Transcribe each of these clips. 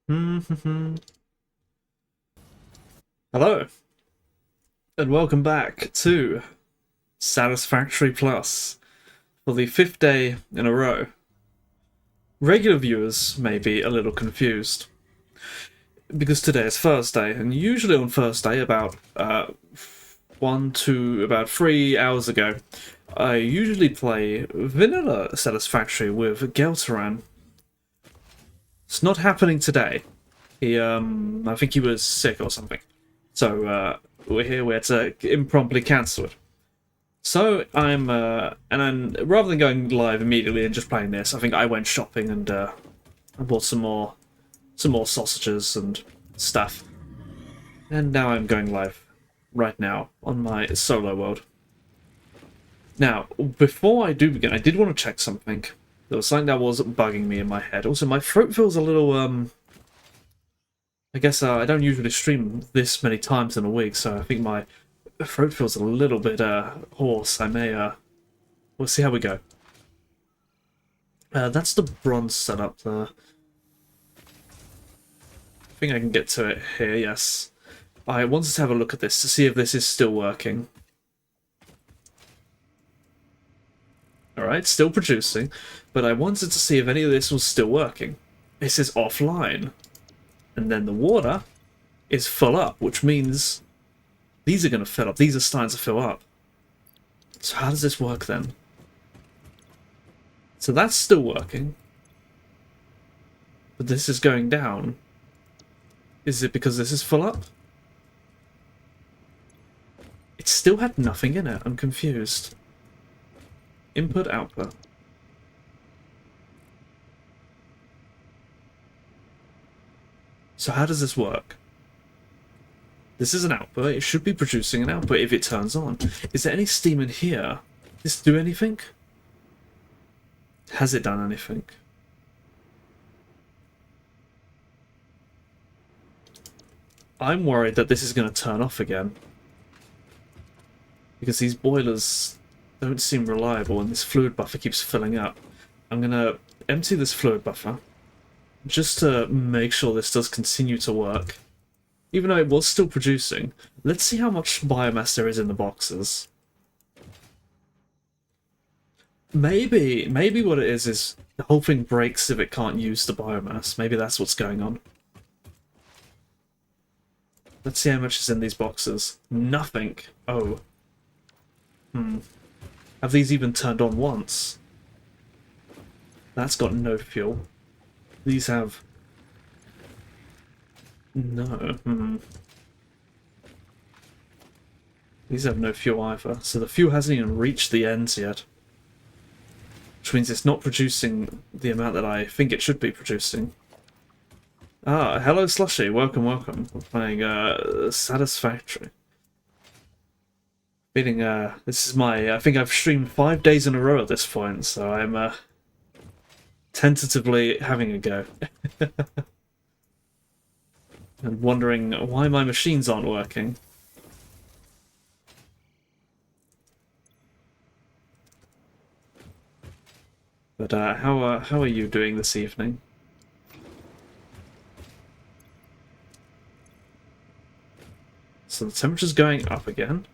Hello, and welcome back to Satisfactory Plus for the fifth day in a row. Regular viewers may be a little confused because today is Thursday, and usually on Thursday, about 3 hours ago, I usually play vanilla Satisfactory with Gelteran. It's not happening today. I think he was sick or something. So we had to impromptu cancel it. So and then rather than going live immediately and just playing this, I think I went shopping and I bought some more sausages and stuff. And now I'm going live right now on my solo world. Now, before I do begin, I did want to check something. There was something that was bugging me in my head. Also, my throat feels a little I guess I don't usually stream this many times in a week, so I think my throat feels a little bit hoarse. I may we'll see how we go. That's the bronze setup there. I think I can get to it here, yes. I wanted to have a look at this to see if this is still working. Alright, still producing, but I wanted to see if any of this was still working. It says offline. And then the water is full up, which means these are going to fill up. These are starting to fill up. So how does this work then? So that's still working. But this is going down. Is it because this is full up? It still had nothing in it. I'm confused. Input, output. So how does this work? This is an output. It should be producing an output if it turns on. Is there any steam in here? Does this do anything? Has it done anything? I'm worried that this is going to turn off again. Because these boilers don't seem reliable and this fluid buffer keeps filling up. I'm going to empty this fluid buffer just to make sure this does continue to work. Even though it was still producing. Let's see how much biomass there is in the boxes. Maybe what it is the whole thing breaks if it can't use the biomass. Maybe that's what's going on. Let's see how much is in these boxes. Nothing. Oh. Have these even turned on once? That's got no fuel. These have... No. These have no fuel either. So the fuel hasn't even reached the ends yet. Which means it's not producing the amount that I think it should be producing. Ah, hello Slushy. Welcome, welcome. We're playing Satisfactory. Feeling, this is my... I think I've streamed 5 days in a row at this point, so I'm tentatively having a go. And wondering why my machines aren't working. But how are you doing this evening? So the temperature's going up again.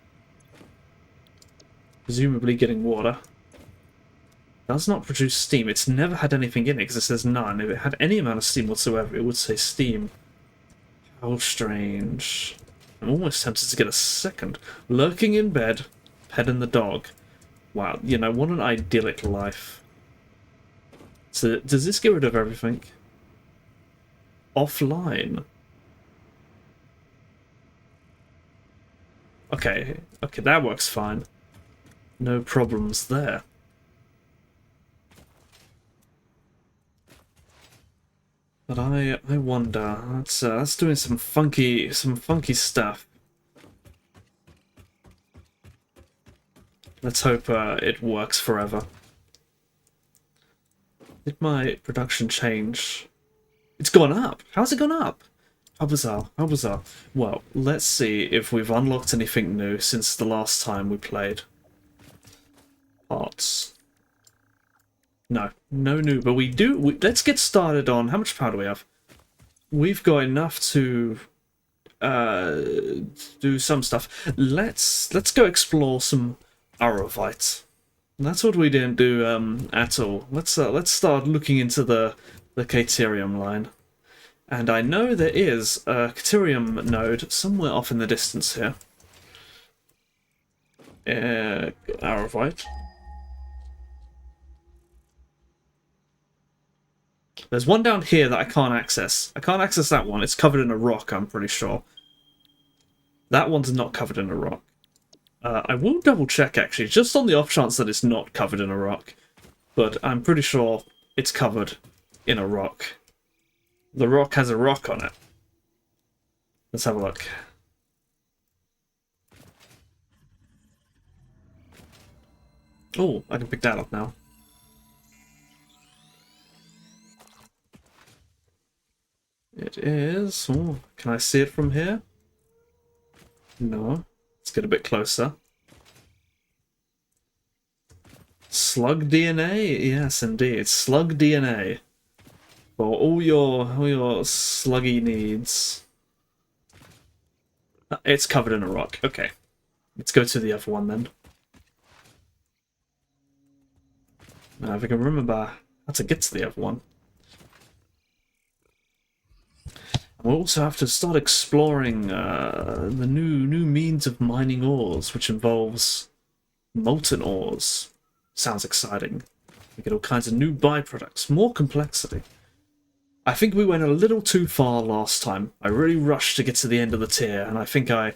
Presumably getting water. Does not produce steam. It's never had anything in it because it says none. If it had any amount of steam whatsoever, it would say steam. How strange. I'm almost tempted to get a second. Lurking in bed, petting the dog. Wow, you know, what an idyllic life. So, does this get rid of everything? Offline. Okay, that works fine. No problems there. But I wonder. That's doing some funky stuff. Let's hope it works forever. Did my production change? It's gone up. How's it gone up? How bizarre. How bizarre. Well, let's see if we've unlocked anything new since the last time we played. Parts. No new, but we do... let's get started on... How much power do we have? we've got enough to do some stuff. Let's go explore some Aravite. That's what we didn't do at all. Let's start looking into the Caterium line. And I know there is a Caterium node somewhere off in the distance here. Aravite. There's one down here that I can't access. I can't access that one. It's covered in a rock, I'm pretty sure. That one's not covered in a rock. I will double check, actually, just on the off chance that it's not covered in a rock. But I'm pretty sure it's covered in a rock. The rock has a rock on it. Let's have a look. Oh, I can pick that up now. It is... Oh, can I see it from here? No. Let's get a bit closer. Slug DNA? Yes, indeed. Slug DNA. For all your sluggy needs. It's covered in a rock. Okay. Let's go to the other one then. Now, if I can remember how to get to the other one. We'll also have to start exploring the new means of mining ores, which involves molten ores. Sounds exciting. We get all kinds of new byproducts, more complexity. I think we went a little too far last time. I really rushed to get to the end of the tier, and I think I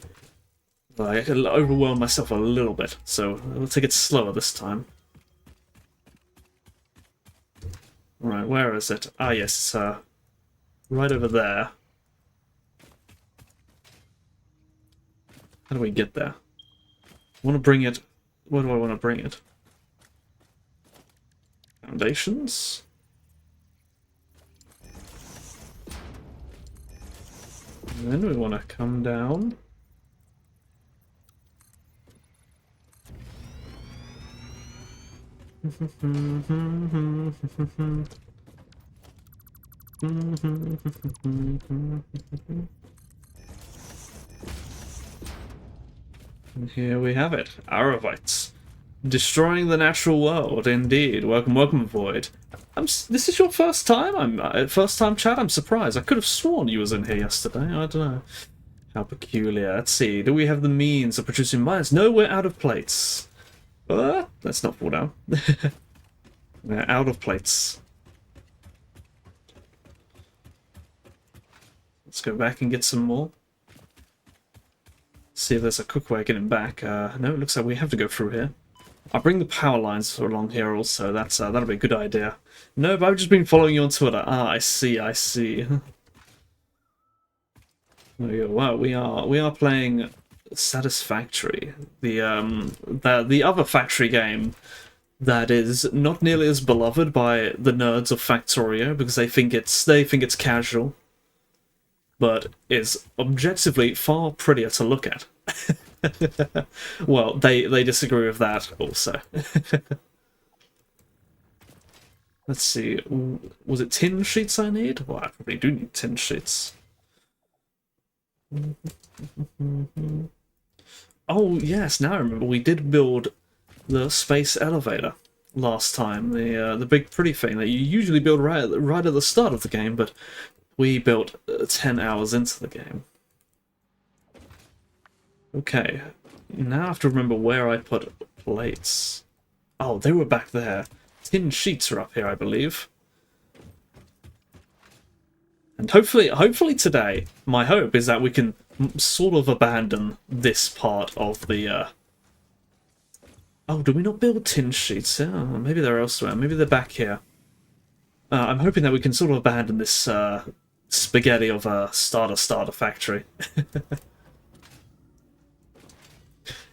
overwhelmed myself a little bit. So we'll take it slower this time. Right, where is it? Ah, yes, it's right over there. How do we get there? I want to bring it... Where do I want to bring it? Foundations? And then we want to come down. And here we have it, Aravites. Destroying the natural world, indeed. Welcome, welcome, Void. This is your first time? First time chat? I'm surprised. I could have sworn you was in here yesterday. I don't know. How peculiar. Let's see. Do we have the means of producing mines? No, we're out of plates. Let's not fall down. We're out of plates. Let's go back and get some more. See if there's a quick way of getting back. No, it looks like we have to go through here. I'll bring the power lines along here also. That'll be a good idea. No, but I've just been following you on Twitter. Ah, I see, I see. There we go. Wow, we are playing Satisfactory, the other factory game that is not nearly as beloved by the nerds of Factorio because they think it's casual, but is objectively far prettier to look at. Well, they disagree with that also. Let's see, was it tin sheets I need? Well, I probably do need tin sheets. Oh yes, now I remember we did build the space elevator last time, the big pretty thing that you usually build right at the start of the game, but we built 10 hours into the game. Okay, now I have to remember where I put plates. Oh, they were back there. Tin sheets are up here, I believe. And hopefully today, my hope is that we can sort of abandon this part of the... Oh, do we not build tin sheets? Oh, maybe they're elsewhere. Maybe they're back here. I'm hoping that we can sort of abandon this spaghetti of a starter factory.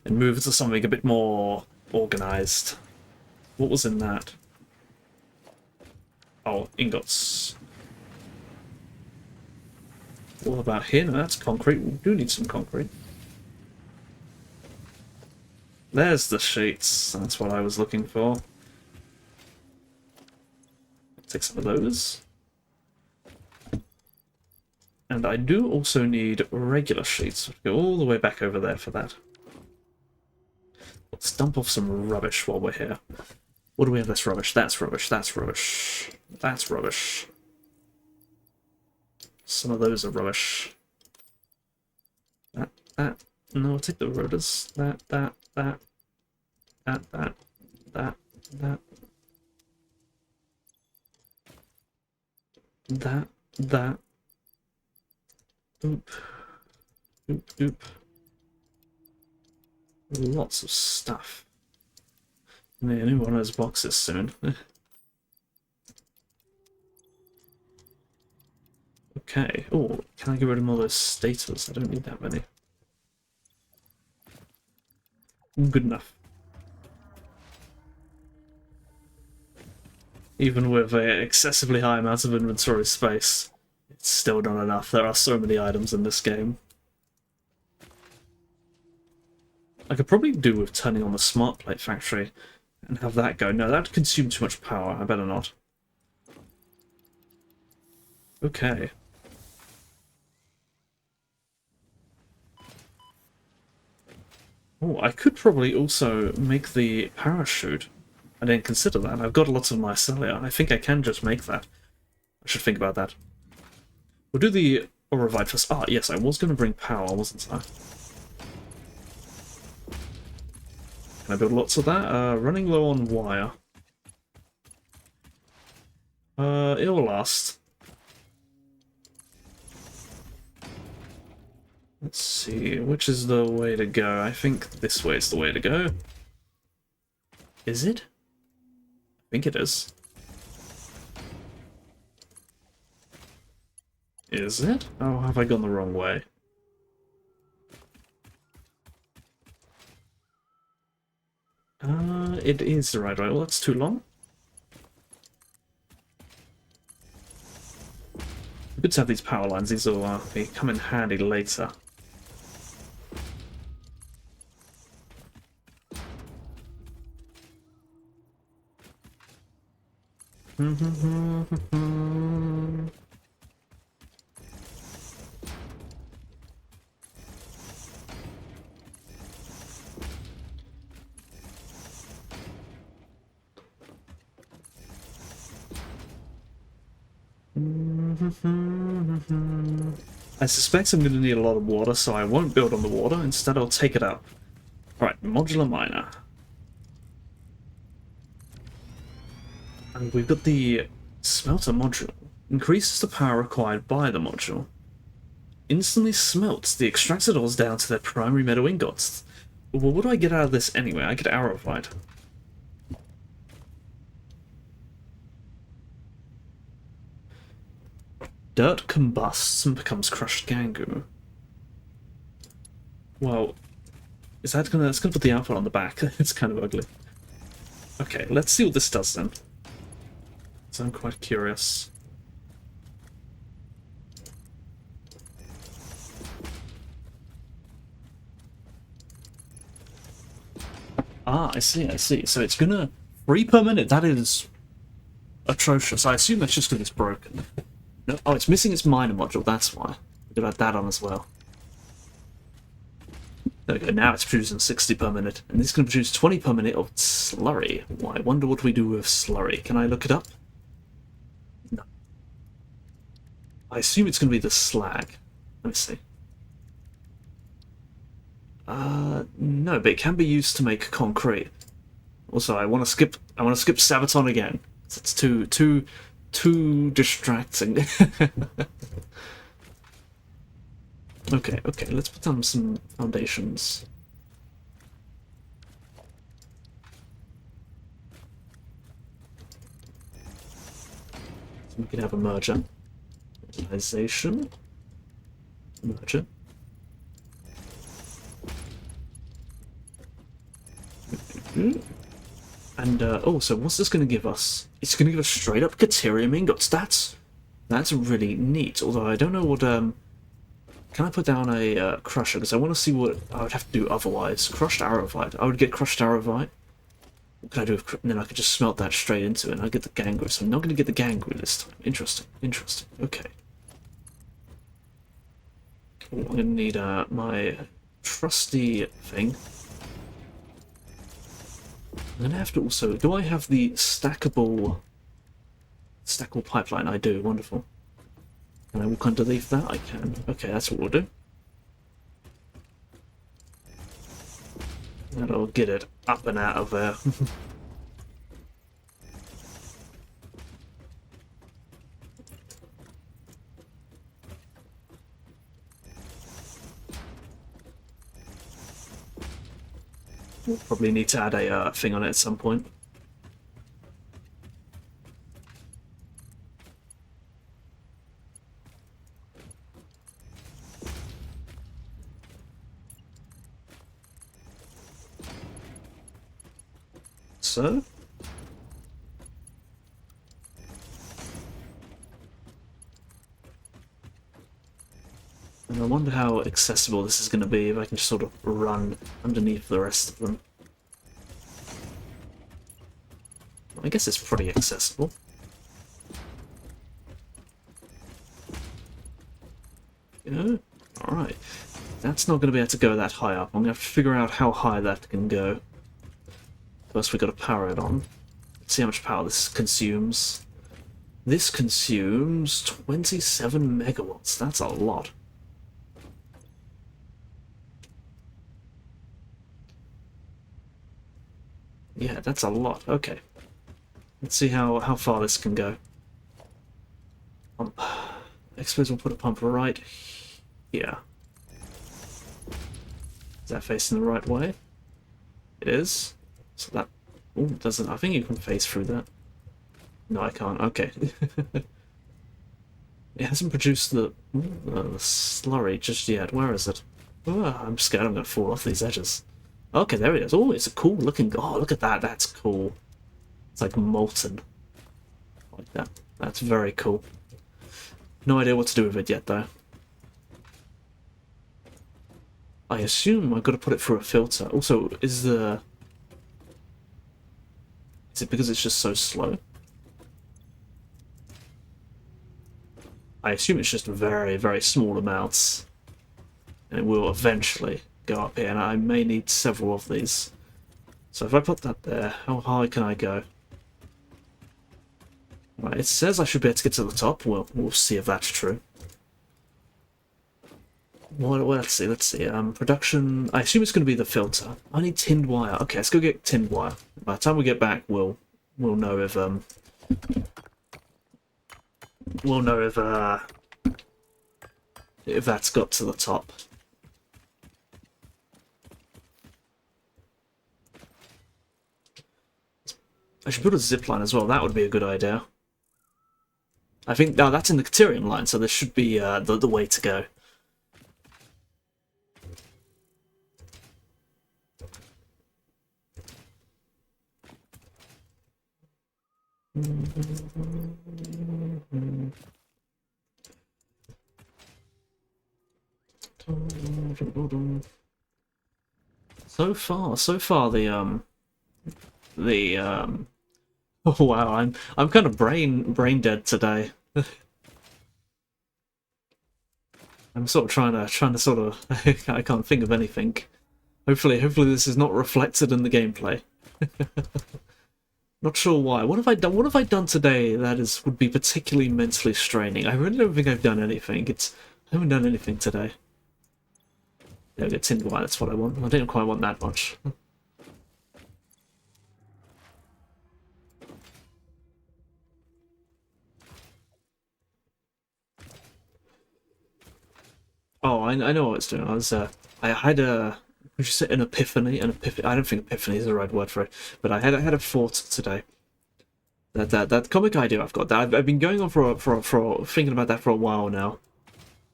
And move to something a bit more organized. What was in that? Oh, ingots. What about here? No, that's concrete. We do need some concrete. There's the sheets. That's what I was looking for. Take some of those. And I do also need regular sheets. Go all the way back over there for that. Let's dump off some rubbish while we're here. What do we have that's rubbish? That's rubbish, that's rubbish, that's rubbish. Some of those are rubbish. That. No, I'll take the rotors. That. That. Oop. Oop. Lots of stuff. Yeah, new one of those boxes soon. Okay. Oh, can I get rid of all those stators? I don't need that many. Good enough. Even with an excessively high amount of inventory space, it's still not enough. There are so many items in this game. I could probably do with turning on the smart plate factory and have that go. No, that would consume too much power. I better not. Okay. Oh, I could probably also make the parachute. I didn't consider that. I've got lots of mycelia. I think I can just make that. I should think about that. We'll do the Aurovite first. Ah, yes, I was going to bring power, wasn't I? Can I build lots of that? Running low on wire. It'll last. Let's see, which is the way to go? I think this way is the way to go. Is it? I think it is. Is it? Oh, have I gone the wrong way? It is the right way. Well, that's too long. Good to have these power lines. These will they come in handy later. I suspect I'm going to need a lot of water, so I won't build on the water. Instead, I'll take it up. Alright, modular miner. And we've got the smelter module. Increases the power required by the module. Instantly smelts the extracted ores down to their primary metal ingots. Well, what do I get out of this anyway? I get Aurovite. Dirt combusts and becomes crushed gangu. Well, is that gonna... It's gonna put the output on the back. It's kind of ugly. Okay, let's see what this does then. So I'm quite curious. Ah, I see, I see. So it's gonna... 3 per minute, that is... atrocious. I assume that's just because it's broken. No, oh, it's missing its miner module, that's why. We could add that on as well. There we go, now it's producing 60 per minute. And this is going to produce 20 per minute of slurry. Well, I wonder what we do with slurry. Can I look it up? No. I assume it's going to be the slag. Let me see. No, but it can be used to make concrete. Also, I want to skip Sabaton again. It's too distracting. Okay, let's put down some foundations. So we can have a merger. Organization. Merger. And, oh, so what's this going to give us? It's going to give us straight up Caterium ingots. That's really neat, although I don't know what, can I put down a crusher? Because I want to see what I would have to do otherwise. Crushed Aurovite. I would get crushed Aurovite. What can I do with... And then I could just smelt that straight into it, and I'd get the gangrene. So I'm not going to get the gangrene this time. Interesting. Okay. Oh, I'm gonna need my trusty thing. I'm gonna have to also. Do I have the stackable pipeline? I do. Wonderful. Can I walk underneath that? I can. Okay, that's what we'll do. That'll get it up and out of there. We'll probably need to add a thing on it at some point. So. And I wonder how accessible this is going to be if I can just sort of run underneath the rest of them. I guess it's pretty accessible. Yeah, alright. That's not going to be able to go that high up. I'm going to have to figure out how high that can go. First we've got to power it on. Let's see how much power this consumes. This consumes 27 megawatts. That's a lot. Yeah, that's a lot. Okay. Let's see how far this can go. I suppose we'll put a pump right here. Is that facing the right way? It is. So that... Oh, doesn't... I think you can face through that. No, I can't. Okay. It hasn't produced the slurry just yet. Where is it? Oh, I'm scared I'm going to fall off these edges. Okay, there it is. Oh, it's a cool looking... Oh, look at that. That's cool. It's like molten. Like that. That's very cool. No idea what to do with it yet, though. I assume I've got to put it through a filter. Also, is it because it's just so slow? I assume it's just very, very small amounts. And it will eventually go up here, and I may need several of these. So if I put that there, how high can I go? Right, it says I should be able to get to the top. Well, we'll see if that's true. Well, let's see. Production... I assume it's going to be the filter. I need tinned wire. Okay, let's go get tinned wire. By the time we get back, we'll know if if that's got to the top. I should put a zip line as well. That would be a good idea. I think now that's in the Caterium line, so this should be the way to go. So far oh wow, I'm kind of brain dead today. I'm sort of trying to sort of I can't think of anything. Hopefully this is not reflected in the gameplay. Not sure why. What have I done today that would be particularly mentally straining? I really don't think I've done anything. I haven't done anything today. There we go, tinned wire, that's what I want. I didn't quite want that much. Oh, I know what it's doing. I had would you say an epiphany? I don't think epiphany is the right word for it, but I had a thought today. That comic idea I've got, that I've been going on for thinking about that for a while now,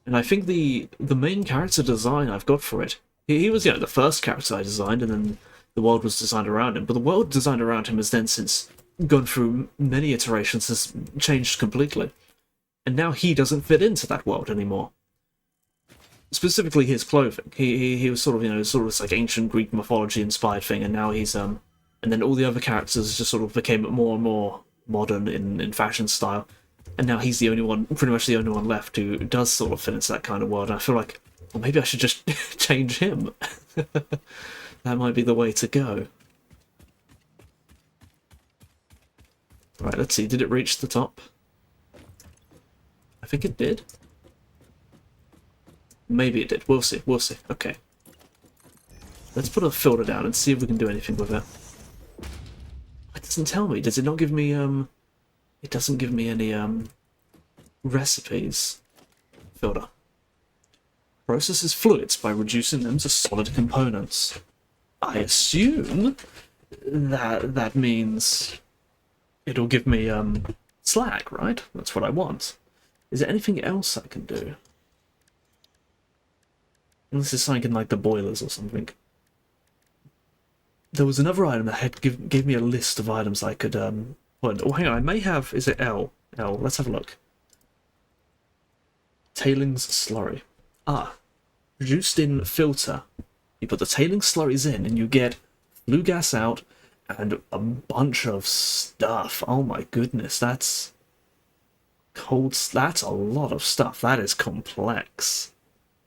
and I think the main character design I've got for it, he was the first character I designed, and then the world was designed around him. But the world designed around him has then since gone through many iterations, has changed completely, and now he doesn't fit into that world anymore. Specifically his clothing. He was sort of sort of this like ancient Greek mythology inspired thing, and now he's and then all the other characters just sort of became more and more modern in fashion style, and now he's the only one, pretty much the only one left who does sort of fit into that kind of world. And I feel like Or maybe I should just change him. That might be the way to go. Right, let's see. Did it reach the top? I think it did. Maybe it did. We'll see. We'll see. Okay. Let's put a filter down and see if we can do anything with it. It doesn't tell me. Does it not give me, It doesn't give me any, recipes. Filter. Processes fluids by reducing them to solid components. I assume that means it'll give me, slag, right? That's what I want. Is there anything else I can do? Unless it's something in, like, the boilers or something. There was another item that had gave me a list of items I could, put. Oh, hang on, I may have... Is it L? L, let's have a look. Tailings slurry. Ah. Reduced in filter. You put the tailings slurries in and you get flue gas out and a bunch of stuff. Oh my goodness, that's... That's a lot of stuff. That is complex.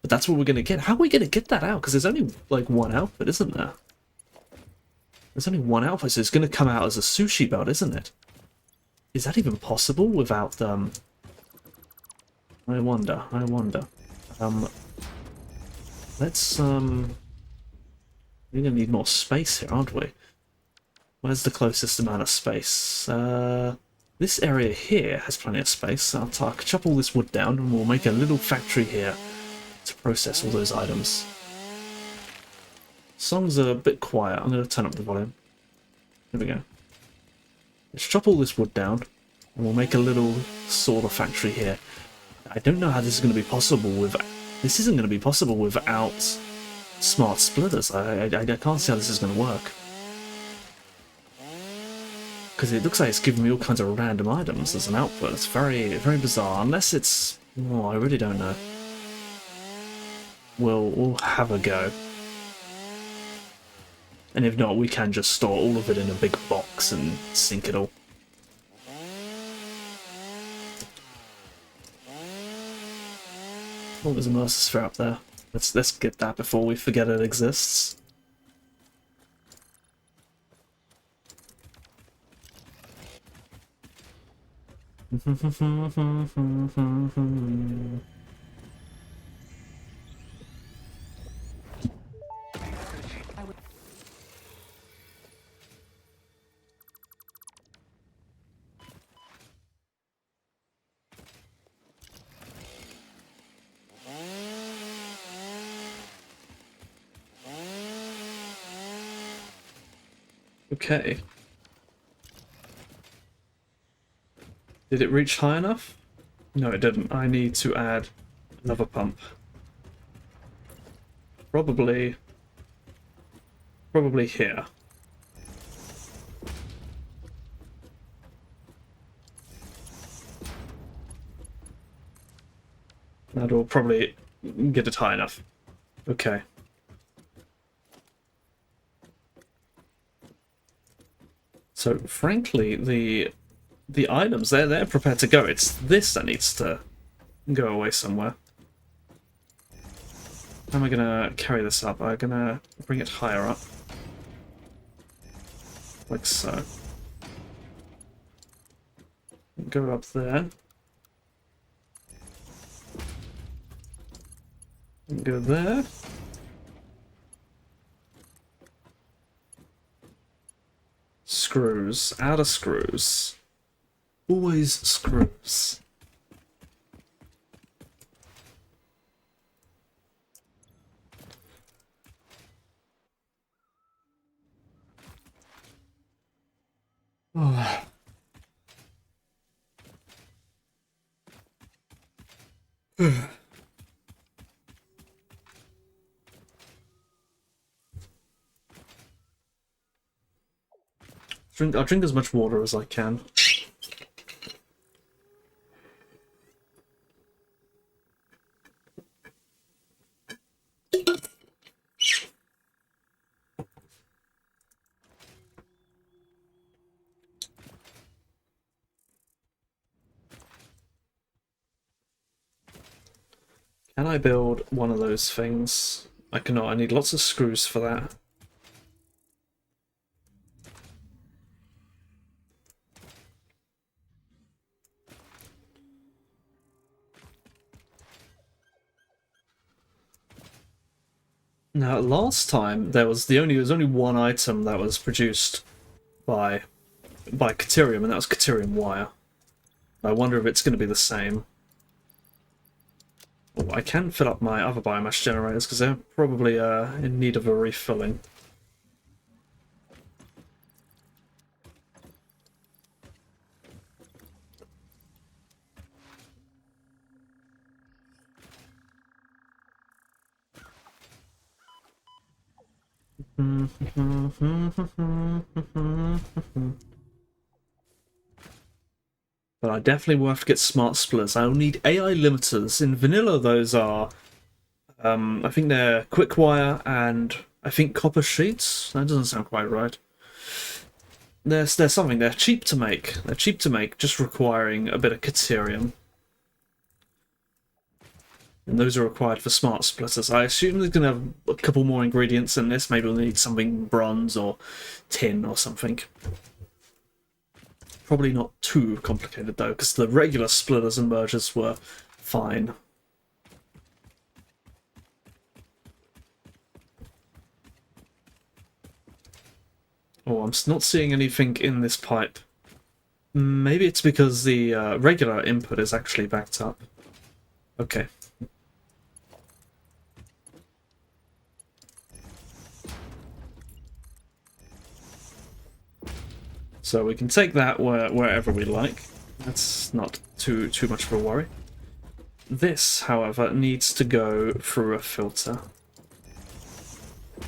But that's what we're going to get. How are we going to get that out? Because there's only, like, one output, isn't there? There's only one output, so it's going to come out as a sushi belt, isn't it? Is that even possible without, I wonder, I wonder. Let's, we're going to need more space here, aren't we? Where's the closest amount of space? This area here has plenty of space. I'll chop all this wood down and we'll make a little factory here to process all those items. Songs are a bit quiet. I'm going to turn up the volume. Here we go. Let's chop all this wood down and we'll make a little sort of factory here. I don't know how this is going to be possible with... This isn't going to be possible without smart splitters. I can't see how this is going to work. Because it looks like it's giving me all kinds of random items as an output. It's very, very bizarre. Unless it's... Oh, I really don't know. We'll have a go. And if not, we can just store all of it in a big box and sink it all. Oh, there's a Mercer sphere up there. Let's get that before we forget it exists. Okay. Did it reach high enough? No, it didn't. I need to add another pump. Probably here. That'll probably get it high enough. Okay. So, frankly, the items, they're prepared to go. It's this that needs to go away somewhere. How am I gonna carry this up? I'm gonna bring it higher up. Like so. Go up there. And go there. Screws. Outer screws. Always screws. Oh. I'll drink as much water as I can. Can I build one of those things? I cannot. I need lots of screws for that. Now, last time there was only one item that was produced by Caterium, and that was Caterium wire. I wonder if it's going to be the same. Oh, I can fill up my other biomass generators because they're probably in need of a refilling. But I definitely will have to get smart splitters. I'll need AI limiters. In vanilla, those are, I think they're quick wire and I think copper sheets. That doesn't sound quite right. There's something. They're cheap to make. They're cheap to make, just requiring a bit of Caterium. And those are required for smart splitters. I assume they're going to have a couple more ingredients in this. Maybe we'll need something bronze or tin or something. Probably not too complicated though, because the regular splitters and mergers were fine. Oh, I'm not seeing anything in this pipe. Maybe it's because the regular input is actually backed up. Okay. So we can take that wherever we like. That's not too much of a worry. This, however, needs to go through a filter,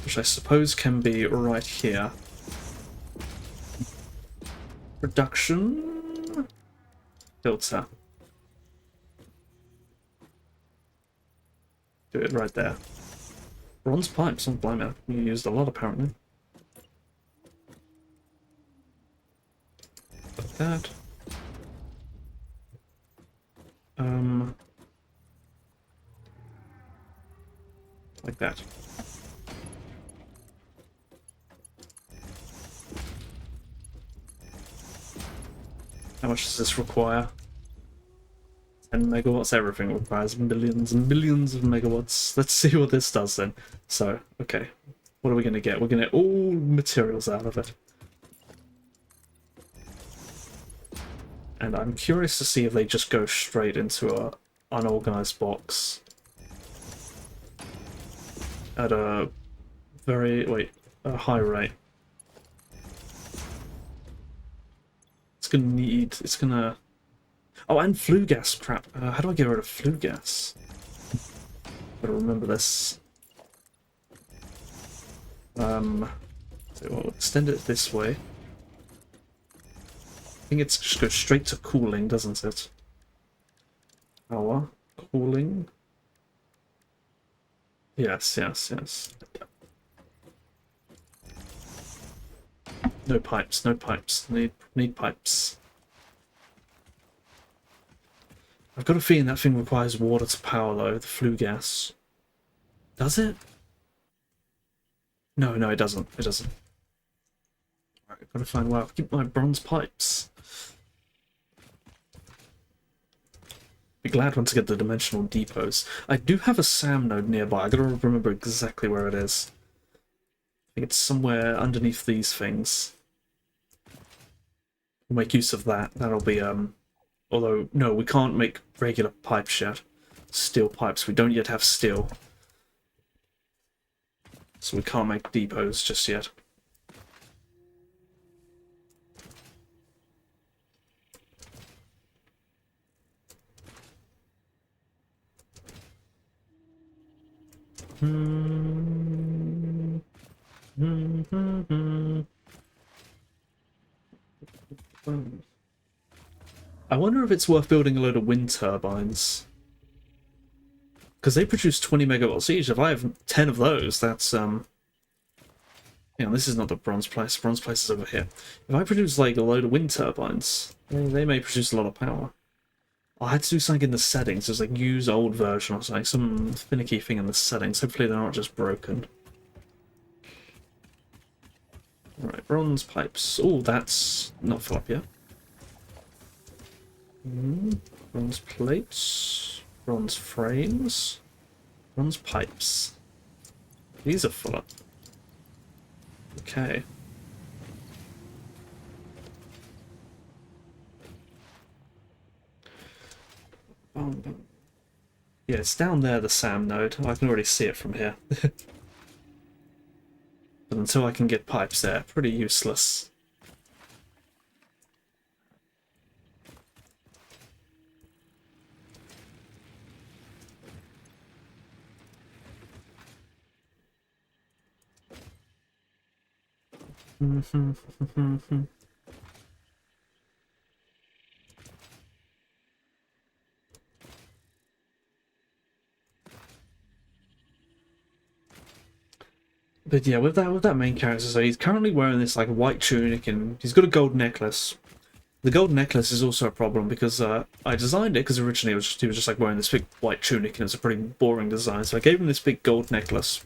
which I suppose can be right here. Production filter. Do it right there. Bronze pipes, oh blimey, you used a lot apparently. Like that. Like that. How much does this require? 10 megawatts? Everything requires millions and millions of megawatts. Let's see what this does then. So, okay. What are we going to get? We're going to get all materials out of it. And I'm curious to see if they just go straight into a unorganized box. At a a high rate. It's gonna... Oh, and flue gas, crap. How do I get rid of flue gas? Gotta remember this. So we'll extend it this way. I think it just goes straight to cooling, doesn't it? Power, cooling. Yes. No pipes, no pipes. Need pipes. I've got a feeling that thing requires water to power though, the flue gas. Does it? No, it doesn't. It doesn't. Right, I've got to find where I keep my bronze pipes. Be glad once I get the dimensional depots. I do have a SAM node nearby. I gotta remember exactly where it is. I think it's somewhere underneath these things. We'll make use of that. That'll be although no, we can't make regular pipes yet. Steel pipes. We don't yet have steel. So we can't make depots just yet. I wonder if it's worth building a load of wind turbines. Because they produce 20 megawatts each. If I have 10 of those, that's, you know, this is not the bronze place. Bronze place is over here. If I produce, like, a load of wind turbines, they may produce a lot of power. I had to do something in the settings. There's like use old version or something. Some finicky thing in the settings. Hopefully they're not just broken. Right, bronze pipes. Oh, that's not full up yet. Bronze plates. Bronze frames. Bronze pipes. These are full up. Okay. Yeah, it's down there, the SAM node. I can already see it from here. But until I can get pipes there, pretty useless. But yeah, with that main character, so he's currently wearing this like white tunic and he's got a gold necklace. The gold necklace is also a problem because I designed it because originally he was just like wearing this big white tunic and it's a pretty boring design. So I gave him this big gold necklace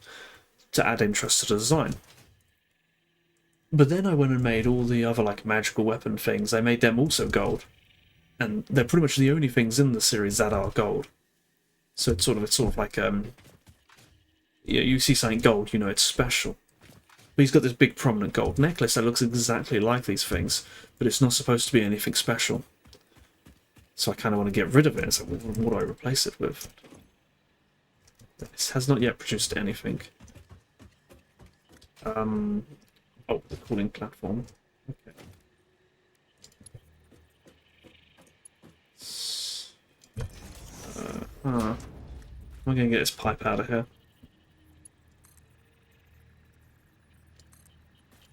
to add interest to the design. But then I went and made all the other like magical weapon things. I made them also gold, and they're pretty much the only things in the series that are gold. So it's sort of like yeah, you see something gold, you know it's special. But he's got this big prominent gold necklace that looks exactly like these things, but it's not supposed to be anything special. So I kind of want to get rid of it. It's like, what do I replace it with? This has not yet produced anything. Oh, the cooling platform. Okay. I'm going to get this pipe out of here.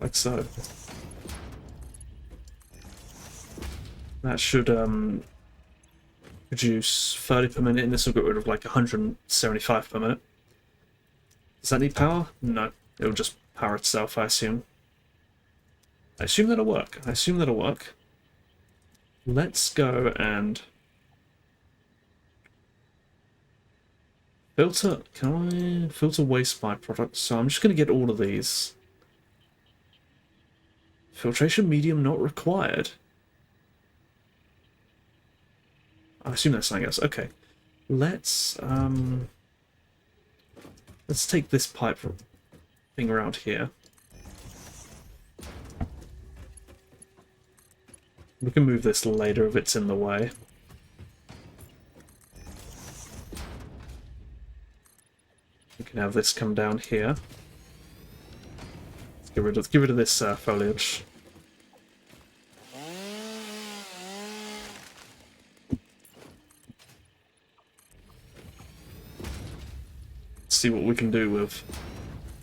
Like so. That should produce 30 per minute, and this will get rid of like 175 per minute. Does that need power? No. It'll just power itself, I assume. I assume that'll work. I assume that'll work. Let's go and filter. Can I filter waste byproducts? So I'm just going to get all of these. Filtration medium not required. I assume that's something else. Okay, let's take this pipe thing around here. We can move this later if it's in the way. We can have this come down here. Let's get rid of this foliage. See what we can do with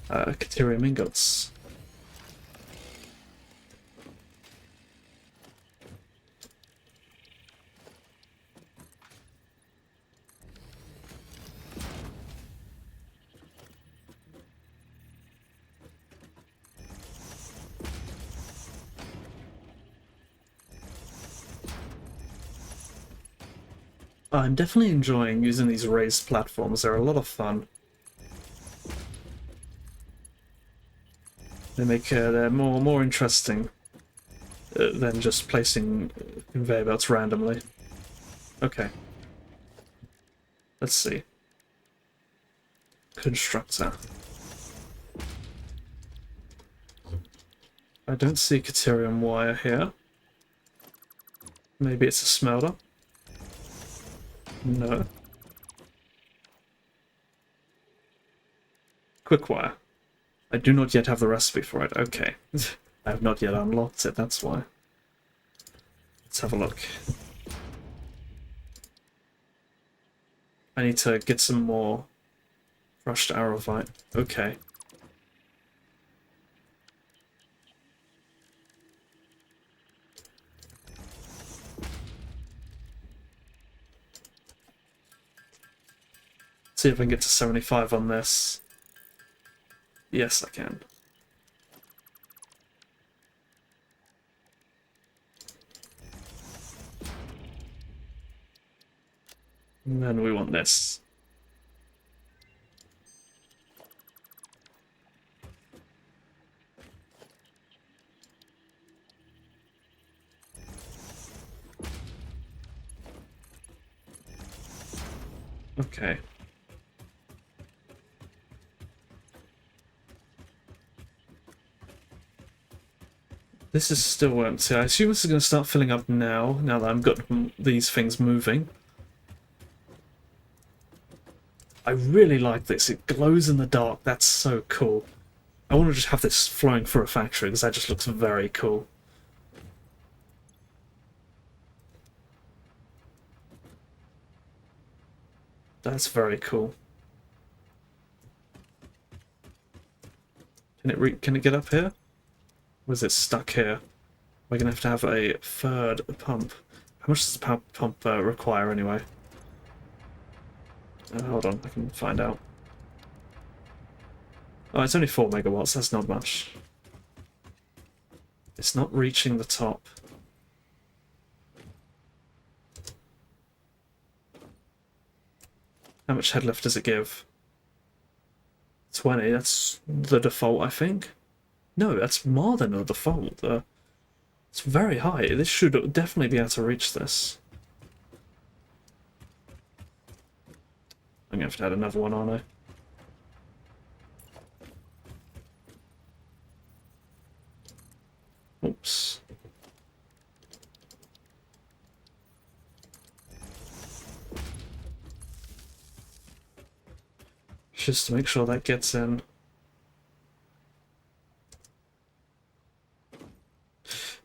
Caterium ingots. I'm definitely enjoying using these raised platforms. They're a lot of fun. They make they're more interesting than just placing conveyor belts randomly. Okay. Let's see. Constructor. I don't see a Caterium wire here. Maybe it's a smelter. No. Quick wire. I do not yet have the recipe for it. Okay. I have not yet unlocked it, that's why. Let's have a look. I need to get some more crushed arrowvite. Okay. See if I can get to 75 on this. Yes, I can. And then we want this. Okay. This is still empty. I assume this is going to start filling up now that I've got these things moving. I really like this. It glows in the dark. That's so cool. I want to just have this flowing through a factory because that just looks very cool. That's very cool. Can it get up here? Or is it stuck here? We're gonna have a third pump. How much does the pump require anyway? Hold on, I can find out. Oh, it's only 4 megawatts. That's not much. It's not reaching the top. How much head lift does it give? 20. That's the default, I think. No, that's more than the default. It's very high. This should definitely be able to reach this. I'm going to have to add another one, aren't I? Oops. Just to make sure that gets in.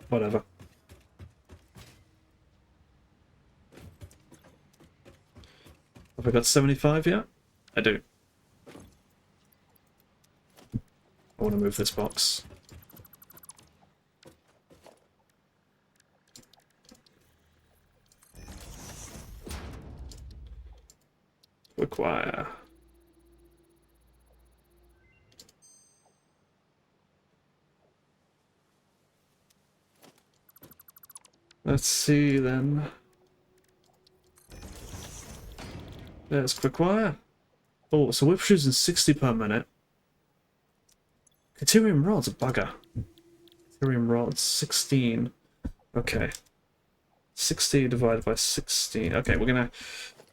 Whatever. Have I got 75 yet? I do. I want to move this box. Require. Let's see then. There's quick wire. Oh, so whip shoes in 60 per minute. Caterium rods, a bugger. Caterium rods, 16. Okay. 60 divided by 16. Okay, we're gonna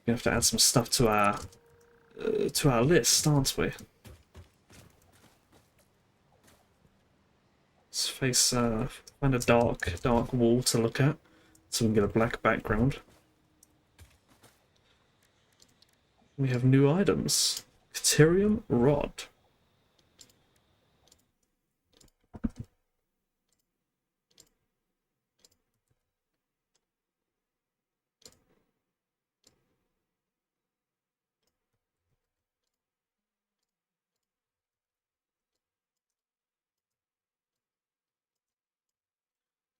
have to add some stuff to our list, aren't we? Let's face find a dark wall to look at, so we can get a black background. We have new items. Caterium rod.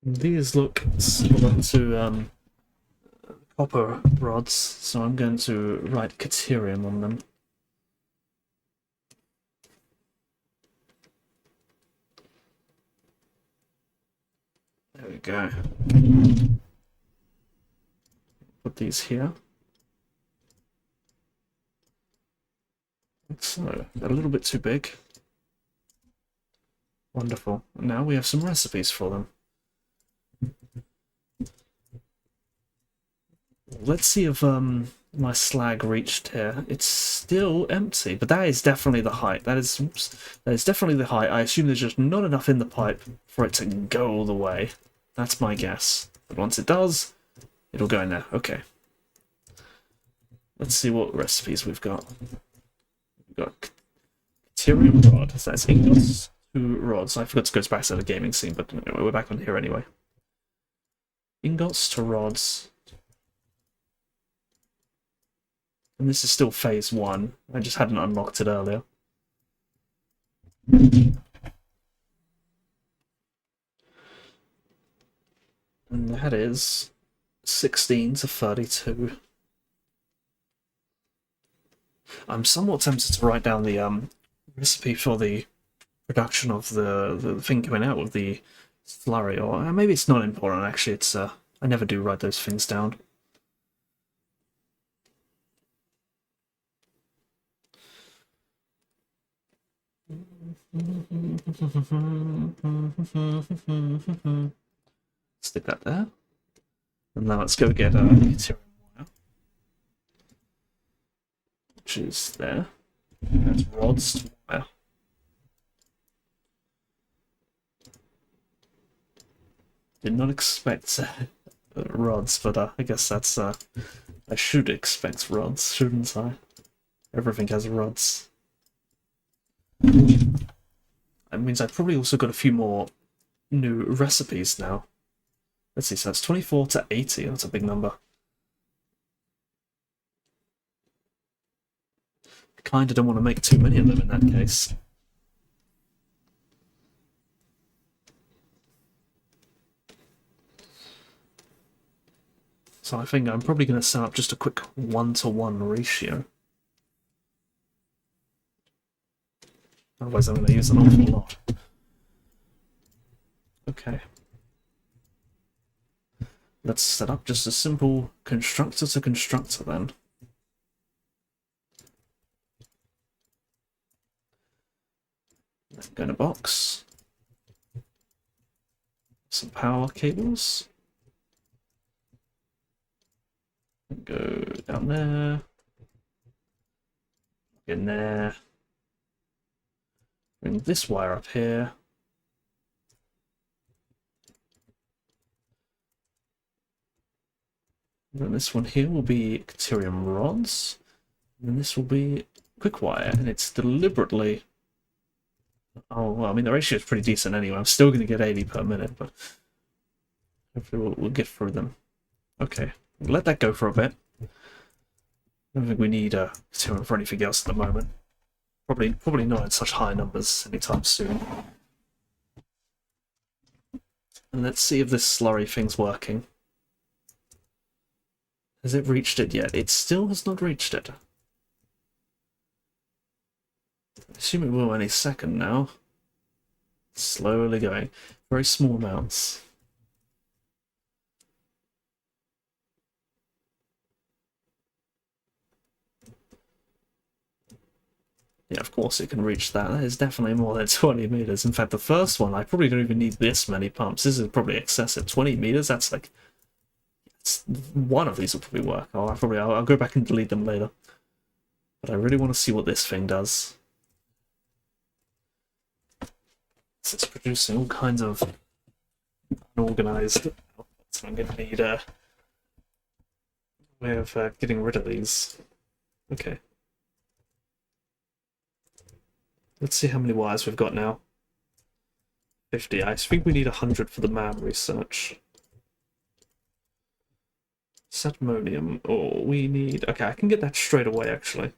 These look similar to copper rods, so I'm going to write caterium on them. There we go. Put these here. So, they're a little bit too big. Wonderful. Now we have some recipes for them. Let's see if my slag reached here. It's still empty, but that is definitely the height. That is definitely the height. I assume there's just not enough in the pipe for it to go all the way. That's my guess. But once it does, it'll go in there. Okay. Let's see what recipes we've got. We've got caterium rod. So that's ingots to rods. I forgot to go back to the gaming scene, but anyway, we're back on here anyway. Ingots to rods. And this is still phase 1. I just hadn't unlocked it earlier. And that is 16 to 32. I'm somewhat tempted to write down the recipe for the production of the thing coming out with the slurry, or maybe it's not important actually. It's I never do write those things down. Stick that there. And now let's go get a material wire, which is there. That's rods to wire. Did not expect rods, but I guess that's I should expect rods, shouldn't I? Everything has rods. That means I've probably also got a few more new recipes now. Let's see, so that's 24 to 80. That's a big number. Kinda don't want to make too many of them in that case. So I think I'm probably going to set up just a quick 1-to-1 ratio. Otherwise I'm going to use an awful lot. Okay. Let's set up just a simple constructor to constructor then. Go in a box. Some power cables. Go down there. In there. Bring this wire up here. And then this one here will be Caterium rods. And then this will be quick wire, and it's deliberately... Oh, well, I mean, the ratio is pretty decent anyway. I'm still going to get 80 per minute, but hopefully we'll get through them. Okay, let that go for a bit. I don't think we need Caterium for anything else at the moment. Probably not in such high numbers anytime soon. And let's see if this slurry thing's working. Has it reached it yet? It still has not reached it. I assume it will any second now. Slowly going. Very small amounts. Yeah, of course it can reach that. That is definitely more than 20 meters. In fact, the first one, I probably don't even need this many pumps. This is probably excessive. 20 meters, that's like... one of these will probably work. I'll go back and delete them later. But I really want to see what this thing does. It's producing all kinds of unorganized outputs. So I'm going to need a way of getting rid of these. Okay. Let's see how many wires we've got now. 50. I think we need 100 for the MAM research. Sadmonium. Oh, we need... Okay, I can get that straight away, actually.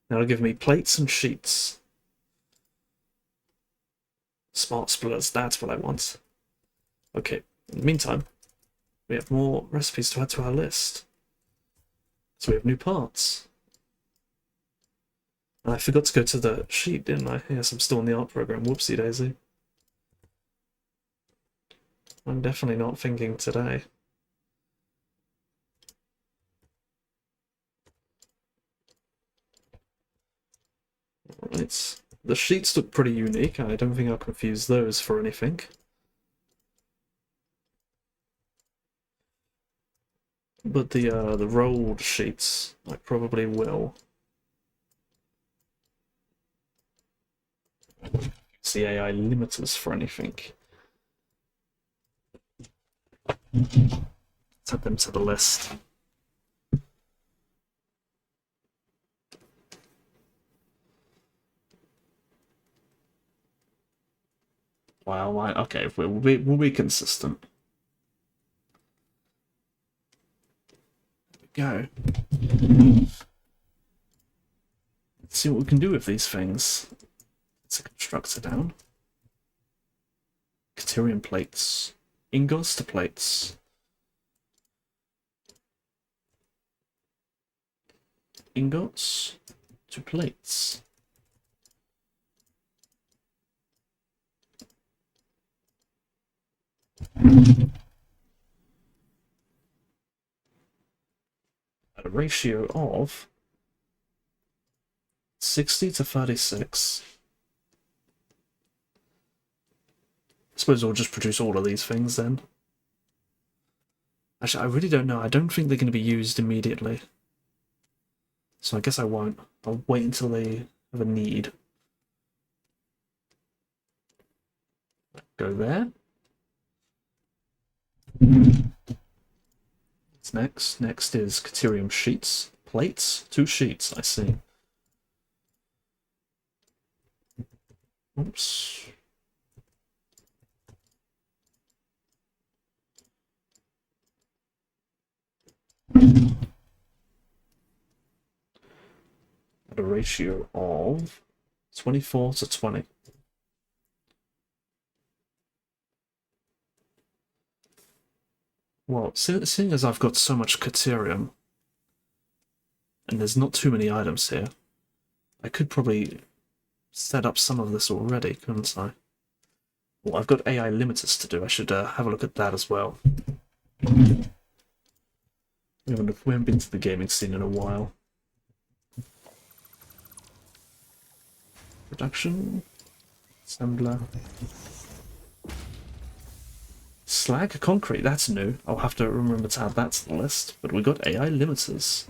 That'll give me plates and sheets. Smart splitters, that's what I want. Okay, in the meantime, we have more recipes to add to our list. So we have new parts. I forgot to go to the sheet, didn't I? Yes, I'm still in the art program. Whoopsie daisy. I'm definitely not thinking today. Alright. The sheets look pretty unique. I don't think I'll confuse those for anything. But the rolled sheets, I probably will. It's the AI limiters for anything. Let's add them to the list. Wow, okay, we'll be consistent. There we go. Let's see what we can do with these things. Let's construct it down. Caterium plates. Ingots to plates. Ingots to plates. At a ratio of 60 to 36. suppose I'll just produce all of these things then. Actually, I really don't know. I don't think they're going to be used immediately. So I guess I won't. I'll wait until they have a need. Go there. What's next? Next is Caterium sheets. Plates? 2 sheets, I see. Oops. At a ratio of 24 to 20. Well, seeing as I've got so much Caterium, and there's not too many items here, I could probably set up some of this already, couldn't I? Well, I've got AI limiters to do. I should have a look at that as well. We haven't been to the gaming scene in a while. Production. Assembler. Slag concrete, that's new. I'll have to remember to add that to the list. But we got AI limiters.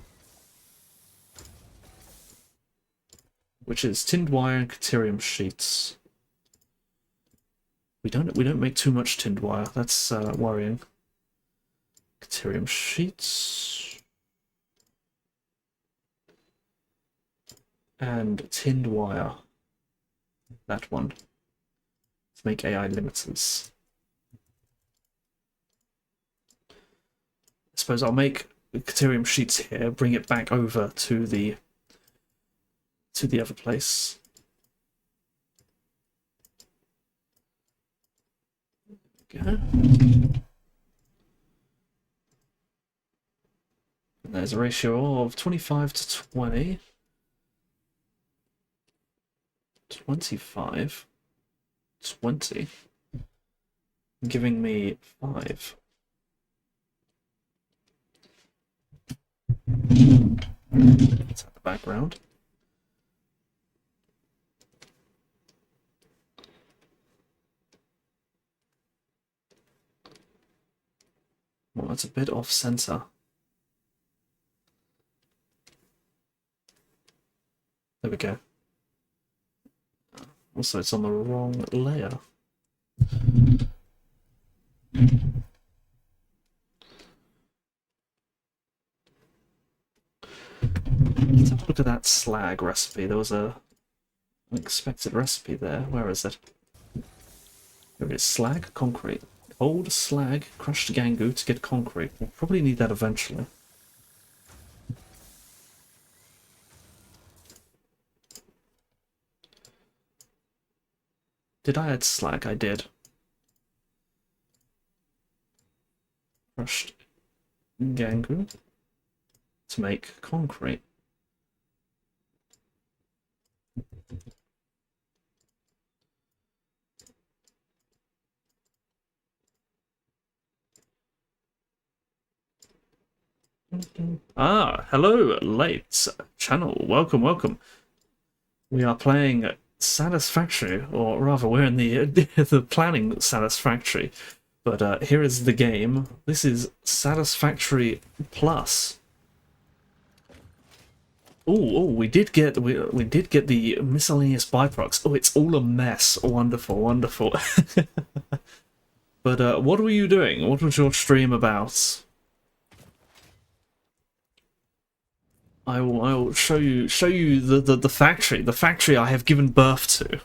Which is tinned wire and Caterium sheets. We don't make too much tinned wire. That's worrying. Caterium sheets. And tinned wire. That one. Let's make AI limiters. I suppose I'll make Caterium sheets here, bring it back over to the other place. There we go. There's a ratio of 25 to 20. 25. 20. Giving me 5. Let's have the background. Well, that's a bit off center. There we go. Also, it's on the wrong layer. Let's have a look at that slag recipe. There was an unexpected recipe there. Where is it? Here it is. Slag, concrete. Cold slag, crushed gangu to get concrete. We'll probably need that eventually. Did I add slag? I did. Crushed gangu to make concrete. Ah, hello, late channel. Welcome, welcome. We are playing Satisfactory, or rather, we're in the planning Satisfactory. But here is the game. This is Satisfactory PLUS. Oh, we did get the miscellaneous byproducts. Oh, it's all a mess. Wonderful, wonderful. But what were you doing? What was your stream about? I will show you the factory I have given birth to.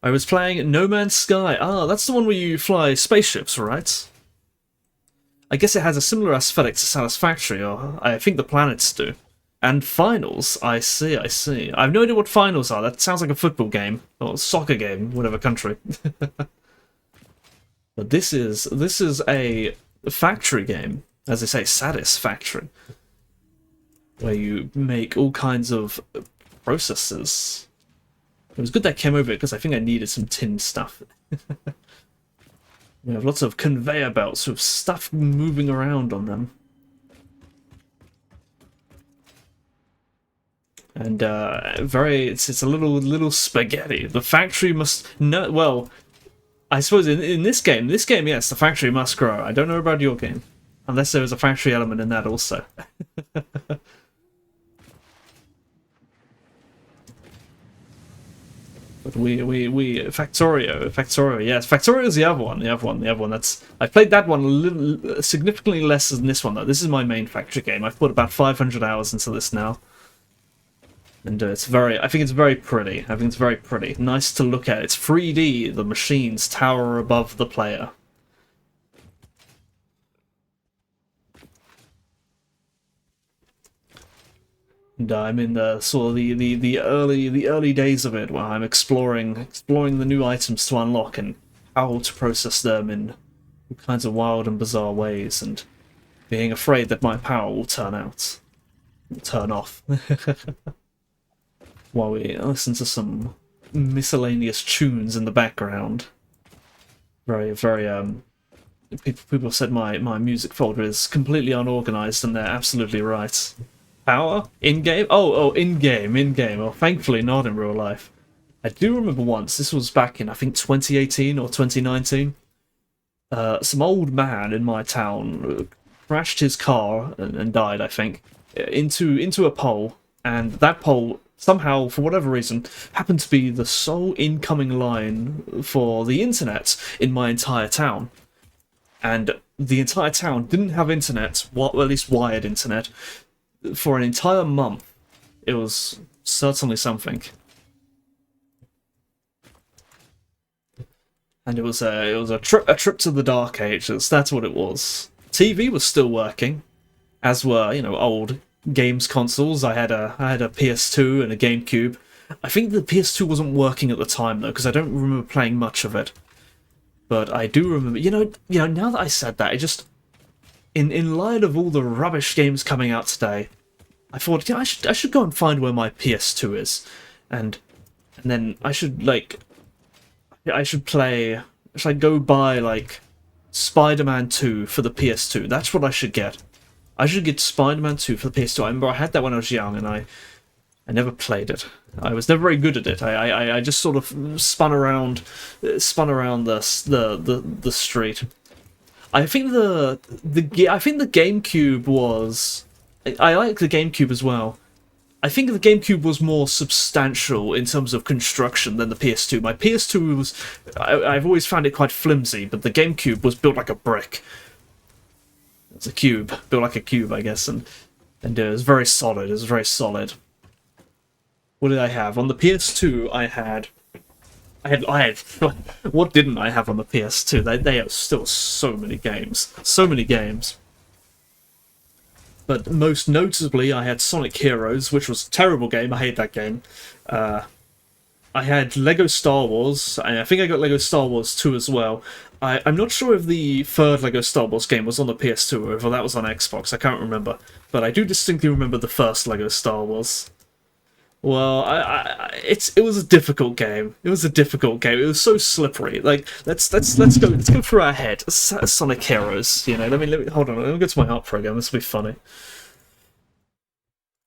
I was playing No Man's Sky. Ah, that's the one where you fly spaceships, right? I guess it has a similar aesthetic to Satisfactory, or I think the planets do. And finals, I see. I have no idea what finals are. That sounds like a football game or soccer game, whatever country. But this is a factory game. As they say, Satisfactory, where you make all kinds of processes. It was good that came over because I think I needed some tin stuff. We have lots of conveyor belts with stuff moving around on them. and it's a little spaghetti. The factory must no well. I suppose in this game, yes, the factory must grow. I don't know about your game, unless there was a factory element in that also. But Factorio, yes, Factorio is the other one. That's I played that one a little, significantly less than this one though. This is my main factory game. I've put about 500 hours into this now, and I think it's very pretty. I think it's very pretty, nice to look at. It's 3D. The machines tower above the player. And I'm in the sort of the early days of it, where I'm exploring the new items to unlock and how to process them in all kinds of wild and bizarre ways, and being afraid that my power will turn off, while we listen to some miscellaneous tunes in the background. Very. People said my music folder is completely unorganized, and they're absolutely right. Power? In-game? Oh, in-game. Well, thankfully not in real life. I do remember once, this was back in, I think, 2018 or 2019, some old man in my town crashed his car and died, I think, into a pole, and that pole somehow, for whatever reason, happened to be the sole incoming line for the internet in my entire town. And the entire town didn't have internet, well, at least wired internet, for an entire month. It was certainly something. And it was a trip to the Dark Ages. That's what it was. TV was still working, as were, you know, old games consoles. I had a PS2 and a GameCube. I think the PS2 wasn't working at the time though, because I don't remember playing much of it. But I do remember, you know, now that I said that, it just, in light of all the rubbish games coming out today, I thought, yeah, I should go and find where my PS2 is, and then I should go buy like Spider-Man 2 for the PS2. That's what I should get. I should get Spider-Man 2 for the PS2. I remember I had that when I was young, and I never played it. I was never very good at it. I just sort of spun around the street. I think the GameCube was. I like the GameCube as well. I think the GameCube was more substantial in terms of construction than the PS2. My PS2 was. I've always found it quite flimsy, but the GameCube was built like a brick. It's a cube, built like a cube, I guess, and it was very solid. It was very solid. What did I have on the PS2? I had. What didn't I have on the PS2? They have still so many games. But most notably, I had Sonic Heroes, which was a terrible game. I hate that game. I had Lego Star Wars, and I think I got Lego Star Wars 2 as well. I'm not sure if the third Lego Star Wars game was on the PS2 or if that was on Xbox. I can't remember. But I do distinctly remember the first Lego Star Wars. Well, it was a difficult game. It was so slippery. Like, let's go through our head. Sonic Heroes, you know. Let me hold on. Let me go to my art program. This will be funny.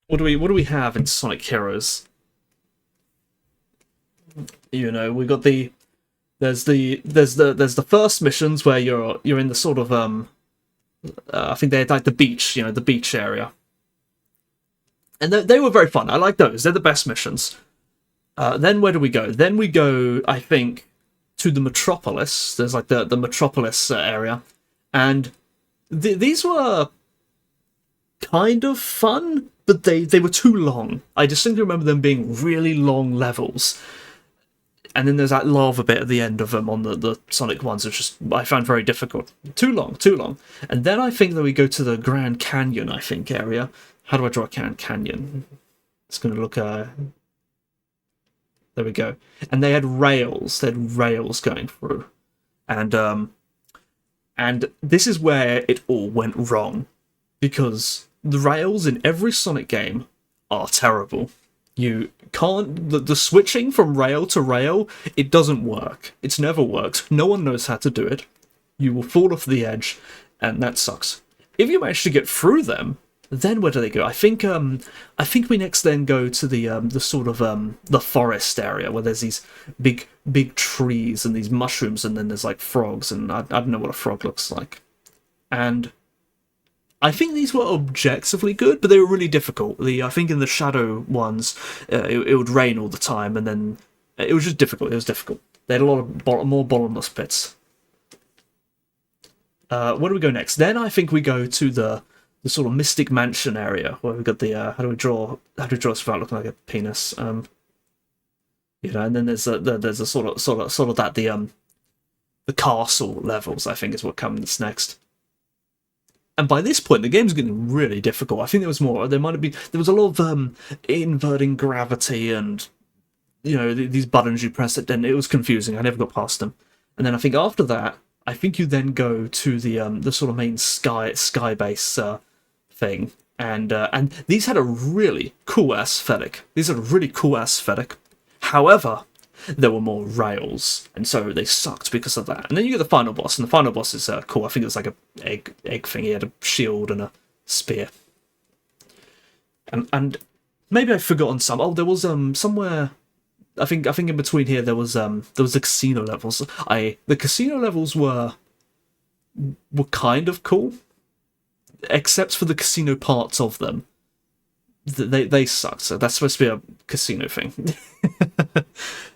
What do we have in Sonic Heroes? You know, we got there's the first missions where you're in the sort of I think they're like the beach, you know, the beach area. And they were very fun. I like those. They're the best missions. Then where do we go? Then we go, I think, to the Metropolis. There's like the Metropolis area. And these were kind of fun, but they were too long. I distinctly remember them being really long levels. And then there's that lava bit at the end of them on the Sonic ones, which just I found very difficult. Too long. And then I think that we go to the Grand Canyon, I think, area. How do I draw a canyon? It's going to look... there we go. And they had rails. They had rails going through. And this is where it all went wrong. Because the rails in every Sonic game are terrible. You can't... The switching from rail to rail, it doesn't work. It's never worked. No one knows how to do it. You will fall off the edge, and that sucks. If you manage to get through them, Then where do they go? I think we next then go to the sort of the forest area where there's these big trees and these mushrooms, and then there's like frogs, and I don't know what a frog looks like. And I think these were objectively good, but they were really difficult. I think in the shadow ones, it would rain all the time, and then it was just difficult. It was difficult. They had a lot of more bottomless pits. Where do we go next? Then I think we go to the sort of Mystic Mansion area where we've got the how do we draw this without looking like a penis? You know, and then there's a sort of that the castle levels, I think, is what comes next. And by this point, the game's getting really difficult. I think there was a lot of inverting gravity and these buttons you press it. Then it was confusing. I never got past them. And then I think after that, I think you then go to the sort of main sky base thing, and these had a really cool aesthetic. However, there were more rails, and so they sucked because of that. And then you get the final boss, and the final boss is cool. I think it was like a egg thing. He had a shield and a spear. And maybe I've forgotten some. Oh, there was somewhere. I think in between here there was the casino levels. The casino levels were kind of cool, except for the casino parts of them. They sucked. So that's supposed to be a casino thing.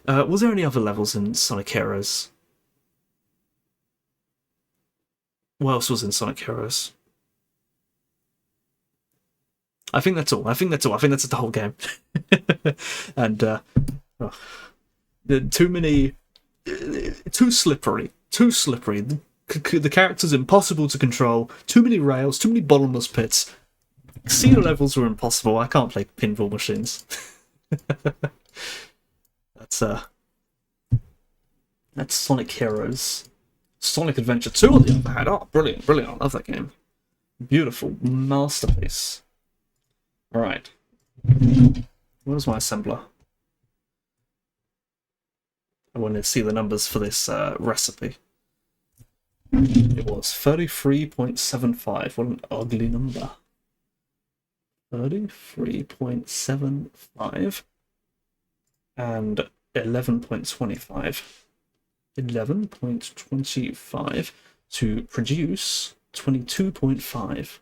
Was there any other levels in Sonic Heroes? What else was in Sonic Heroes? I think that's all. I think that's the whole game. And too many, too slippery. The character's impossible to control. Too many rails. Too many bottomless pits. Casino levels were impossible. I can't play pinball machines. That's Sonic Heroes. Sonic Adventure 2 on the other hand. Oh, brilliant. I love that game. Beautiful masterpiece. Alright. Where's my assembler? I wanted to see the numbers for this recipe. It was 33.75. What an ugly number. 33.75 and 11.25. 11.25 to produce 22.5.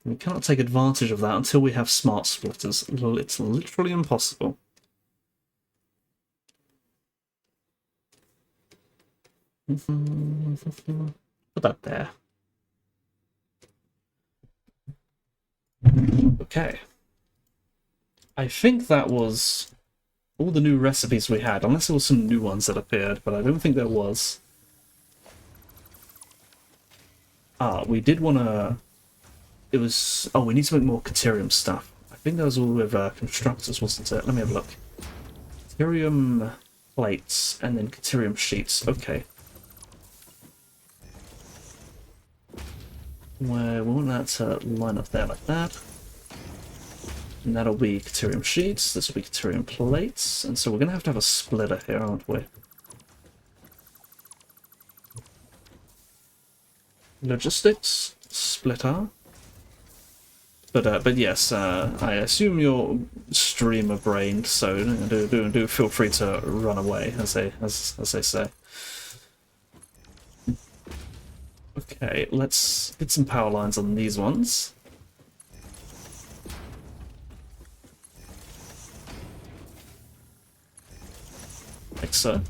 We cannot take advantage of that until we have smart splitters. It's literally impossible. Put that there. Okay. I think that was all the new recipes we had, unless there was some new ones that appeared, but I don't think there was. We did want to... It was... Oh, we need to make more Caterium stuff. I think that was all with constructors, wasn't it? Let me have a look. Caterium plates, and then Caterium sheets. Okay. Where we want that to line up there like that. And that'll be Caterium sheets, this will be Caterium plates, and so we're going to have a splitter here, aren't we? Logistics, splitter. But yes, I assume you're streamer-brained, so do feel free to run away, as they say. Okay, let's get some power lines on these ones. Like so.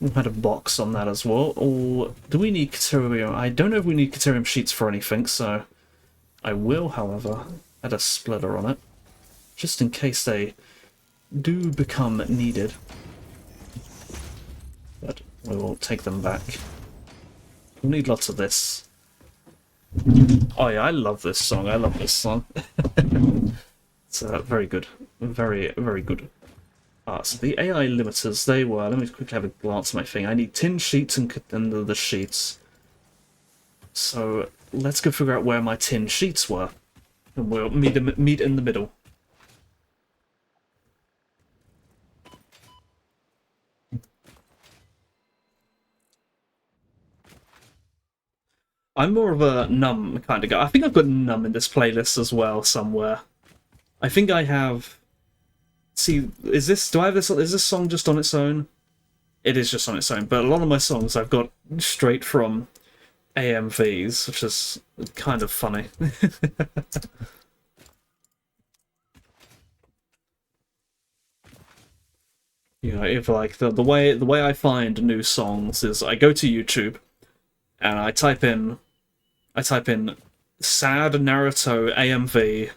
We've had a box on that as well. Or do we need Caterium? I don't know if we need Caterium sheets for anything, so I will, however, add a splitter on it, just in case they do become needed. But we will take them back. We'll need lots of this. Oh yeah, I love this song. It's very good. Very, very good. So the AI limiters, they were... Let me quickly have a glance at my thing. I need tin sheets and the sheets. So let's go figure out where my tin sheets were. And we'll meet in the middle. I'm more of a Numb kind of guy. I think I've got Numb in this playlist as well somewhere. I think I have. See, is this? Do I have this? Is this song just on its own? It is just on its own. But a lot of my songs I've got straight from AMVs, which is kind of funny. You know, if like the way I find new songs is I go to YouTube and I type in sad Naruto AMV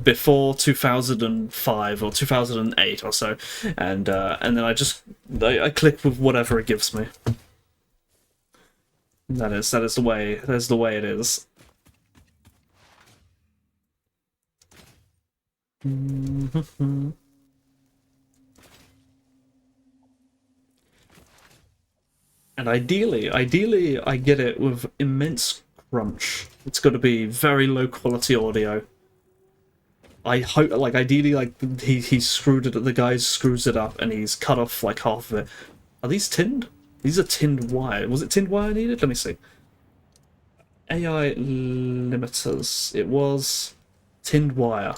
before 2005 or 2008 or so, and then I click with whatever it gives me. That is the way it is. And ideally, I get it with immense crunch. It's got to be very low quality audio. I hope, like, ideally, like he screwed it. The guy screws it up and he's cut off like half of it. Are these tinned? These are tinned wire. Was it tinned wire needed? Let me see. AI limiters. It was tinned wire,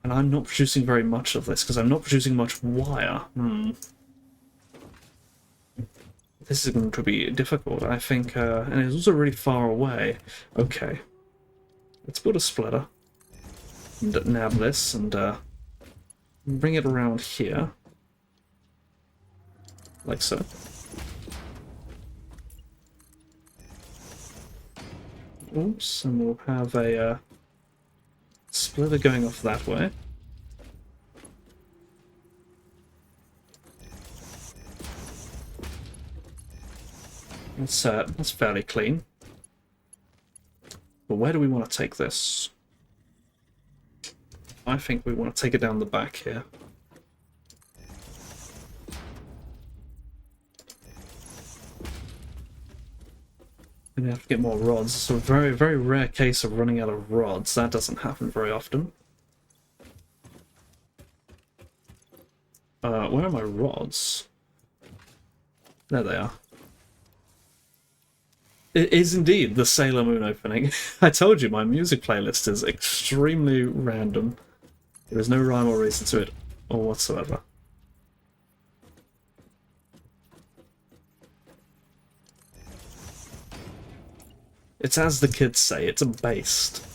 and I'm not producing very much of this because I'm not producing much wire. This is going to be difficult, I think, and it's also really far away. Okay. Let's build a splitter. And nab this and bring it around here. Like so. Oops, and we'll have a splitter going off that way. That's fairly clean. But where do we want to take this? I think we want to take it down the back here. And we have to get more rods. It's a very, very rare case of running out of rods. That doesn't happen very often. Where are my rods? There they are. It is indeed the Sailor Moon opening. I told you, my music playlist is extremely random. There is no rhyme or reason to it, or whatsoever. It's as the kids say, it's a based.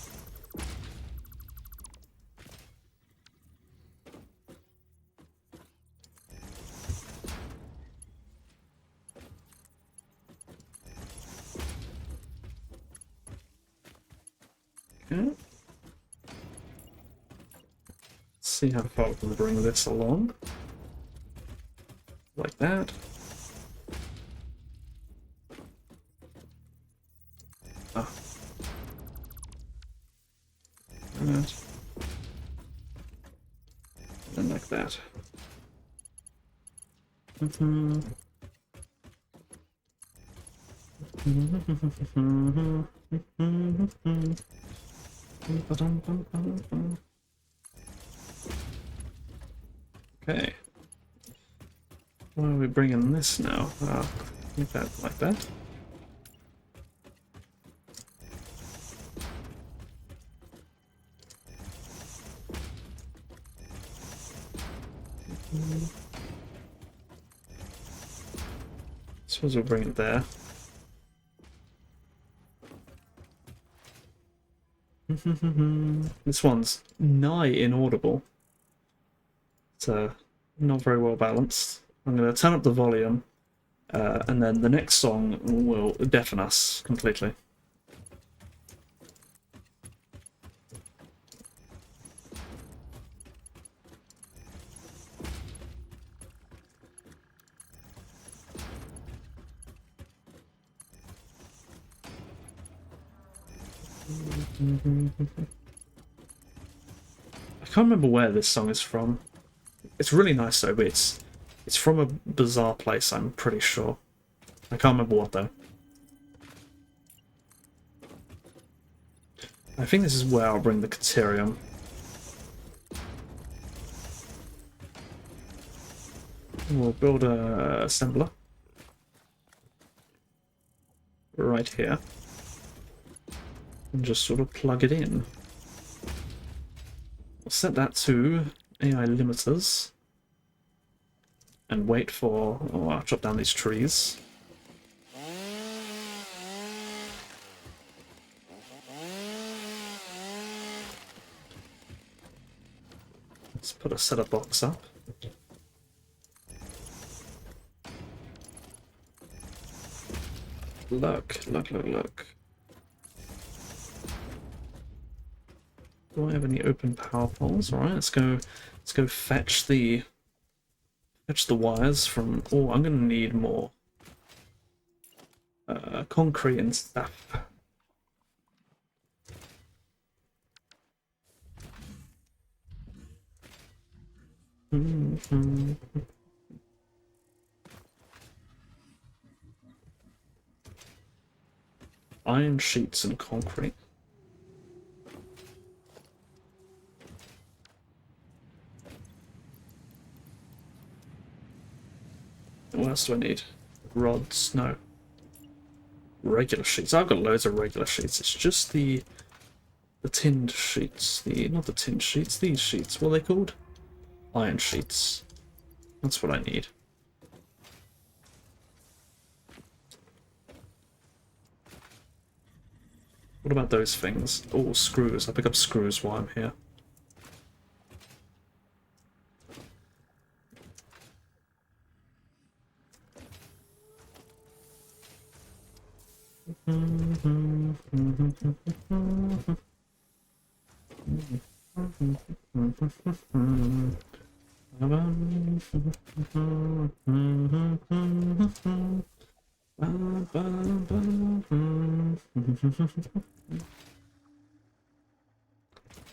Okay. See how far we can bring this along. Like that. Ah. And then like that. Okay. Why are we bringing this now? Make that like that. Suppose we'll bring it there. This one's nigh inaudible. It's not very well balanced. I'm going to turn up the volume, and then the next song will deafen us completely. I can't remember where this song is from. It's really nice though, but it's from a bizarre place, I'm pretty sure. I can't remember what though. I think this is where I'll bring the Caterium. We'll build a assembler. Right here. and just sort of plug it in. We'll set that to AI limiters and wait for... Oh, I'll chop down these trees. Let's put a setup box up. Look. Do I have any open power poles? Alright, let's go fetch the wires from... Oh, I'm gonna need more concrete and stuff. Iron sheets and concrete. What else do I need? Rods? No. Regular sheets. I've got loads of regular sheets. It's just the tinned sheets. Not the tinned sheets, these sheets. What are they called? Iron sheets. That's what I need. What about those things? Oh, screws. I'll pick up screws while I'm here.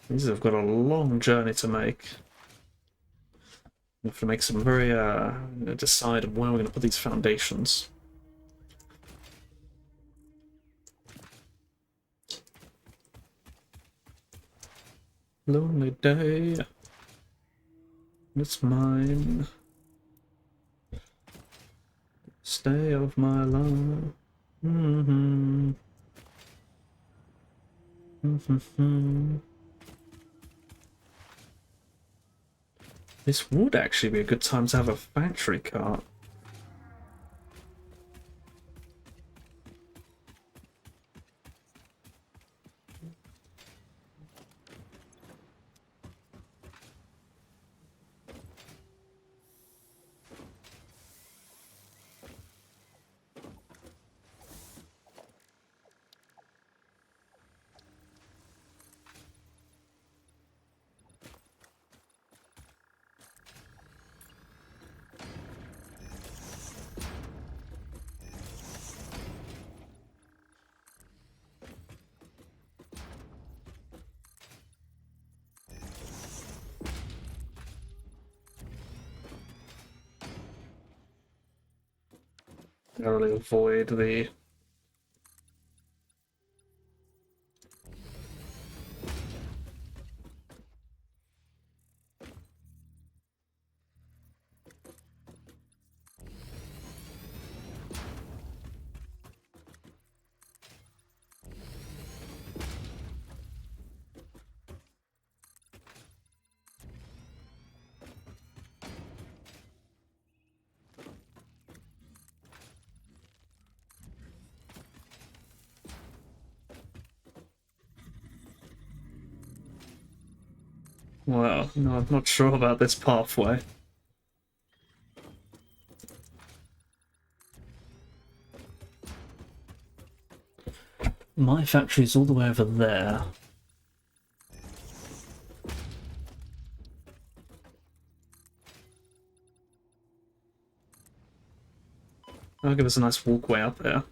These have got a long journey to make. We have to make some very decide where we're going to put these foundations. Lonely day. It's mine. Stay of my life. This would actually be a good time to have a factory cart. Narrowly avoid the... Well, no, I'm not sure about this pathway. My factory's all the way over there. That'll give us a nice walkway up there.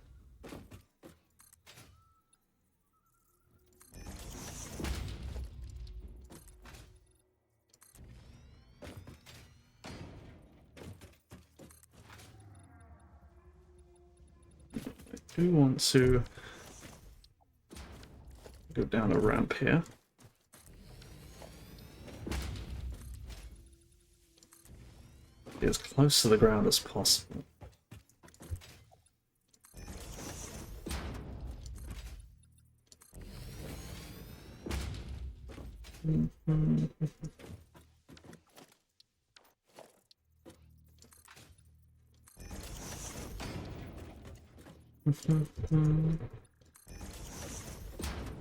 I do want to go down a ramp here. Be as close to the ground as possible.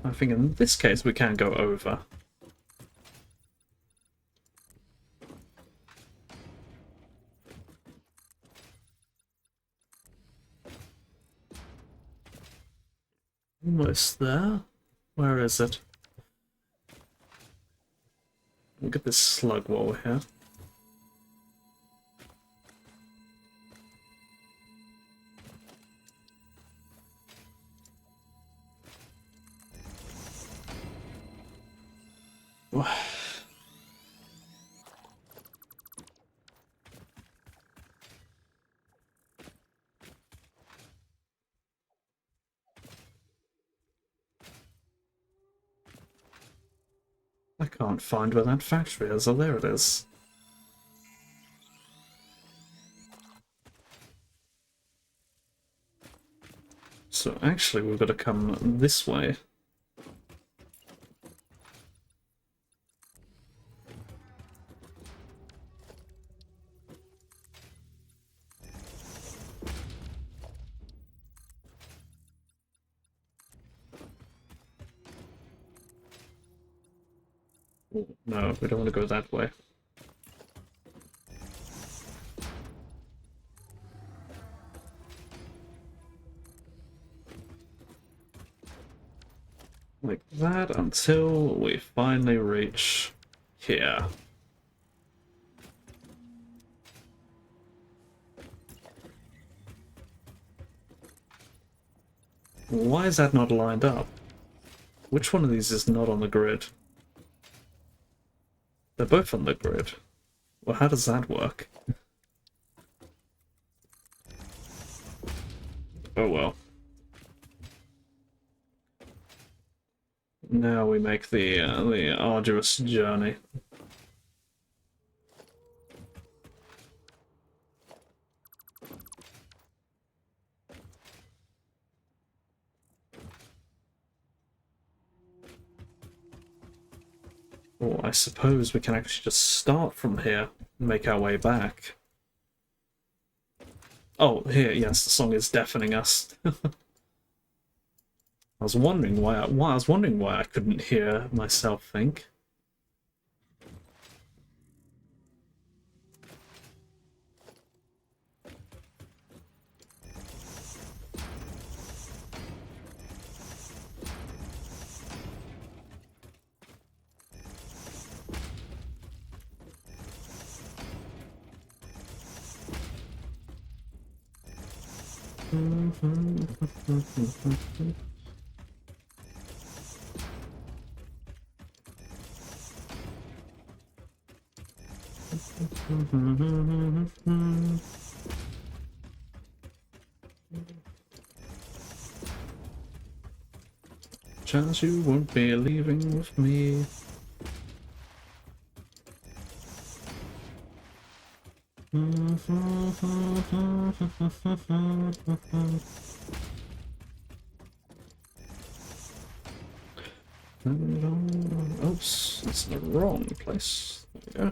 I think in this case we can go over. Almost there. Where is it? Look at this slug while we're here. I can't find where that factory is. Oh, there it is. So actually we've got to come this way. No, we don't want to go that way. Like that until we finally reach here. Why is that not lined up? Which one of these is not on the grid? They're both on the grid. Well, how does that work? Oh well. Now we make the arduous journey. Or I suppose we can actually just start from here and make our way back. Oh, here, yes, the song is deafening us. I was wondering why I couldn't hear myself think. Chance you won't be leaving with me. Oops, that's the wrong place. There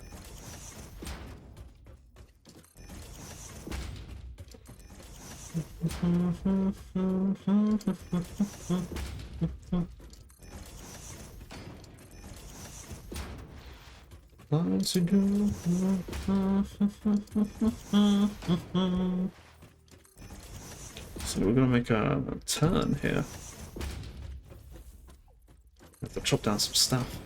we go. So we're gonna make a turn here. Have to chop down some stuff.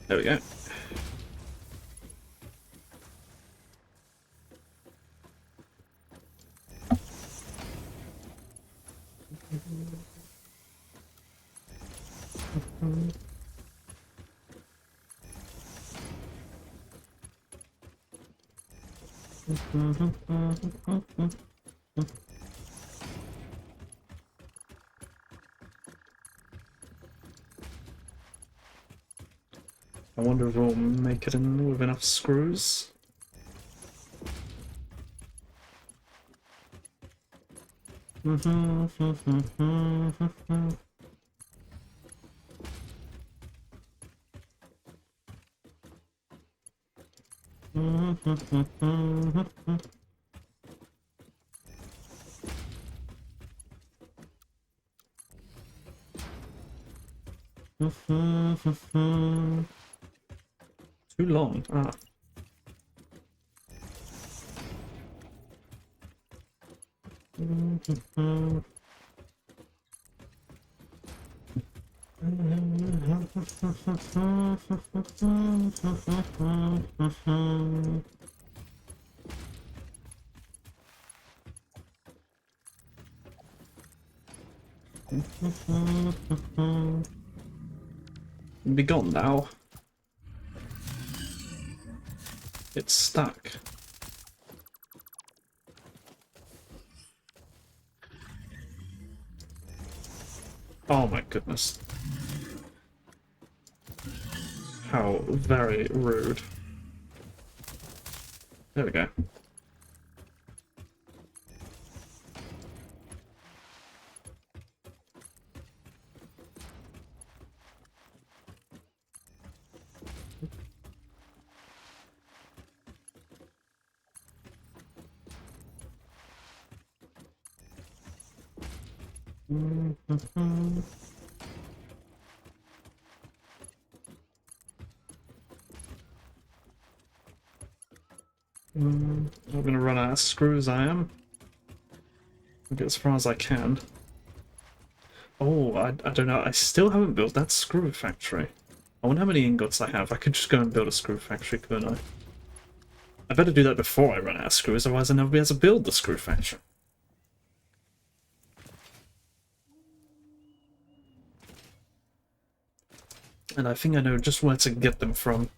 There we go. I wonder if we'll make it in with enough screws. Too long. Ah. Be gone now. It's stuck. Oh my goodness. How very rude. There we go. I'm gonna run out of screws, I am. I'll get as far as I can. Oh, I don't know. I still haven't built that screw factory. I wonder how many ingots I have. I could just go and build a screw factory, couldn't I? I better do that before I run out of screws, otherwise I'll never be able to build the screw factory. And I think I know just where to get them from.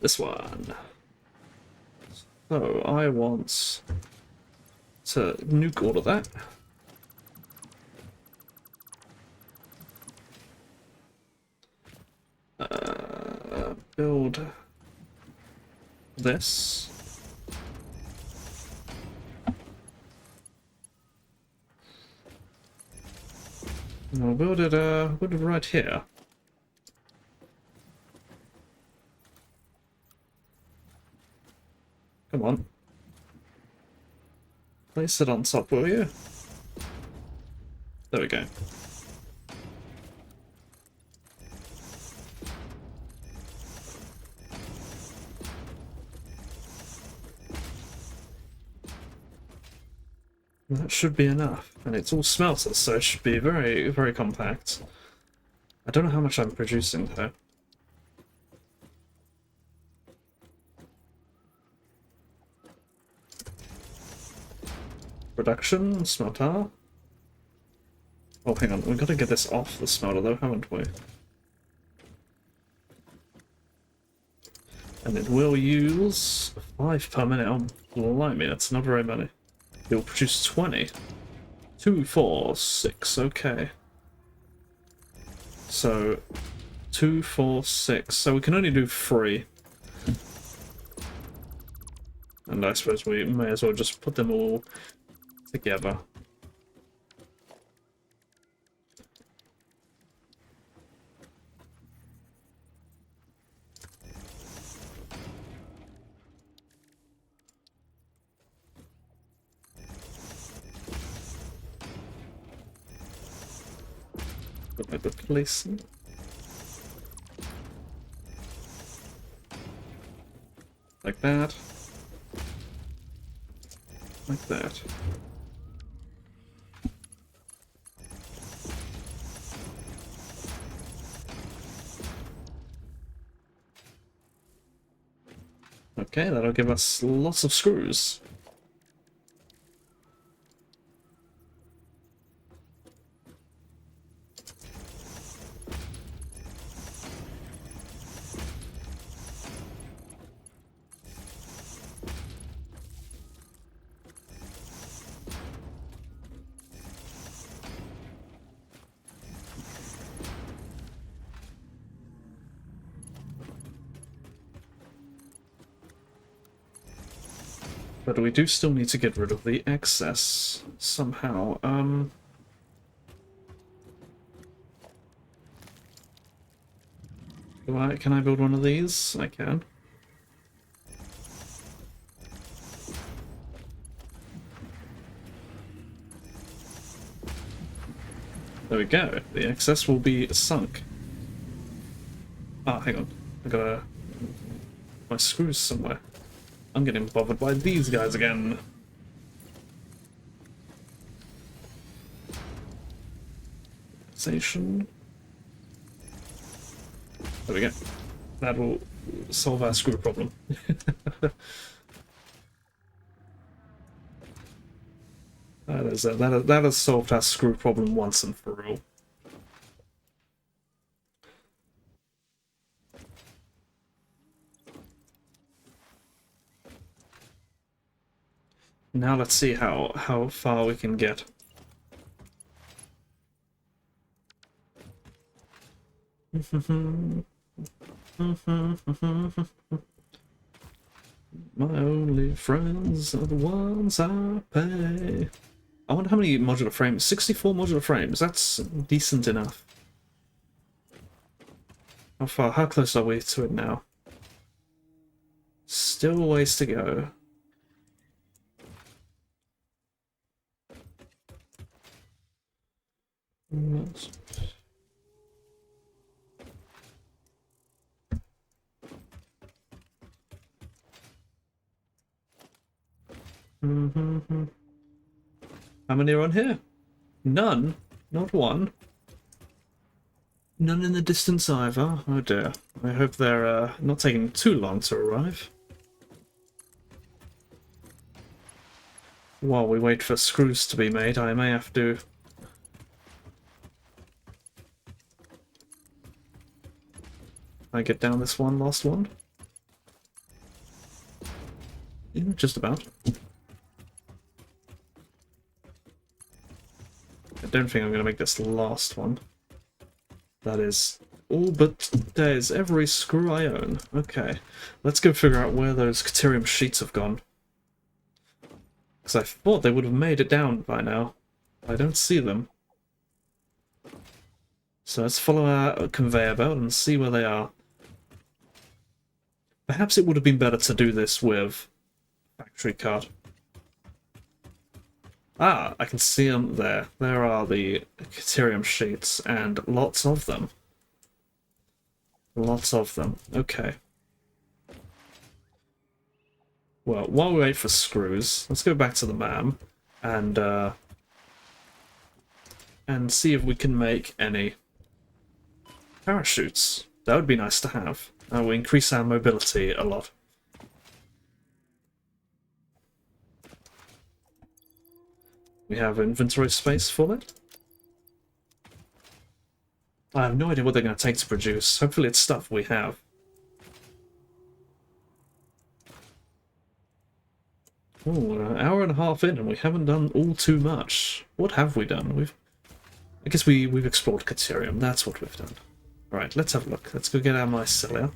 This one. So I want to nuke all of that. Build this. And I'll build it right here. Come on. Place it on top, will you? There we go. That should be enough. And it's all smelters, so it should be very, very compact. I don't know how much I'm producing, though. Production, smelter. Oh, hang on, we've got to get this off the smelter, though, haven't we? And it will use 5 per minute. Oh, blimey, that's not very many. It will produce 20. 2, 4, 6, okay. So, 2, 4, 6. So we can only do 3. And I suppose we may as well just put them all together. Put the place. that. Like that. Okay, that'll give us lots of screws. But we do still need to get rid of the excess somehow. Can I build one of these? I can. There we go. The excess will be sunk. Ah, hang on. I got my screws somewhere. I'm getting bothered by these guys again. Station. There we go. That will solve our screw problem. That has solved our screw problem once and for all. Now let's see how far we can get. My only friends are the ones I pay. I wonder how many modular frames. 64 modular frames. That's decent enough. How close are we to it now? Still a ways to go. How many are on here? None. Not one. None in the distance either. Oh dear. I hope they're not taking too long to arrive. While we wait for screws to be made, I may have to... I get down this one, last one? Yeah, just about. I don't think I'm going to make this the last one. That is all but there's every screw I own. Okay, let's go figure out where those Caterium sheets have gone. Because I thought they would have made it down by now. I don't see them. So let's follow our conveyor belt and see where they are. Perhaps it would have been better to do this with factory card. Ah, I can see them there. There are the Caterium sheets, and lots of them. Lots of them. Okay. Well, while we wait for screws, let's go back to the MAM and see if we can make any parachutes. That would be nice to have. That will increase our mobility a lot. We have inventory space for it. I have no idea what they're going to take to produce. Hopefully it's stuff we have. Oh, an hour and a half in and we haven't done all too much. What have we done? I guess we've explored Caterium. That's what we've done. Alright, let's have a look. Let's go get our mycelia.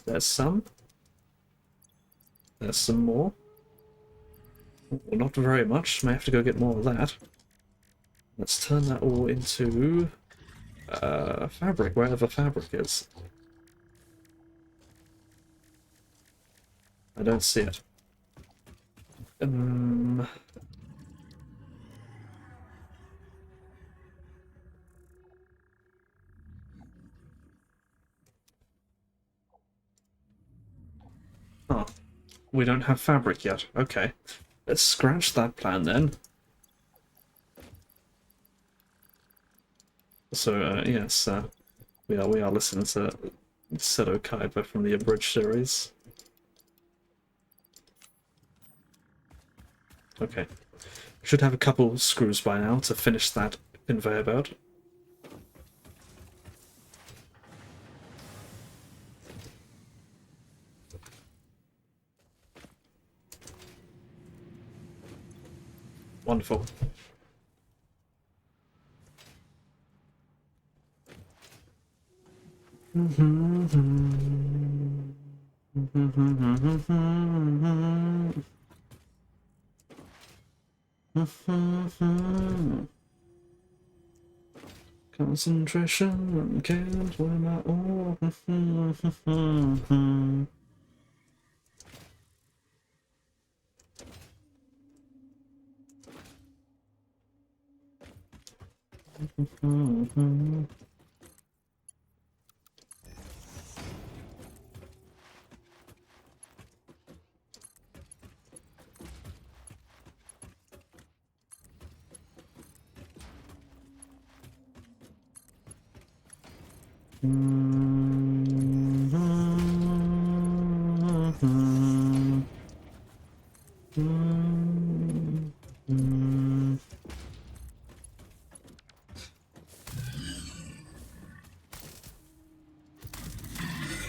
There's some. There's some more. Oh, not very much. May have to go get more of that. Let's turn that all into fabric, wherever fabric is. I don't see it. We don't have fabric yet. Okay. Let's scratch that plan then. So, yes, we are listening to Seto Kaiba from the Abridged series. Okay. Should have a couple screws by now to finish that conveyor belt. Wonderful. Concentration can't win my all.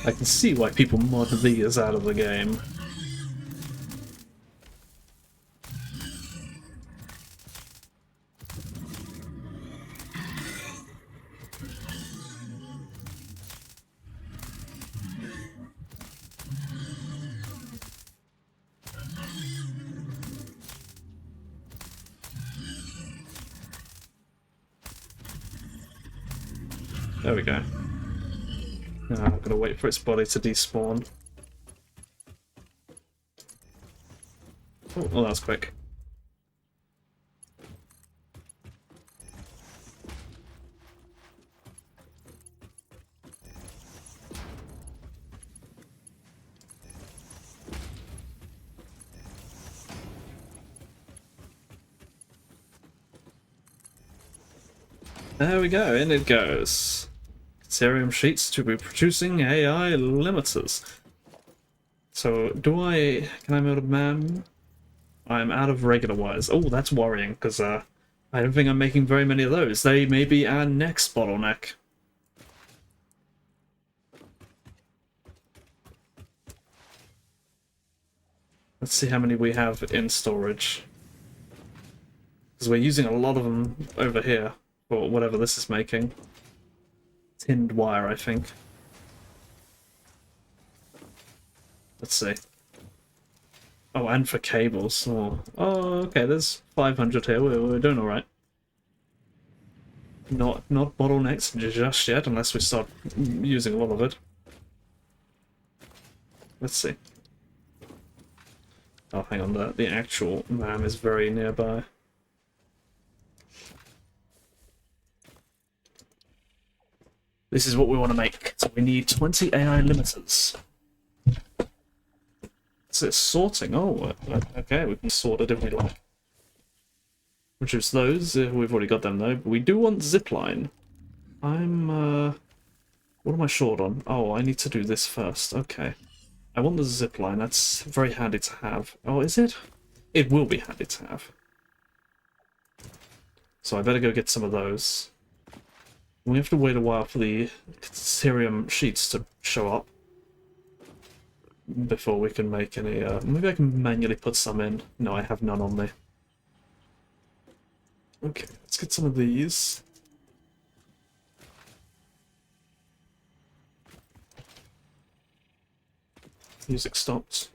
I can see why people mod these out of the game. There we go. Now I'm gonna wait for its body to despawn. Oh, well, that was quick. There we go, in it goes. Ethereum sheets to be producing AI limiters. So, can I build a man? I'm out of regular wires. Oh, that's worrying, because I don't think I'm making very many of those. They may be our next bottleneck. Let's see how many we have in storage. Because we're using a lot of them over here, for whatever this is making. Tinned wire, I think. Let's see. Oh, and for cables. Oh, okay, there's 500 here. We're doing alright. Not bottlenecks just yet, unless we start using a lot of it. Let's see. Oh, hang on, the actual man is very nearby. This is what we want to make. So we need 20 AI limiters. So it's sorting. Oh, okay, we can sort it if we like. Reduce those. We've already got them though. But we do want zipline. What am I short on? Oh, I need to do this first. Okay. I want the zipline. That's very handy to have. Oh, is it? It will be handy to have. So I better go get some of those. We have to wait a while for the Ethereum sheets to show up before we can make any, maybe I can manually put some in. No, I have none on me. Okay, let's get some of these. Music stopped.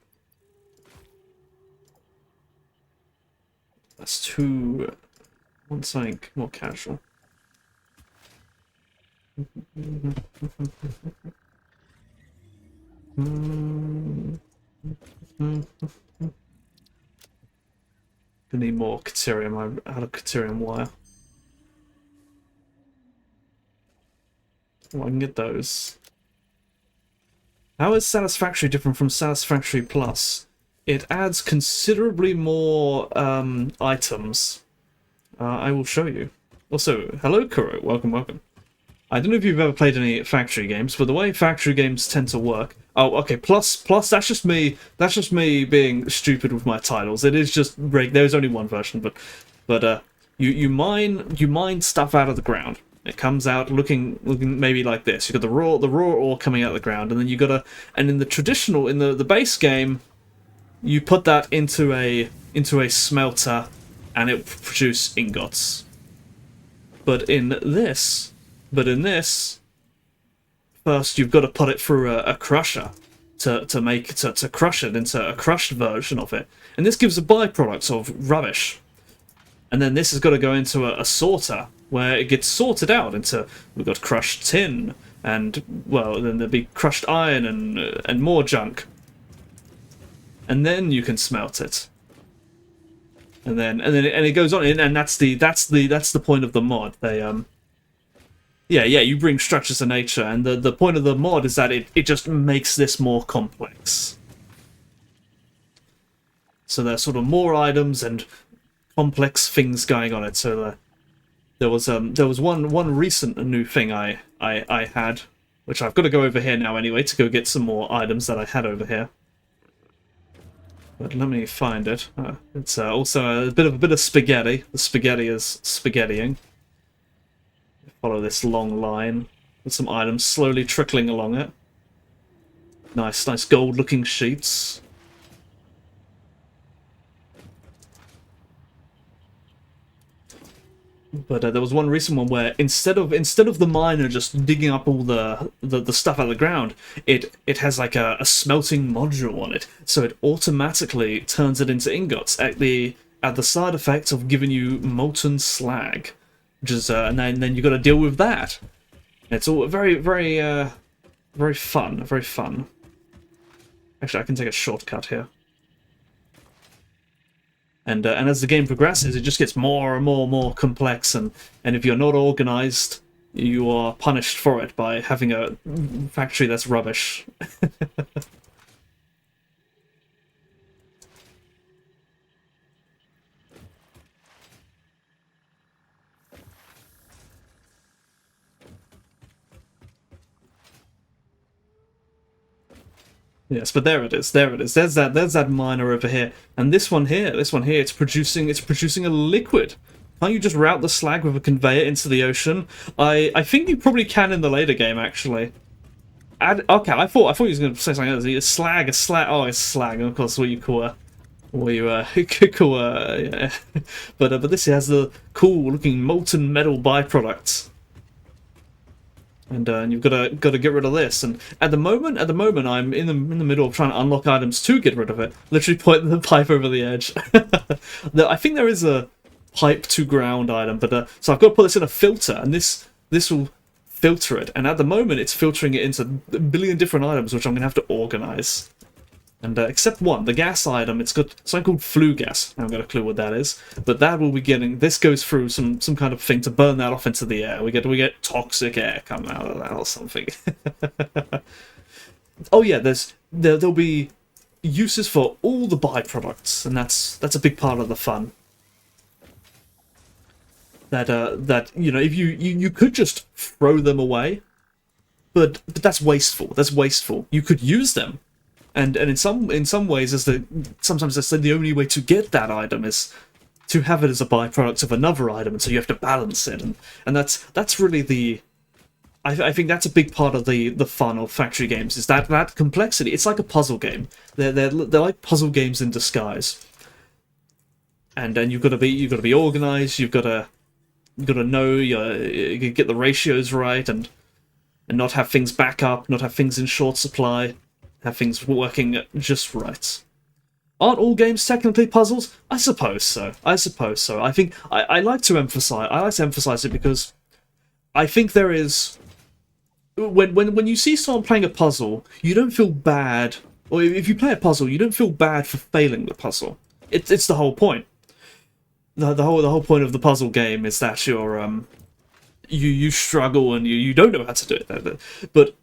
That's too... I want something more casual. I need more Caterium. I'm out of Caterium wire. Oh, I can get those. How is Satisfactory different from Satisfactory PLUS? it adds considerably more items. I will show you. Also, hello Kuro, welcome, welcome. I don't know if you've ever played any factory games, but the way factory games tend to work... Oh, okay, plus, that's just me being stupid with my titles. It is just... There's only one version, but you mine stuff out of the ground. It comes out looking maybe like this. You've got the raw ore coming out of the ground, and then you gotta... And in the traditional, in the base game, you put that into a smelter, and it will produce ingots. But in this, first you've got to put it through a crusher to crush it into a crushed version of it, and this gives a byproduct of rubbish. And then this has got to go into a sorter where it gets sorted out into, we've got crushed tin, and well, then there'll be crushed iron and more junk, and then you can smelt it. And it goes on, and that's the point of the mod. They yeah, you bring structures to nature, and the point of the mod is that it just makes this more complex. So there's sort of more items and complex things going on it. So there was one recent new thing I had, which I've got to go over here now anyway to go get some more items that I had over here. But let me find it. It's also a bit of spaghetti. The spaghetti is spaghettiing. Follow this long line with some items slowly trickling along it. Nice gold-looking sheets. But there was one recent one where instead of the miner just digging up all the stuff out of the ground, it has like a smelting module on it, so it automatically turns it into ingots at the side effect of giving you molten slag, which is and then you got to deal with that. It's all very fun, very fun. Actually, I can take a shortcut here. And as the game progresses, it just gets more and more complex, and if you're not organized, you are punished for it by having a factory that's rubbish. Yes, but there it is. There's that miner over here, and this one here, it's producing a liquid. Can't you just route the slag with a conveyor into the ocean? I think you probably can in the later game, actually. Okay, I thought he was going to say something else. It's slag. Oh, it's slag. Of course, what you call yeah. But this has the cool-looking molten metal byproducts. And you've got to get rid of this. And at the moment, I'm in the middle of trying to unlock items to get rid of it. Literally pointing the pipe over the edge. I think there is a pipe to ground item, but so I've got to put this in a filter, and this will filter it. And at the moment, it's filtering it into a billion different items, which I'm going to have to organize. And except one, the gas item, it's got something called flue gas. I haven't got a clue what that is, but that will be getting. This goes through some kind of thing to burn that off into the air. We get toxic air coming out of that or something. Oh yeah, there'll be uses for all the byproducts, and that's a big part of the fun. That you know, if you could just throw them away, but that's wasteful. That's wasteful. You could use them. And in some ways, sometimes that's the only way to get that item is to have it as a byproduct of another item, and so you have to balance it, and that's really the. I think that's a big part of the fun of factory games, is that complexity. It's like a puzzle game. They're like puzzle games in disguise. And you've got to be organized. You've got to know you get the ratios right, and not have things back up, not have things in short supply. Have things working just right. Aren't all games technically puzzles? I suppose so. I think I like to emphasize it because I think there is when you see someone playing a puzzle, you don't feel bad, or if you play a puzzle, you don't feel bad for failing the puzzle. It's the whole point. The whole point of the puzzle game is that you struggle and you don't know how to do it. But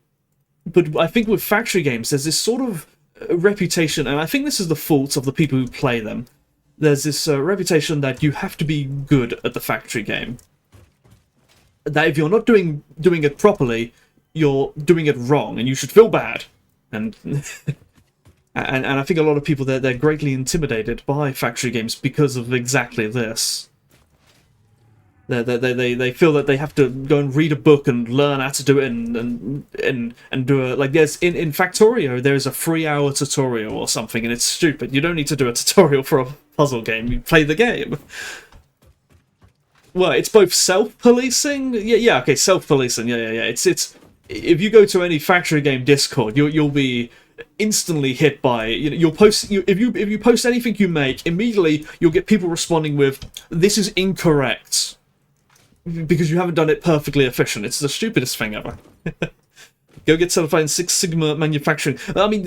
I think with factory games, there's this sort of reputation, and I think this is the fault of the people who play them. There's this reputation that you have to be good at the factory game. That if you're not doing it properly, you're doing it wrong, and you should feel bad. And and I think a lot of people they're greatly intimidated by factory games because of exactly this. They feel that they have to go and read a book and learn how to do it and do it. Like there's in Factorio there's a 3-hour tutorial or something, and it's stupid. You don't need to do a tutorial for a puzzle game. You play the game. Well, it's both self-policing. Yeah, okay, self-policing. Yeah. It's if you go to any factory game Discord, you'll be instantly hit by you'll post if you post anything you make, immediately you'll get people responding with this is incorrect because you haven't done it perfectly efficient. It's the stupidest thing ever. Go get certified in Six Sigma manufacturing. I mean,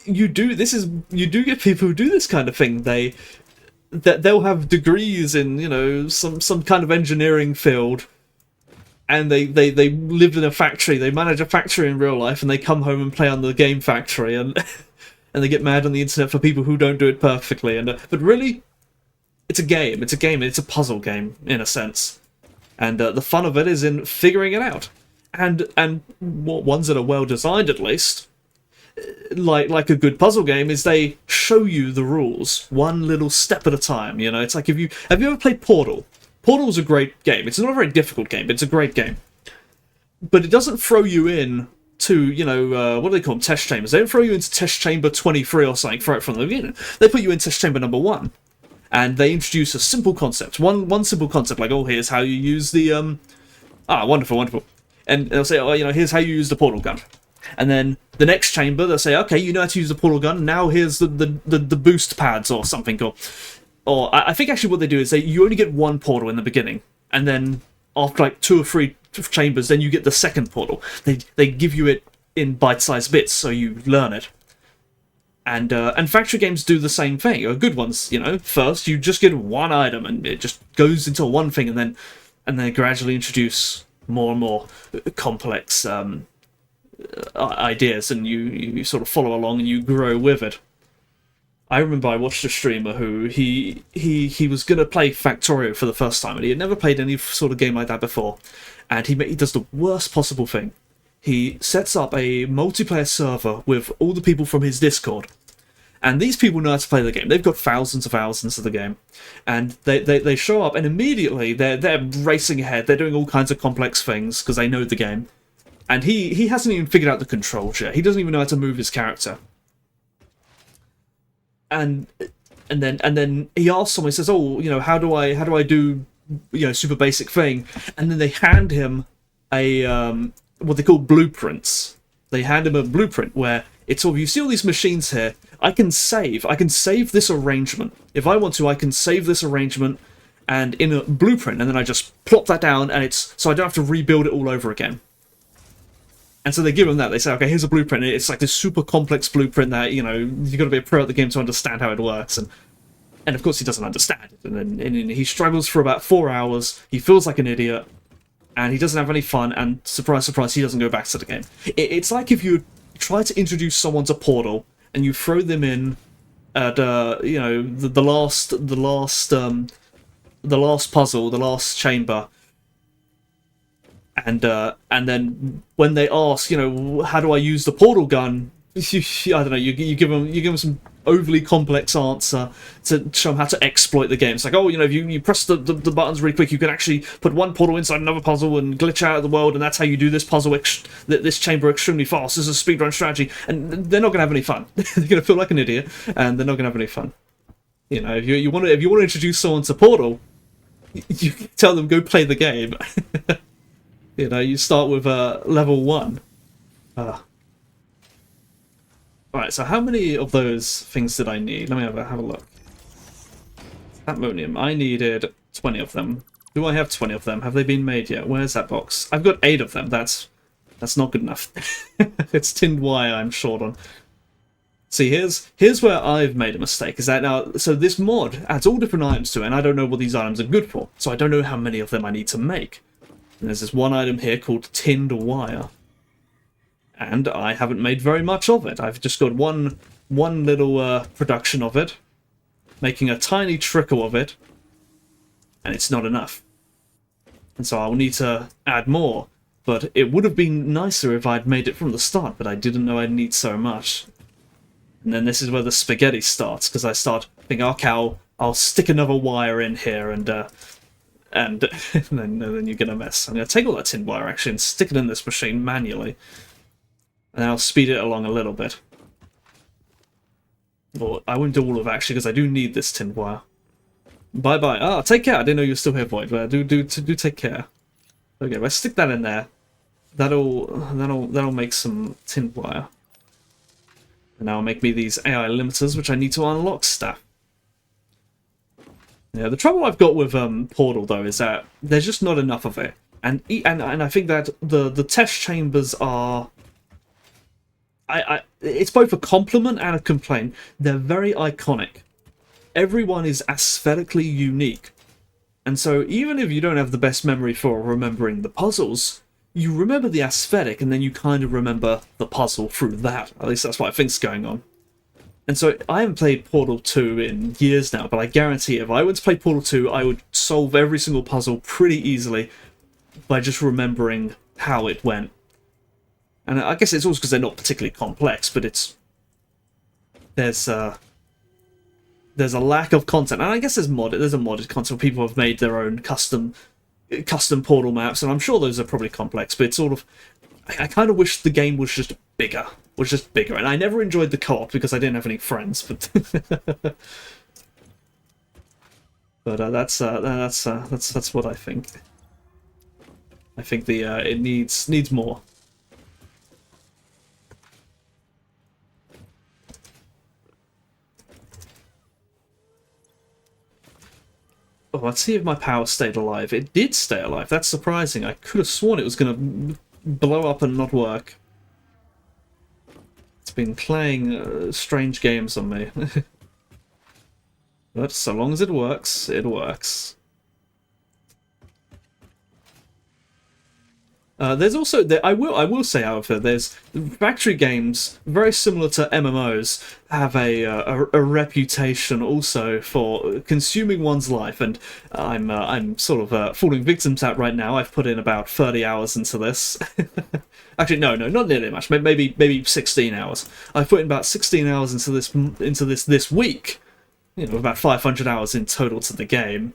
you do get people who do this kind of thing. They'll have degrees in some kind of engineering field, and they live in a factory. They manage a factory in real life, and they come home and play on the game factory, and and they get mad on the internet for people who don't do it perfectly. And but really, it's a game. It's a game. It's a puzzle game in a sense, and the fun of it is in figuring it out. And ones that are well designed, at least, like a good puzzle game, is they show you the rules one little step at a time. It's like have you ever played Portal? Portal's a great game. It's not a very difficult game, but it's a great game. But it doesn't throw you in to, what do they call them? Test chambers. They don't throw you into test chamber 23 or something right from the beginning. They put you in test chamber number 1. And they introduce a simple concept. One simple concept, like, here's how you use the, wonderful. And they'll say, here's how you use the portal gun. And then the next chamber, they'll say, okay, you know how to use the portal gun, now here's the boost pads or something. Or I think actually what they do is you only get one portal in the beginning, and then after like 2 or 3 chambers, then you get the second portal. They give you it in bite-sized bits, so you learn it. And factory games do the same thing. Or good ones, first you just get one item, and it just goes into one thing, and then gradually introduce more and more complex ideas, and you sort of follow along and you grow with it. I remember I watched a streamer who he was going to play Factorio for the first time, and he had never played any sort of game like that before. And he does the worst possible thing. He sets up a multiplayer server with all the people from his Discord. And these people know how to play the game. They've got thousands of hours into the game. And they show up, and immediately they're racing ahead. They're doing all kinds of complex things because they know the game. And he hasn't even figured out the controls yet. He doesn't even know how to move his character. And then he asks someone, he says, how do I do super basic thing? And then they hand him a what they call blueprints. They hand him a blueprint where it's sort of, you see all these machines here, I can save this arrangement. If I want to, I can save this arrangement and in a blueprint, and then I just plop that down, and so I don't have to rebuild it all over again. And so they give him that. They say, okay, here's a blueprint. It's like this super complex blueprint that, you've got to be a pro at the game to understand how it works. And of course he doesn't understand it. And he struggles for about 4 hours. He feels like an idiot. And he doesn't have any fun. And surprise, surprise, he doesn't go back to the game. It's like if you try to introduce someone to Portal and you throw them in at, the last puzzle, the last chamber. And then when they ask, how do I use the portal gun? I don't know. You give them some overly complex answer to show them how to exploit the game. It's like, if you press the buttons really quick, you can actually put one portal inside another puzzle and glitch out of the world, and that's how you do this puzzle, this chamber extremely fast. This is a speedrun strategy, and they're not gonna have any fun. They're gonna feel like an idiot, and they're not gonna have any fun. If you want to introduce someone to Portal, you tell them go play the game. You start with level 1. Alright, so how many of those things did I need? Let me have a look. Ammonium. I needed 20 of them. Do I have 20 of them? Have they been made yet? Where's that box? I've got 8 of them. That's not good enough. It's tinned wire I'm short on. See, here's where I've made a mistake. Is that now? So this mod adds all different items to it, and I don't know what these items are good for. So I don't know how many of them I need to make. And there's this one item here called tinned wire. and I haven't made very much of it. I've just got one little production of it, making a tiny trickle of it, and it's not enough. And so I'll need to add more. But it would have been nicer if I'd made it from the start, but I didn't know I'd need so much. And then this is where the spaghetti starts, because I start thinking, okay, I'll stick another wire in here, and then you get a mess. I'm going to take all that tin wire, actually, and stick it in this machine manually. And then I'll speed it along a little bit. Well, I won't do all of it, actually, because I do need this tin wire. Bye-bye. Ah, take care. I didn't know you were still here, Void. But do take care. Okay, let's stick that in there. That'll make some tin wire. And that'll make me these AI limiters, which I need to unlock stuff. Yeah, the trouble I've got with Portal though is that there's just not enough of it, and I think that the test chambers are. It's both a compliment and a complaint. They're very iconic. Everyone is aesthetically unique. And so even if you don't have the best memory for remembering the puzzles, you remember the aesthetic and then you kind of remember the puzzle through that. At least that's what I think's going on. And so I haven't played Portal 2 in years now, but I guarantee if I went to play Portal 2, I would solve every single puzzle pretty easily by just remembering how it went. And I guess it's also because they're not particularly complex, but it's... There's a lack of content, and I guess there's a modded content where people have made their own custom Portal maps, and I'm sure those are probably complex, but it's sort of... I kind of wish the game was just bigger. And I never enjoyed the co-op because I didn't have any friends, but... but that's what I think. I think it needs more. Oh, let's see if my power stayed alive. It did stay alive. That's surprising. I could have sworn it was going to blow up and not work. It's been playing strange games on me. But so long as it works, it works. There's also I will say, however, there's factory games very similar to MMOs have a reputation also for consuming one's life, and I'm sort of falling victim to that right now. I've put in about 30 hours into this. Actually, no, not nearly much. Maybe 16 hours. I've put in about 16 hours into this week. You know, about 500 hours in total to the game.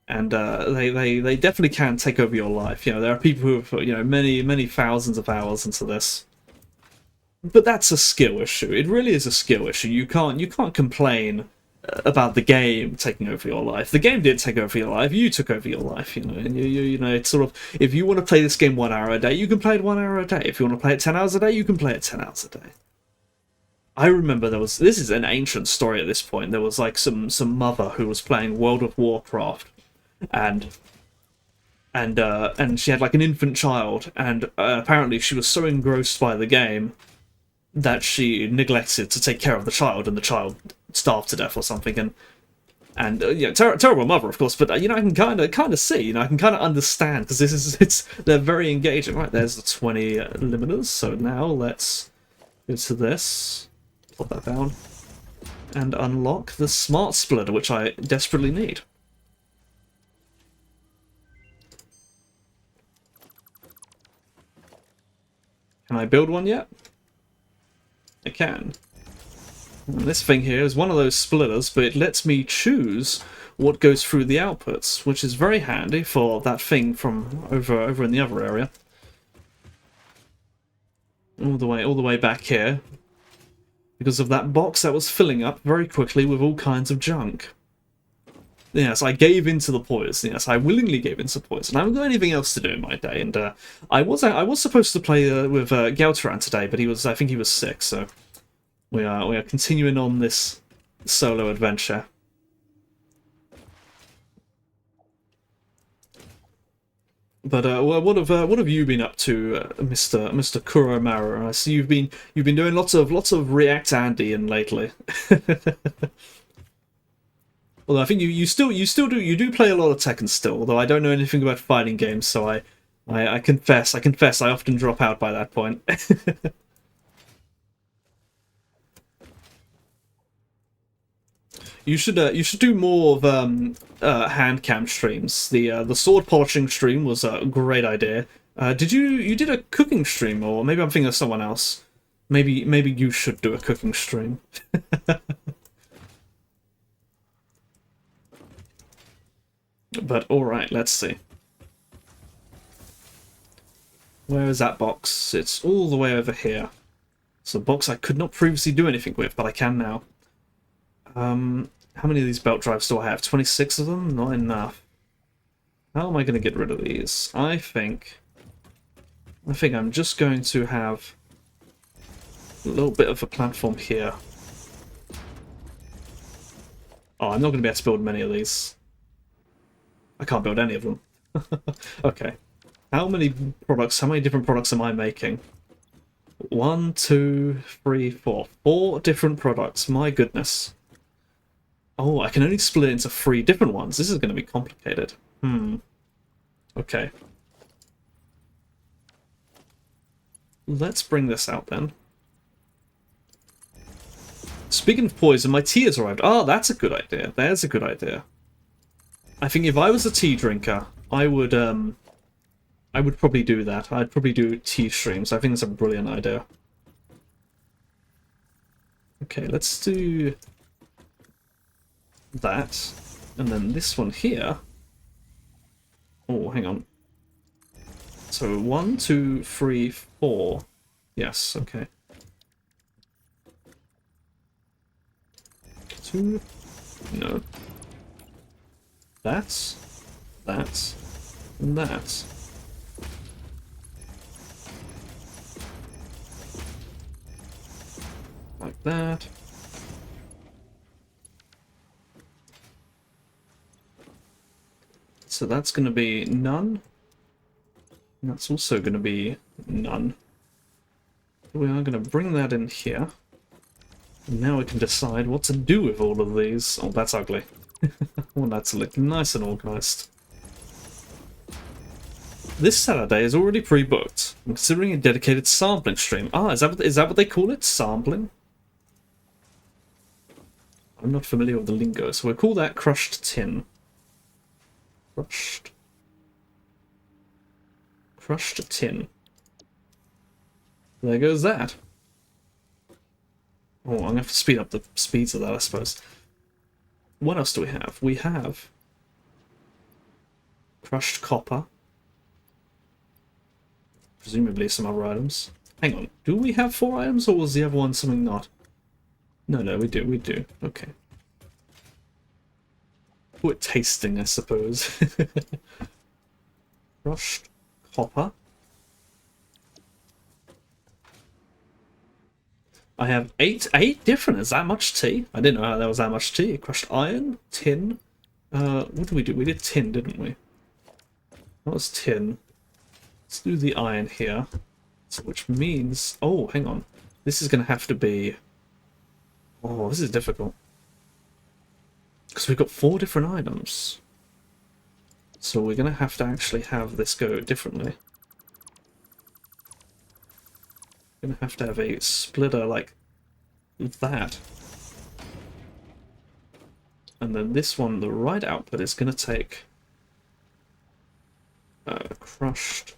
And they definitely can take over your life. You know, there are people who have put, many thousands of hours into this. But that's a skill issue. It really is a skill issue. You can't complain about the game taking over your life. The game did take over your life. You took over your life. And it's sort of, if you want to play this game 1 hour a day, you can play it 1 hour a day. If you want to play it 10 hours a day, you can play it 10 hours a day. I remember this is an ancient story at this point. There was like some mother who was playing World of Warcraft. And she had like an infant child, and apparently she was so engrossed by the game that she neglected to take care of the child, and the child starved to death or something. And terrible mother, of course. But I can kind of see, I can kind of understand, because they're very engaging. Right, there's the 20 limiters. So now let's go to this, put that down, and unlock the smart splitter, which I desperately need. Can I build one yet? I can. And this thing here is one of those splitters, but it lets me choose what goes through the outputs, which is very handy for that thing from over in the other area. All the way back here. Because of that box that was filling up very quickly with all kinds of junk. Yes, I gave in to the poison. Yes, I willingly gave in to poison. I haven't got anything else to do in my day, and I was supposed to play with Gelteran today, but I think he was sick, so we are continuing on this solo adventure. But what have you been up to, Mr. Kuromaru? I see you've been doing lots of React Andy lately. Although I think you do play a lot of Tekken still, although I don't know anything about fighting games, so I confess, I often drop out by that point. You should do more of hand cam streams. The sword polishing stream was a great idea. Did you did a cooking stream, or maybe I'm thinking of someone else? Maybe you should do a cooking stream. But all right, let's see. Where is that box? It's all the way over here. It's a box I could not previously do anything with, but I can now. How many of these belt drives do I have? 26 of them? Not enough. How am I going to get rid of these? I think I'm just going to have a little bit of a platform here. Oh, I'm not going to be able to build many of these. I can't build any of them. Okay. How many different products am I making? 1, 2, 3, 4. 4 different products. My goodness. Oh, I can only split it into 3 different ones. This is going to be complicated. Okay. Let's bring this out then. Speaking of poison, my tea has arrived. Oh, that's a good idea. There's a good idea. I think if I was a tea drinker, I would probably do that. I'd probably do tea streams. I think that's a brilliant idea. Okay, let's do that. And then this one here. Oh, hang on. So 1, 2, 3, 4. Yes, okay. 2. No. That. And that. Like that. So that's going to be none. And that's also going to be none. We are going to bring that in here. And now we can decide what to do with all of these. Oh, that's ugly. Well, that's looking nice and organised. This Saturday is already pre-booked. I'm considering a dedicated sampling stream. Ah, is that what they call it? Sampling? I'm not familiar with the lingo, so we'll call that crushed tin. Crushed tin. There goes that. Oh, I'm going to have to speed up the speeds of that, I suppose. What else do we have? We have crushed copper. Presumably some other items. Hang on, do we have 4 items, or was the other one something not? No, we do. Okay. We're tasting, I suppose. Crushed copper. I have 8 different. Is that much tea? I didn't know there was that much tea. Crushed iron, tin. What did we do? We did tin, didn't we? That was tin. Let's do the iron here. So, which means... Oh, hang on. This is going to have to be... Oh, this is difficult. Because we've got 4 different items. So we're going to actually have this go differently. We're going to have a splitter like that. And then this one, the right output, is going to take crushed...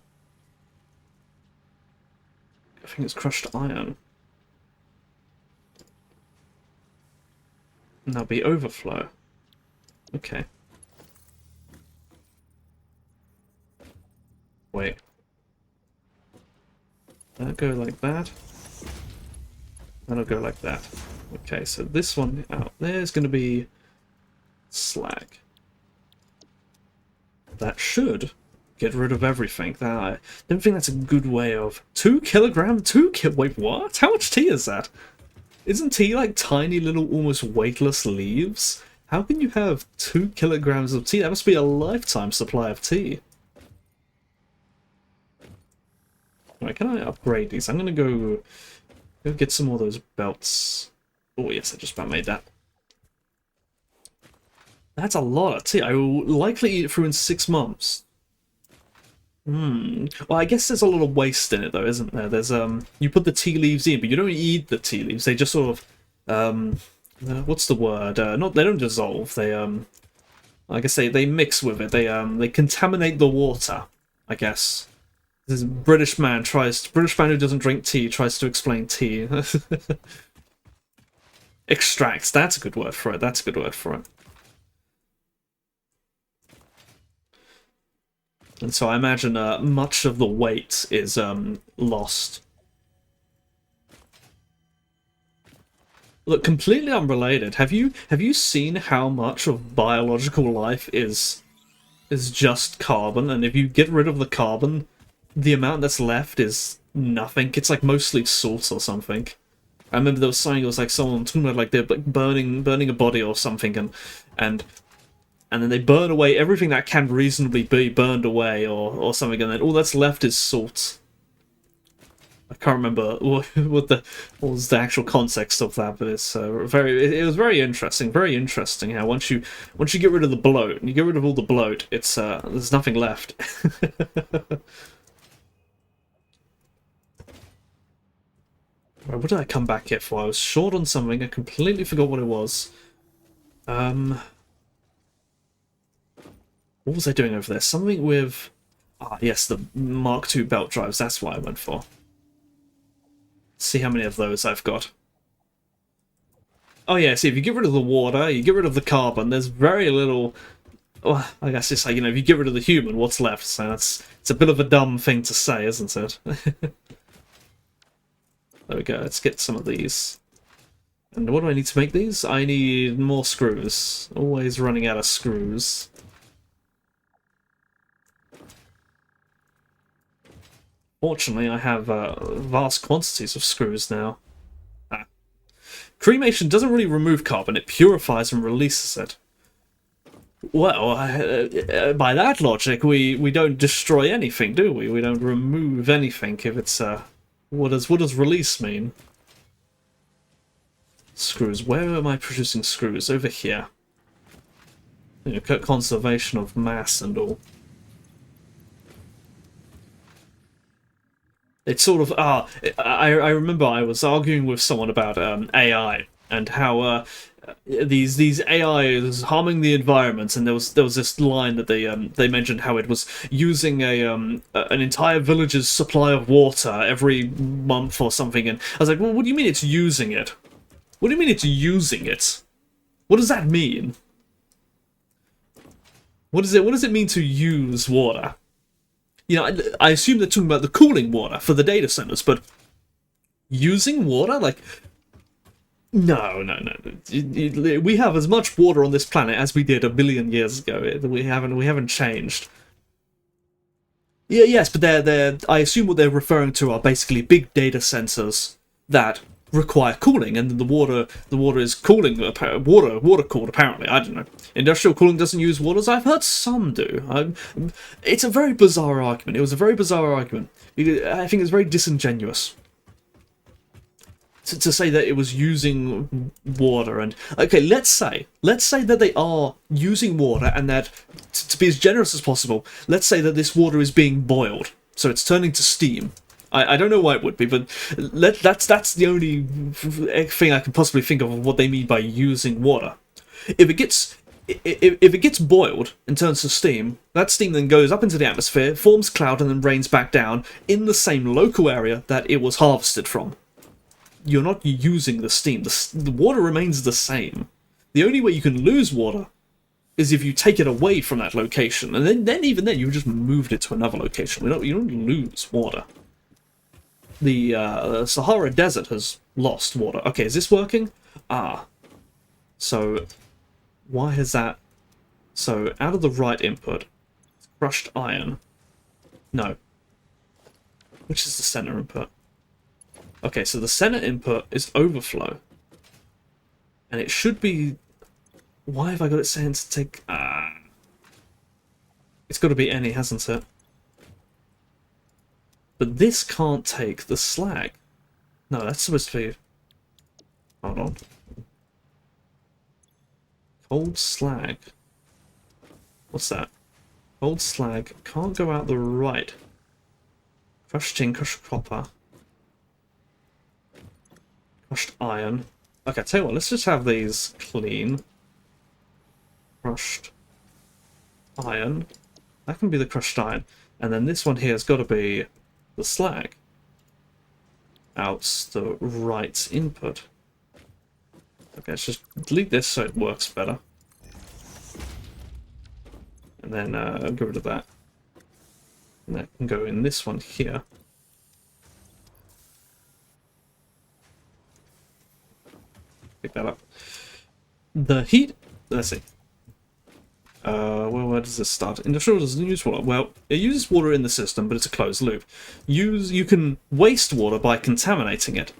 I think it's crushed iron. And that'll be overflow. Okay. Wait. That'll go like that. That'll go like that. Okay, so this one out there is going to be slag. That should get rid of everything. I don't think that's a good way of... 2 kilogram? Wait, what? How much tea is that? Isn't tea like tiny little almost weightless leaves? How can you have 2 kilograms of tea? That must be a lifetime supply of tea. Right, can I upgrade these? I'm gonna go get some more of those belts. Oh yes, I just about made that. That's a lot of tea. I will likely eat it through in 6 months. Well, I guess there's a lot of waste in it, though, isn't there? There's you put the tea leaves in, but you don't eat the tea leaves. They just sort of what's the word? Not they don't dissolve. They I guess they mix with it. They contaminate the water. I guess this British man who doesn't drink tea tries to explain tea. Extracts. That's a good word for it. That's a good word for it. And so I imagine much of the weight is lost. Look, completely unrelated. Have you seen how much of biological life is just carbon? And if you get rid of the carbon, the amount that's left is nothing. It's like mostly salt or something. I remember there was something. It was like someone talking about like they're like burning a body or something, and and then they burn away everything that can reasonably be burned away or something, and then all that's left is salt. I can't remember what was the actual context of that, but it's it was very interesting how once you get rid of the bloat and you get rid of all the bloat, it's there's nothing left. Right, what did I come back here for? I was short on something. I completely forgot what it was. What was I doing over there? Something with... Ah, yes, the Mark II belt drives. That's what I went for. Let's see how many of those I've got. Oh yeah, see, if you get rid of the water, you get rid of the carbon, there's very little... Well, I guess it's like, you know, if you get rid of the human, what's left? So it's a bit of a dumb thing to say, isn't it? There we go, let's get some of these. And what do I need to make these? I need more screws. Always running out of screws. Fortunately, I have vast quantities of screws now. Ah. Cremation doesn't really remove carbon, it purifies and releases it. Well, by that logic, we don't destroy anything, do we? We don't remove anything if it's... what does release mean? Screws. Where am I producing screws? Over here. You know, conservation of mass and all. It's sort of... I remember I was arguing with someone about AI and how... these AI is harming the environment, and there was this line that they mentioned how it was using an entire village's supply of water every month or something, and I was like, well, what do you mean it's using it? What do you mean it's using it? What does that mean? What does it mean to use water? You know, I assume they're talking about the cooling water for the data centers, but using water, like. No. We have as much water on this planet as we did a billion years ago. We haven't changed. Yeah, yes, but I assume what they're referring to are basically big data centers that require cooling, and the water is cooling. Water cooled, apparently. I don't know. Industrial cooling doesn't use waters. I've heard some do. It's a very bizarre argument. It was a very bizarre argument. I think it's very disingenuous. To say that it was using water, and okay, let's say that they are using water, and that to be as generous as possible, let's say that this water is being boiled, so it's turning to steam. I don't know why it would be, but that's the only thing I can possibly think of what they mean by using water. If it gets boiled and turns to steam, that steam then goes up into the atmosphere, forms cloud, and then rains back down in the same local area that it was harvested from. You're not using the steam. The water remains the same. The only way you can lose water is if you take it away from that location, and then even then you just moved it to another location. You don't lose water. The Sahara Desert has lost water. Okay, is this working? So why has that? So out of the right input, crushed iron. No. Which is the center input? Okay, so the center input is overflow. And it should be... Why have I got it saying to take... It's got to be any, hasn't it? But this can't take the slag. No, that's supposed to be... Hold on. Cold slag. What's that? Old slag can't go out the right. Crushed tin, crushed copper. Crushed iron. Okay, tell you what, let's just have these clean. Crushed iron. That can be the crushed iron. And then this one here has got to be the slag. Out the right input. Okay, let's just delete this so it works better. And then get rid of that. And that can go in this one here. Pick that up. The heat... Let's see. Well, where does this start? Industrial doesn't use water. Well, it uses water in the system, but it's a closed loop. You can waste water by contaminating it.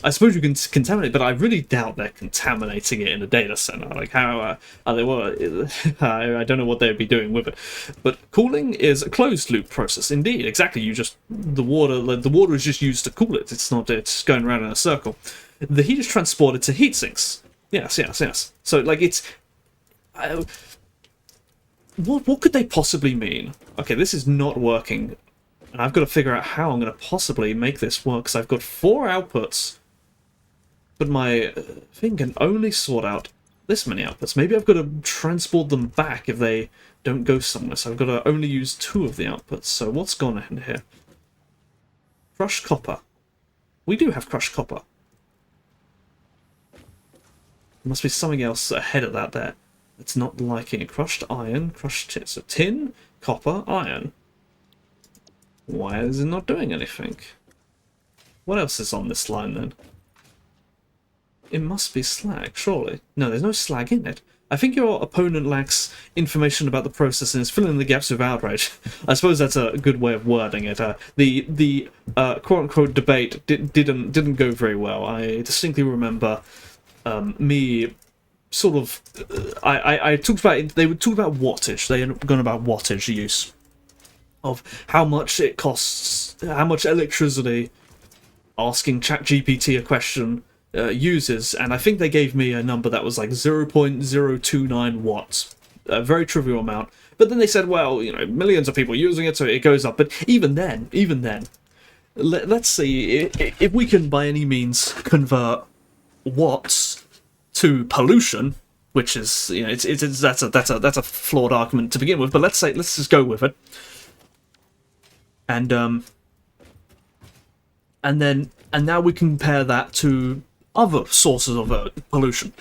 I suppose you can contaminate, but I really doubt they're contaminating it in a data center. Like, how are they? Well, I don't know what they'd be doing with it. But cooling is a closed loop process. Indeed, exactly. You just the water is just used to cool it. It's not. It's going around in a circle. The heat is transported to heat sinks. Yes. So, like, it's. What could they possibly mean? Okay, this is not working. And I've got to figure out how I'm going to possibly make this work, because I've got 4 outputs, but my thing can only sort out this many outputs. Maybe I've got to transport them back if they don't go somewhere, so I've got to only use 2 of the outputs. So what's gone in here? Crushed copper. We do have crushed copper. There must be something else ahead of that there. It's not liking it. Crushed iron, crushed tin. So tin, copper, iron. Why is it not doing anything? What else is on this line then? It must be slag, surely. No, there's no slag in it. I think your opponent lacks information about the process and is filling the gaps with outrage. I suppose that's a good way of wording it. The quote-unquote debate didn't go very well. I distinctly remember me sort of... I talked about... They would talk about wattage. They had gone about wattage use. Of how much it costs, how much electricity asking ChatGPT a question uses, and I think they gave me a number that was like 0.029 watts, a very trivial amount. But then they said, well, you know, millions of people using it, so it goes up. But even then, let's see if we can by any means convert watts to pollution, which is, you know, that's a flawed argument to begin with. But let's just go with it. And now we compare that to other sources of pollution.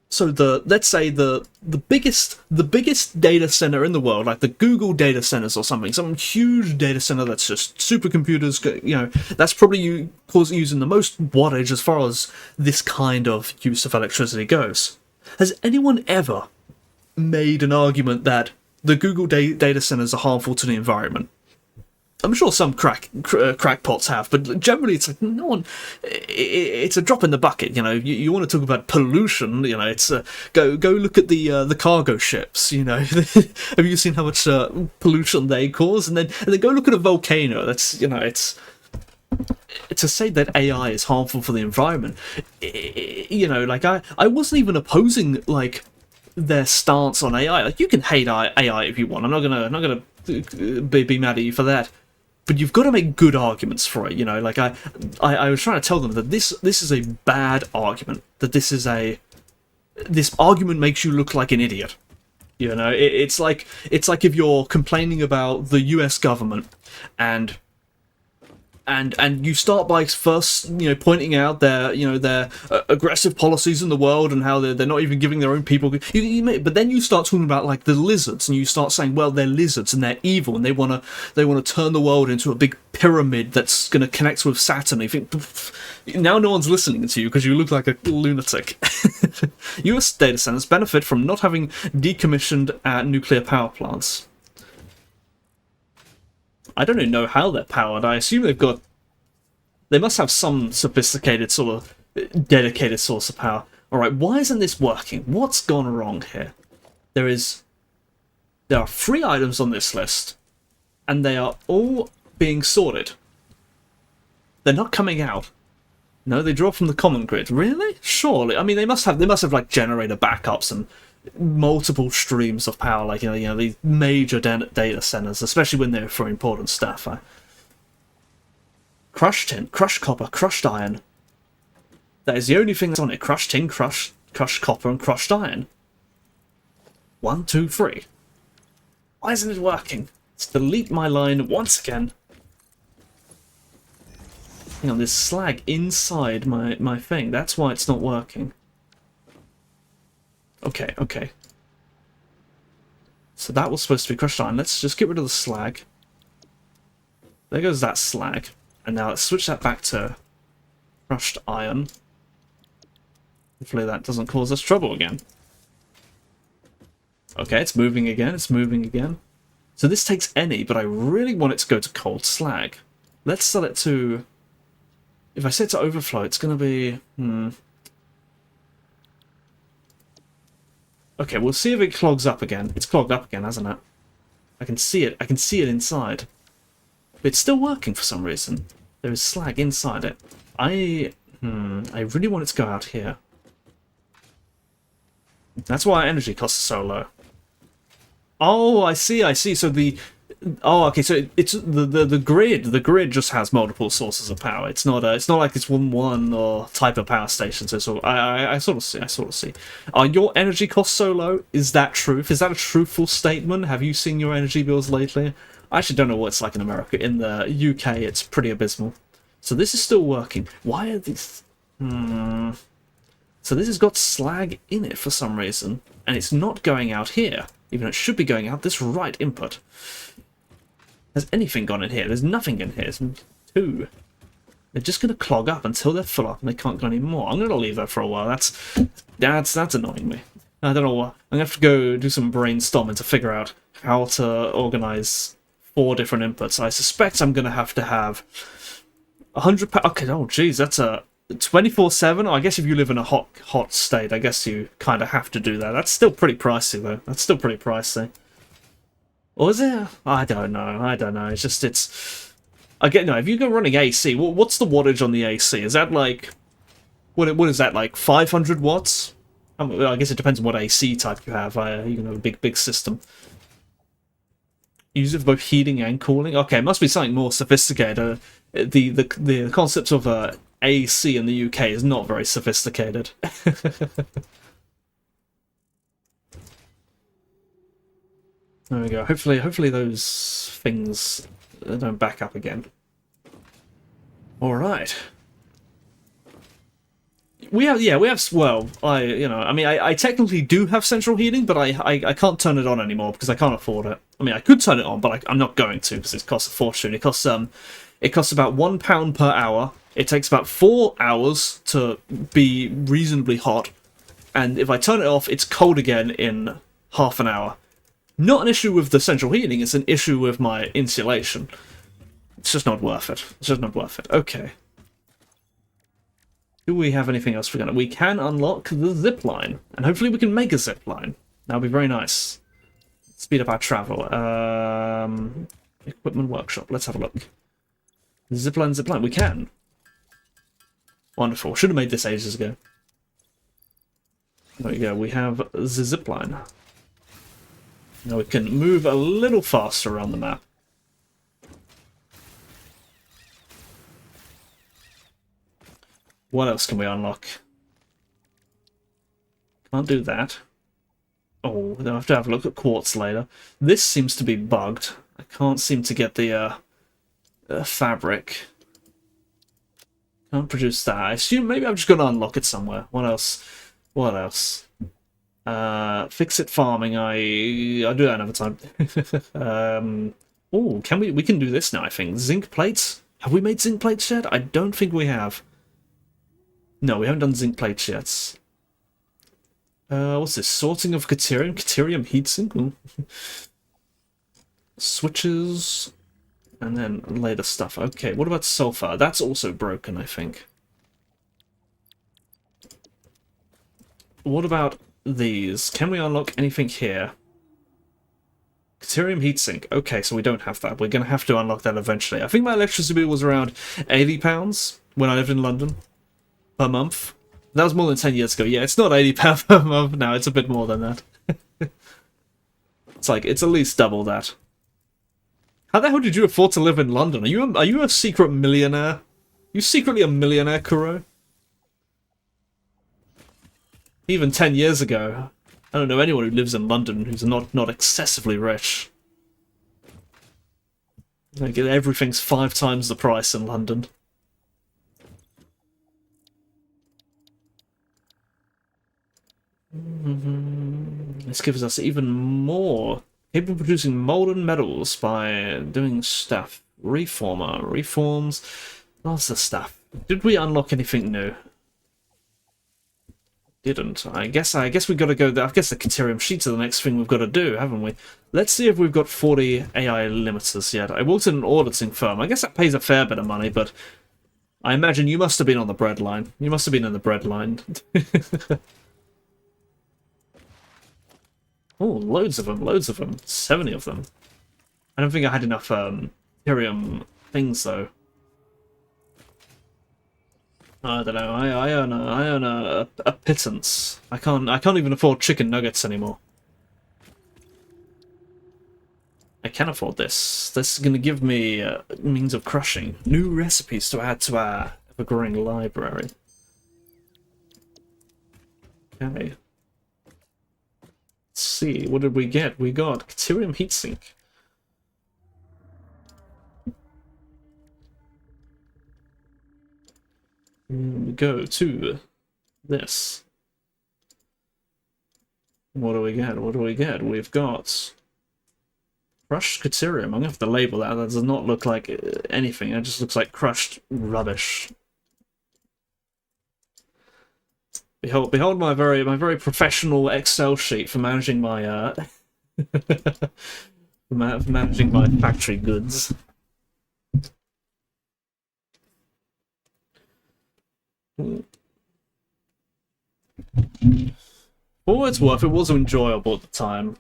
So let's say the biggest data center in the world, like the Google data centers or something, some huge data center that's just supercomputers, you know, that's probably using the most wattage as far as this kind of use of electricity goes. Has anyone ever made an argument that the Google data centers are harmful to the environment? I'm sure some crackpots have, but generally it's like no one. It's a drop in the bucket, you know. You want to talk about pollution, you know? It's go look at the cargo ships, you know. Have you seen how much pollution they cause? And then go look at a volcano. That's, you know, it's to say that AI is harmful for the environment. You know, like I wasn't even opposing like their stance on AI. Like, you can hate AI if you want. I'm not gonna be mad at you for that. But you've got to make good arguments for it. You know, like I was trying to tell them that this is a bad argument. That this argument makes you look like an idiot. You know, it's like if you're complaining about the U.S. government and you start by first, you know, pointing out their aggressive policies in the world and how they're not even giving their own people. But then you start talking about like the lizards, and you start saying, well, they're lizards and they're evil and they want to turn the world into a big pyramid that's going to connect with Saturn. You think now no one's listening to you because you look like a lunatic. U.S. data centers benefit from not having decommissioned nuclear power plants. I don't even know how they're powered. I assume they must have some sophisticated sort of dedicated source of power. Alright, why isn't this working? What's gone wrong here? There are 3 items on this list, and they are all being sorted. They're not coming out. No, they draw from the common grid. Really? Surely. I mean, they must have like generator backups and multiple streams of power, like these major data centers, especially when they're for important stuff. Crushed tin, crushed copper, crushed iron. That is the only thing that's on it. Crushed tin, crushed copper, and crushed iron. 1, 2, 3. Why isn't it working? Let's delete my line once again. Hang on, there's slag inside my thing. That's why it's not working. Okay. So that was supposed to be crushed iron. Let's just get rid of the slag. There goes that slag. And now let's switch that back to crushed iron. Hopefully that doesn't cause us trouble again. Okay, it's moving again, So this takes any, but I really want it to go to cold slag. Let's set it to... If I set it to overflow, it's going to be... Okay, we'll see if it clogs up again. It's clogged up again, hasn't it? I can see it. I can see it inside. But it's still working for some reason. There is slag inside it. I really want it to go out here. That's why energy costs are so low. Oh, I see. So the... Oh, okay. So it's the grid. The grid just has multiple sources of power. It's not like it's one or type of power station. So I sort of see. Are your energy costs so low? Is that truth? Is that a truthful statement? Have you seen your energy bills lately? I actually don't know what it's like in America. In the UK, it's pretty abysmal. So this is still working. Why are these... So this has got slag in it for some reason, and it's not going out here, even though it should be going out this right input. Has anything gone in here? There's nothing in here. There's 2. They're just going to clog up until they're full up and they can't go anymore. I'm going to leave that for a while. That's annoying me. I don't know what. I'm going to have to go do some brainstorming to figure out how to organize 4 different inputs. I suspect I'm going to have 100 power. Okay, oh geez, that's a 24/7. I guess if you live in a hot state, I guess you kind of have to do that. That's still pretty pricey though. That's still pretty pricey. Or is it? I don't know. It's just I get no. If you go running AC, what's the wattage on the AC? Is that like what is that like 500 watts? I guess it depends on what AC type you have. You know, a big system. Use it for both heating and cooling. Okay, it must be something more sophisticated. The concept of AC in the UK is not very sophisticated. There we go. Hopefully those things don't back up again. All right. We have well, I technically do have central heating, but I can't turn it on anymore because I can't afford it. I mean, I could turn it on, but I'm not going to because it costs a fortune. It costs about £1 per hour. It takes about 4 hours to be reasonably hot, and if I turn it off, it's cold again in half an hour. Not an issue with the central heating, it's an issue with my insulation. It's just not worth it. Okay. Do we have anything else we can unlock the zip line, and hopefully we can make a zip line. That would be very nice. Speed up our travel. Equipment workshop. Let's have a look. Zipline. We can. Wonderful. Should have made this ages ago. There we go. We have the zipline. Now we can move a little faster around the map. What else can we unlock? Can't do that. Oh, then I have to have a look at quartz later. This seems to be bugged. I can't seem to get the fabric. Can't produce that. I assume maybe I'm just going to unlock it somewhere. What else? Fix it farming. I'll do that another time. Oh, we can do this now, I think. Zinc plates? Have we made zinc plates yet? I don't think we have. No, we haven't done zinc plates yet. What's this? Sorting of Caterium? Caterium heatsink? Ooh. Switches. And then later stuff. Okay, what about sulfur? That's also broken, I think. What about these? Can we unlock anything here? Caterium heatsink. Okay, so we don't have that. We're going to have to unlock that eventually. I think my electricity bill was around £80 when I lived in London per month. That was more than 10 years ago. Yeah, it's not £80 per month now. It's a bit more than that. It's like, it's at least double that. How the hell did you afford to live in London? Are you a secret millionaire? You secretly a millionaire, Kuro? Even 10 years ago, I don't know anyone who lives in London who's not excessively rich. Like, everything's 5 times the price in London. This gives us even more. Capable of producing molten metals by doing stuff. Reformer, reforms, lots of stuff. Did we unlock anything new? Didn't. I guess we got to go there. I guess the Caterium sheets are the next thing we've got to do, haven't we? Let's see if we've got 40 AI limiters yet. I worked in an auditing firm. I guess that pays a fair bit of money, but I imagine you must have been on the bread line. You must have been in the bread line. Oh, loads of them, loads of them. 70 of them. I don't think I had enough Caterium things though. I don't know. I earn a pittance. I can't even afford chicken nuggets anymore. I can afford this. This is going to give me means of crushing. New recipes to add to our ever-growing library. Okay. Let's see. What did we get? We got Caterium heatsink. We go to this. What do we get? What do we get? We've got crushed Caterium. I'm gonna have to label that. That does not look like anything. It just looks like crushed rubbish. Behold my very professional Excel sheet for managing my managing my factory goods. For what it's worth, it was enjoyable at the time.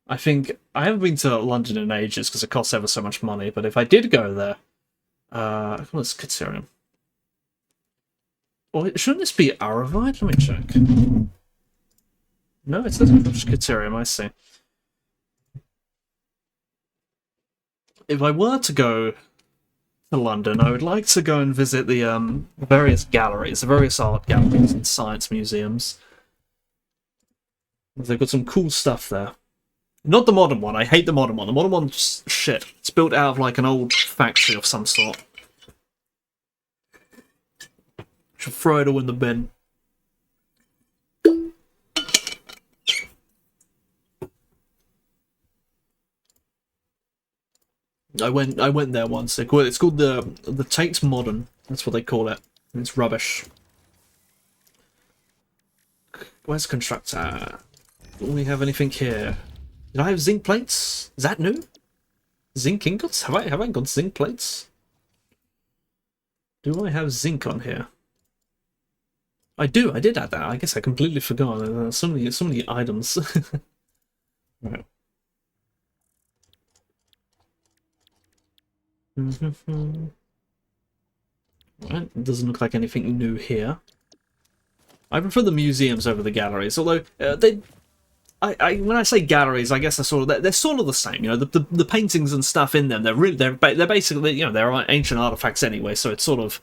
I think I haven't been to London in ages because it costs ever so much money. But if I did go there, what's Caterium? Or shouldn't this be Aravite? Let me check. No, it says Caterium. I see. If I were to go to London, I would like to go and visit the various galleries, the various art galleries and science museums. They've got some cool stuff there. Not the modern one. I hate the modern one. The modern one's shit. It's built out of like an old factory of some sort. Should throw it all in the bin. I went there once. It's called the Tate Modern. That's what they call it. And it's rubbish. Where's constructor? Do we have anything here? Did I have zinc plates? Is that new? Zinc ingots? Have I got zinc plates? Do I have zinc on here? I do. I did add that. I guess I completely forgot. So many items. Right. Right. It doesn't look like anything new here. I prefer the museums over the galleries, although when I say galleries, I guess they're sort of the same. You know, the paintings and stuff in them, they're basically, you know, they're ancient artifacts anyway. So it's sort of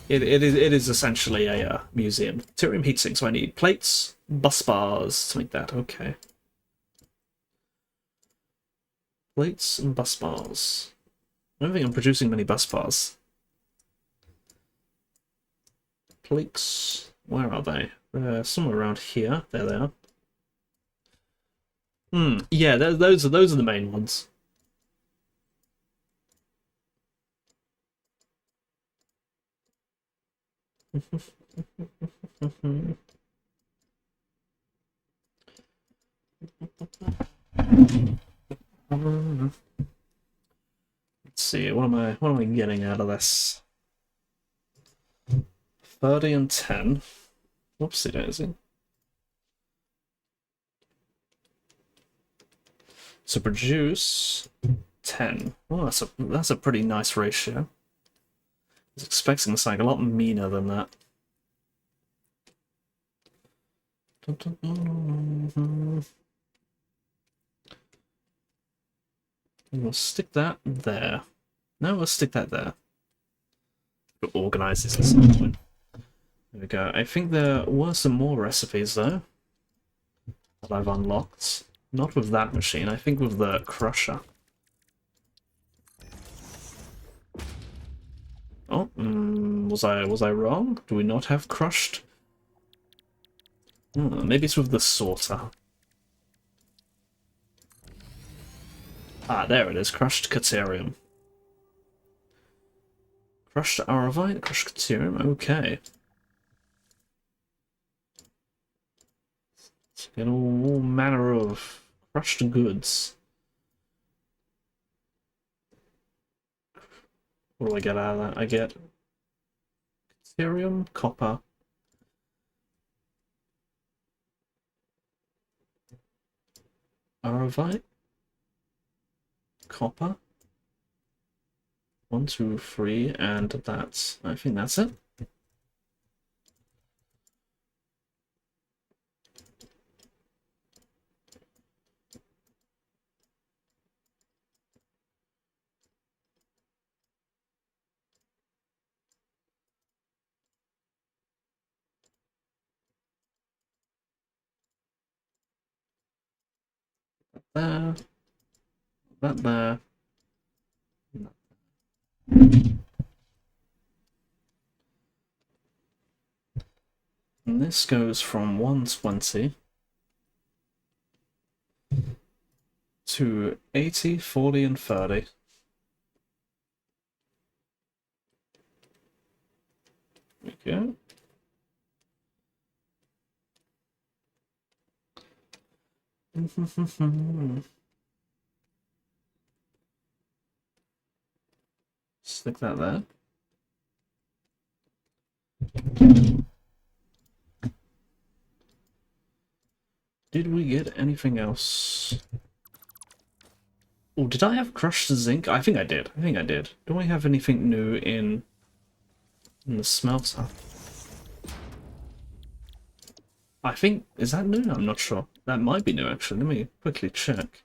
it is essentially a museum. Caterium heatsink. So I need plates, bus bars to make that. Okay. Plates and bus bars. I don't think I'm producing many bus bars. Plates. Where are they? Somewhere around here. There they are. Yeah, those are the main ones. Let's see. What am I getting out of this? 30 and 10. Whoopsie daisy. So produce 10. Oh, that's a pretty nice ratio. I was expecting something a lot meaner than that. We'll stick that there. No, we'll stick that there. We'll organize this at some point. There we go. I think there were some more recipes, though, that I've unlocked. Not with that machine, I think with the crusher. Oh, was I wrong? Do we not have crushed? Maybe it's with the sorter. Ah, there it is. Crushed Caterium. Crushed Aravite, crushed Caterium, okay. Let's get all manner of crushed goods. What do I get out of that? I get Caterium, copper. Aravite. Copper. 1, 2, 3, and that's... I think that's it. There. That there. And this goes from 120 to 80, 40, and 30. There we go. Stick that there. Did we get anything else? Oh, did I have crushed zinc? I think I did. I think I did. Do we have anything new in the smelter? I think... Is that new? I'm not sure. That might be new, actually. Let me quickly check.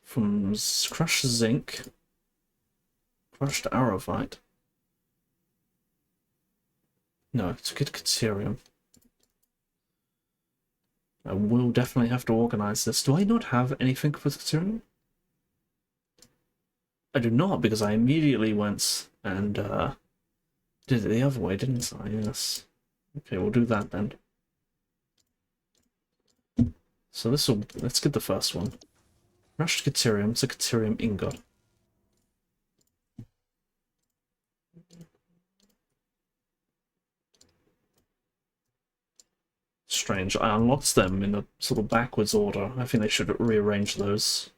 From crushed zinc. Crushed aravite. No, it's good Caterium. I will definitely have to organize this. Do I not have anything for Caterium? I do not, because I immediately went and did it the other way, didn't I? Yes. Okay, we'll do that then. So this will... Let's get the first one. Crushed Caterium. It's a Caterium ingot. Strange. I unlocked them in a sort of backwards order. I think they should rearrange those.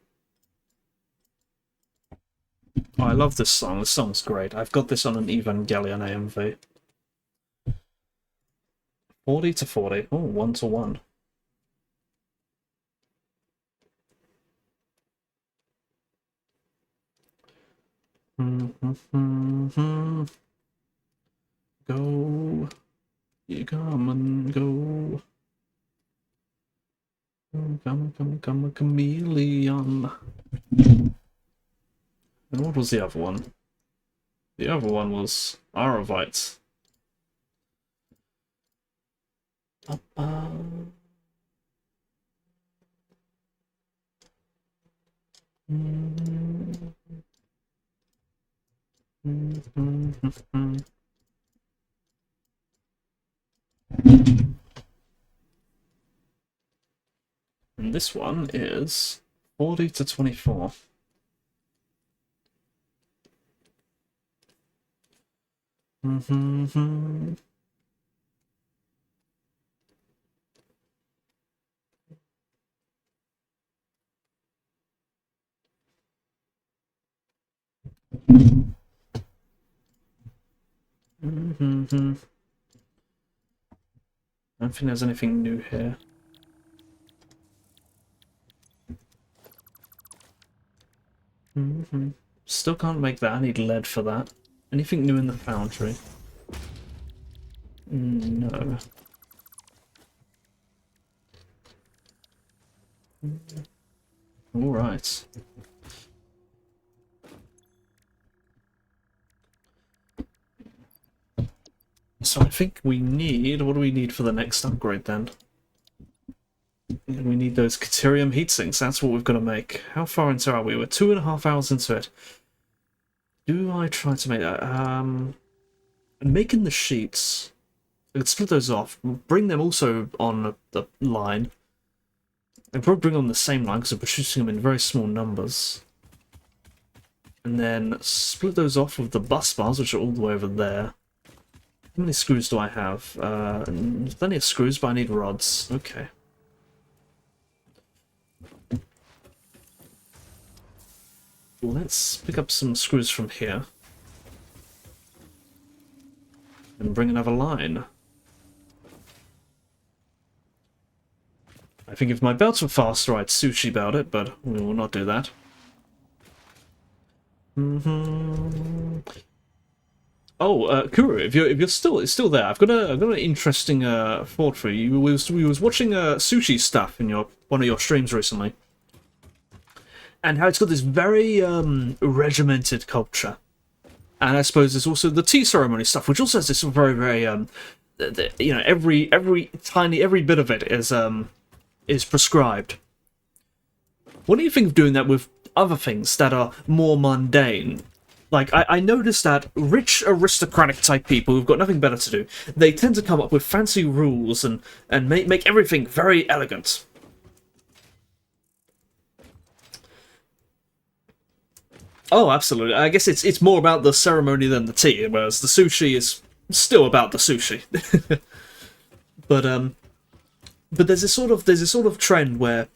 Oh, I love this song. This song's great. I've got this on an Evangelion AMV. 40 to 40. Oh, 1 to 1. Go. You come and go. Come, a chameleon. And what was the other one? The other one was Aravite. And this one is 40 to 24. I don't think there's anything new here. Still can't make that. I need lead for that. Anything new in the foundry? No. All right. So I think we need... What do we need for the next upgrade then? We need those Caterium heatsinks. That's what we've got to make. How far into are we? We're 2.5 hours into it. Do I try to make that? Making the sheets. Let's split those off. Bring them also on the line. And probably bring on the same line because we're producing them in very small numbers. And then split those off with the bus bars, which are all the way over there. How many screws do I have? Plenty of screws, but I need rods. Okay. Let's pick up some screws from here. And bring another line. I think if my belts were faster, I'd sushi belt it, but we will not do that. Oh, Kuru, if you're still there, I've got an interesting thought for you. We was watching sushi stuff in one of your streams recently, and how it's got this very regimented culture, and I suppose there's also the tea ceremony stuff, which also has this very you know, every bit of it is prescribed. What do you think of doing that with other things that are more mundane? Like, I noticed that rich aristocratic type people who've got nothing better to do, they tend to come up with fancy rules and make everything very elegant. Oh, absolutely. I guess it's more about the ceremony than the tea, whereas the sushi is still about the sushi. But there's a sort of trend where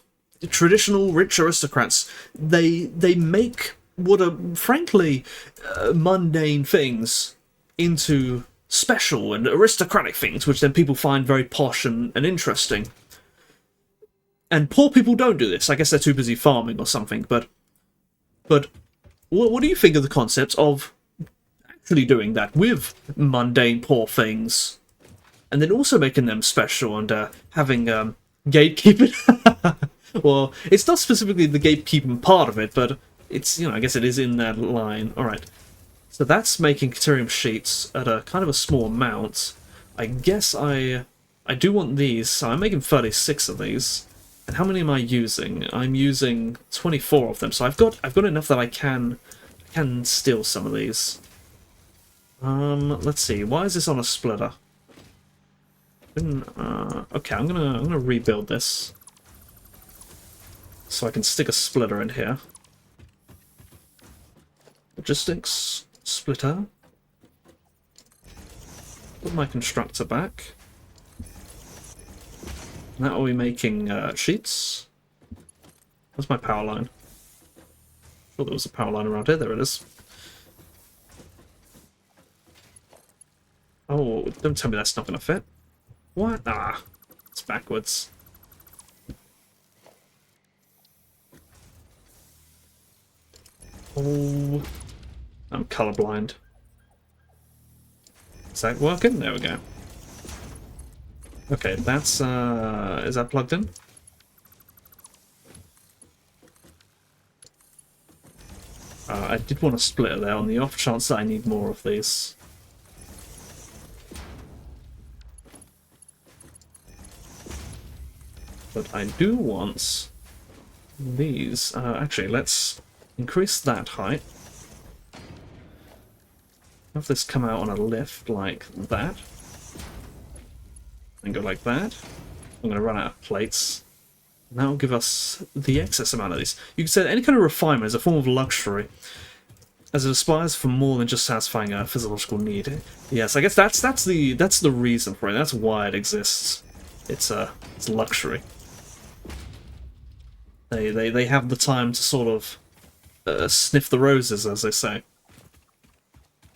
traditional rich aristocrats they make what are frankly mundane things into special and aristocratic things, which then people find very posh and interesting. And poor people don't do this. I guess they're too busy farming or something. But what do you think of the concept of actually doing that with mundane poor things, and then also making them special and having gatekeeping? Well, it's not specifically the gatekeeping part of it, but it's, you know, I guess it is in that line. Alright, so that's making Caterium sheets at a kind of a small amount. I guess I do want these, so I'm making 36 of these. And how many am I using? I'm using 24 of them, so I've got enough that I can steal some of these. Let's see, why is this on a splitter? Okay, I'm gonna rebuild this so I can stick a splitter in here. Logistics, splitter. Put my constructor back. Now are we making sheets? Where's my power line? I thought there was a power line around here. There it is. Oh, don't tell me that's not going to fit. What? Ah, it's backwards. Oh, I'm colorblind. Is that working? There we go. Okay, that's, is that plugged in? I did want to split it there on the off chance that I need more of these. But I do want these. Actually, let's increase that height. Have this come out on a lift like that. And go like that. I'm going to run out of plates. And that will give us the excess amount of these. You could say that any kind of refinement is a form of luxury, as it aspires for more than just satisfying a physiological need. Yes, I guess that's the reason for it. That's why it exists. It's luxury. They have the time to sort of sniff the roses, as they say.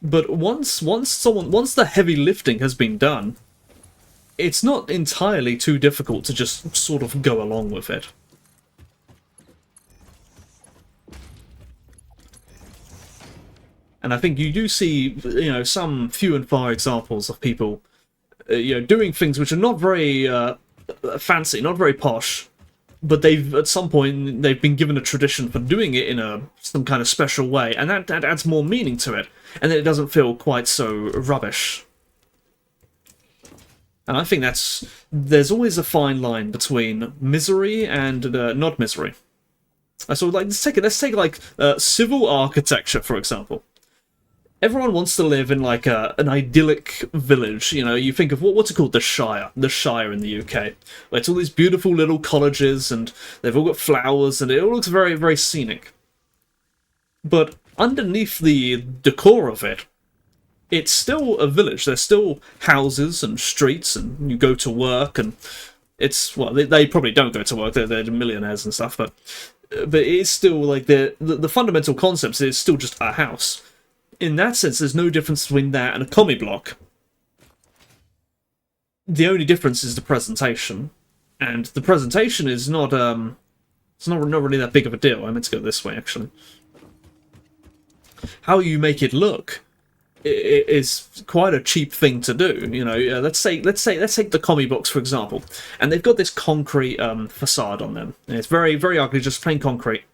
But once the heavy lifting has been done, it's not entirely too difficult to just sort of go along with it. And I think you do see, you know, some few and far examples of people doing things which are not very fancy, not very posh, but they've at some point they've been given a tradition for doing it in some kind of special way, and that adds more meaning to it, and then it doesn't feel quite so rubbish. And I think there's always a fine line between misery and not misery. So like let's take like civil architecture, for example. Everyone wants to live in like an idyllic village. You think of what's it called, the Shire in the UK. Where it's all these beautiful little cottages, and they've all got flowers, and it all looks very, very scenic. But underneath the decor of it, it's still a village. There's still houses and streets, and you go to work, and it's, well, they probably don't go to work. They're millionaires and stuff, but it's still like the fundamental concepts is still just a house. In that sense, there's no difference between that and a commie block. The only difference is the presentation, and the presentation is not it's not really that big of a deal. I meant to go this way actually. How you make it look is quite a cheap thing to do. Let's take the commie blocks for example, and they've got this concrete facade on them, and it's very, very ugly, just plain concrete.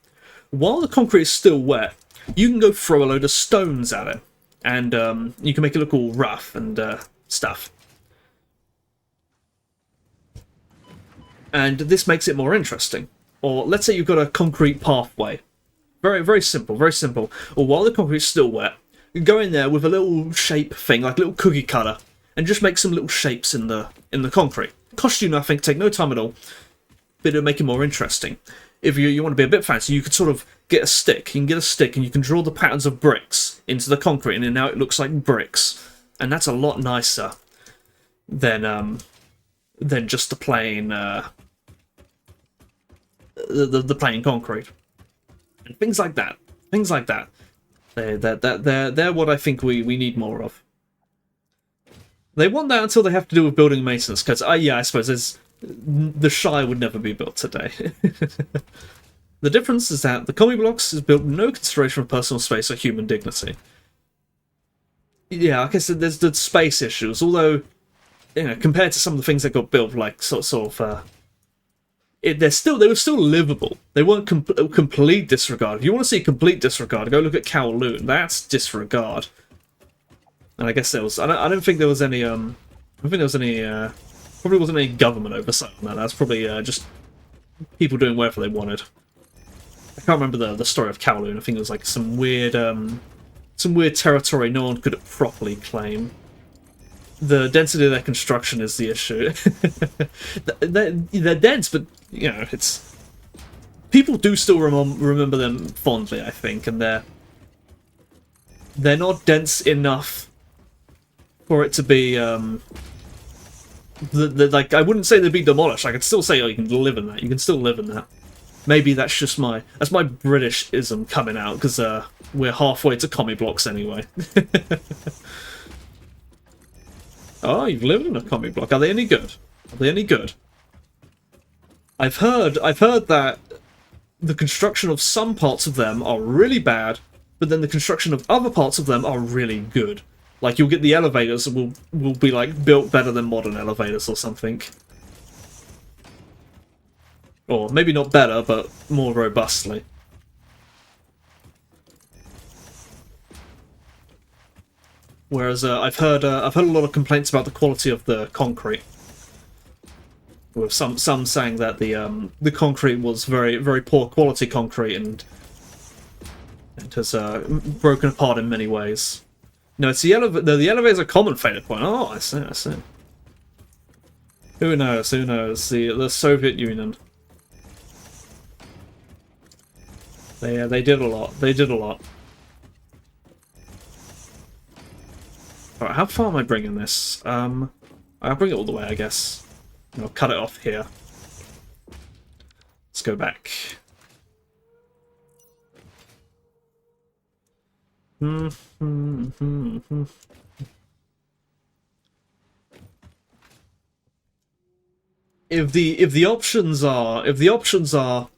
While the concrete is still wet, you can go throw a load of stones at it, and you can make it look all rough and stuff. And this makes it more interesting. Or let's say you've got a concrete pathway. Very, very simple, very simple. Or while the concrete's still wet, you go in there with a little shape thing, like a little cookie cutter, and just make some little shapes in the concrete. Cost you nothing, take no time at all, but it'll make it more interesting. If you want to be a bit fancy, you could sort of get a stick. You can get a stick and you can draw the patterns of bricks into the concrete, and then now it looks like bricks. And that's a lot nicer than just the plain the plain concrete. And things like that. Things like that. They're what I think we need more of. They want that until they have to do with building maintenance, because yeah, I suppose the Shire would never be built today. The difference is that the commie blocks is built with no consideration for personal space or human dignity. Yeah, like I said, there's the space issues, although, compared to some of the things that got built, like they were still livable. They weren't complete disregard. If you want to see complete disregard, go look at Kowloon. That's disregard. And I guess there was. I don't think there was any. I don't think there was any. Probably wasn't any government oversight on that. That's probably just people doing whatever they wanted. I can't remember the story of Kowloon. I think it was like some weird territory no one could properly claim. The density of their construction is the issue. They're dense, but it's people do still remember them fondly, I think, and they're not dense enough for it to be like, I wouldn't say they'd be demolished. I could still say, you can live in that. You can still live in that. Maybe that's just my Britishism coming out, because we're halfway to commie blocks anyway. Oh, you've lived in a commie block. Are they any good? Are they any good? I've heard that the construction of some parts of them are really bad, but then the construction of other parts of them are really good. Like, you'll get the elevators will be like built better than modern elevators or something. Or maybe not better, but more robustly. Whereas I've heard a lot of complaints about the quality of the concrete, with some saying that the concrete was very, very poor quality concrete, and it has broken apart in many ways. No, it's the elevators are common failure point. Oh, I see, I see. Who knows? Who knows? The Soviet Union. They did a lot. They did a lot. Alright, how far am I bringing this? I'll bring it all the way, I guess. And I'll cut it off here. Let's go back. If the options are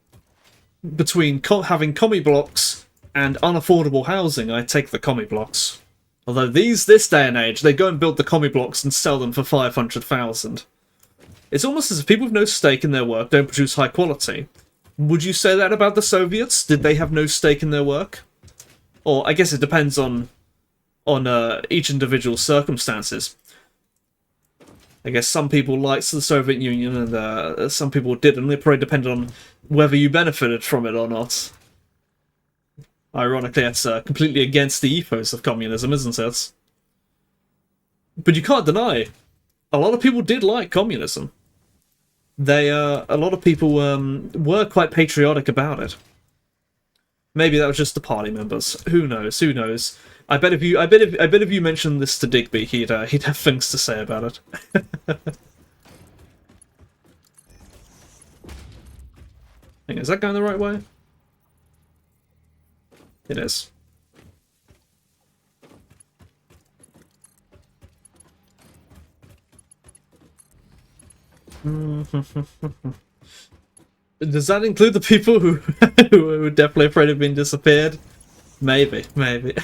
between having commie blocks and unaffordable housing, I take the commie blocks. Although this day and age, they go and build the commie blocks and sell them for 500,000. It's almost as if people with no stake in their work don't produce high quality. Would you say that about the Soviets? Did they have no stake in their work? Or I guess it depends on each individual's circumstances. I guess some people liked the Soviet Union and some people didn't. It probably depended on whether you benefited from it or not. Ironically, that's completely against the ethos of communism, isn't it? But you can't deny, a lot of people did like communism. A lot of people were quite patriotic about it. Maybe that was just the party members. Who knows? Who knows? I bet if you mentioned this to Digby, he'd have things to say about it. Is that going the right way? It is. Does that include the people who who were definitely afraid of being disappeared? Maybe, maybe.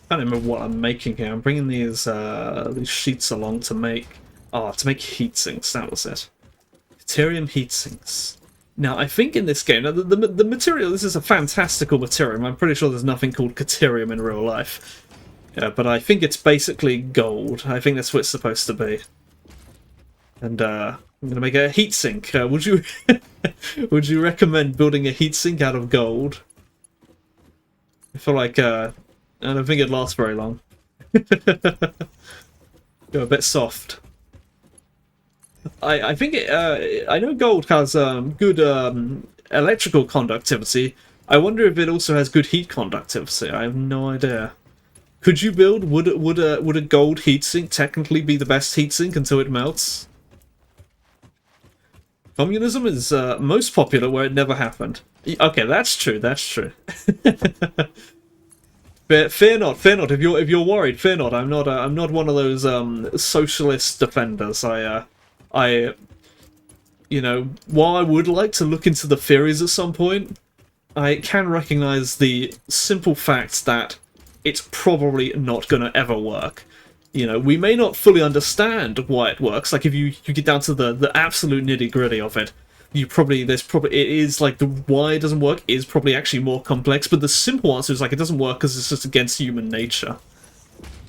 I don't remember what I'm making here. I'm bringing these sheets along to make heat sinks. That was it. Deuterium heat sinks. Now, I think in this game, now the material, this is a fantastical material. I'm pretty sure there's nothing called Deuterium in real life. Yeah, but I think it's basically gold. I think that's what it's supposed to be. And I'm going to make a heatsink. Would you would you recommend building a heatsink out of gold? I feel like I don't think it'd last very long. Go a bit soft. I think I know gold has good electrical conductivity. I wonder if it also has good heat conductivity. I have no idea. Could you build? Would a gold heatsink technically be the best heatsink until it melts? Communism is most popular where it never happened. Okay, that's true. That's true. Fear not. If you're worried, fear not. I'm not one of those socialist defenders. You know, while I would like to look into the theories at some point, I can recognize the simple fact that it's probably not going to ever work. You know, we may not fully understand why it works. Like, if you get down to the absolute nitty-gritty of it, it is like the why it doesn't work is probably actually more complex, but the simple answer is like it doesn't work because it's just against human nature.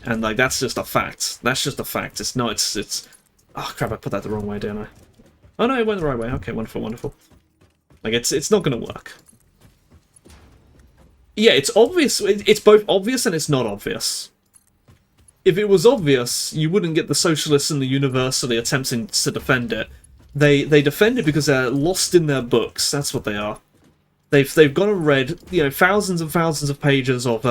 And like, that's just a fact. That's just a fact. It's oh crap, I put that the wrong way, didn't I? Oh no, it went the right way. Okay, wonderful, wonderful. Like, it's not gonna work. Yeah, it's obvious. It's both obvious and it's not obvious. If it was obvious, you wouldn't get the socialists in the university attempting to defend it. They defend it because they're lost in their books. That's what they are. They've gone and read, you know, thousands and thousands of pages of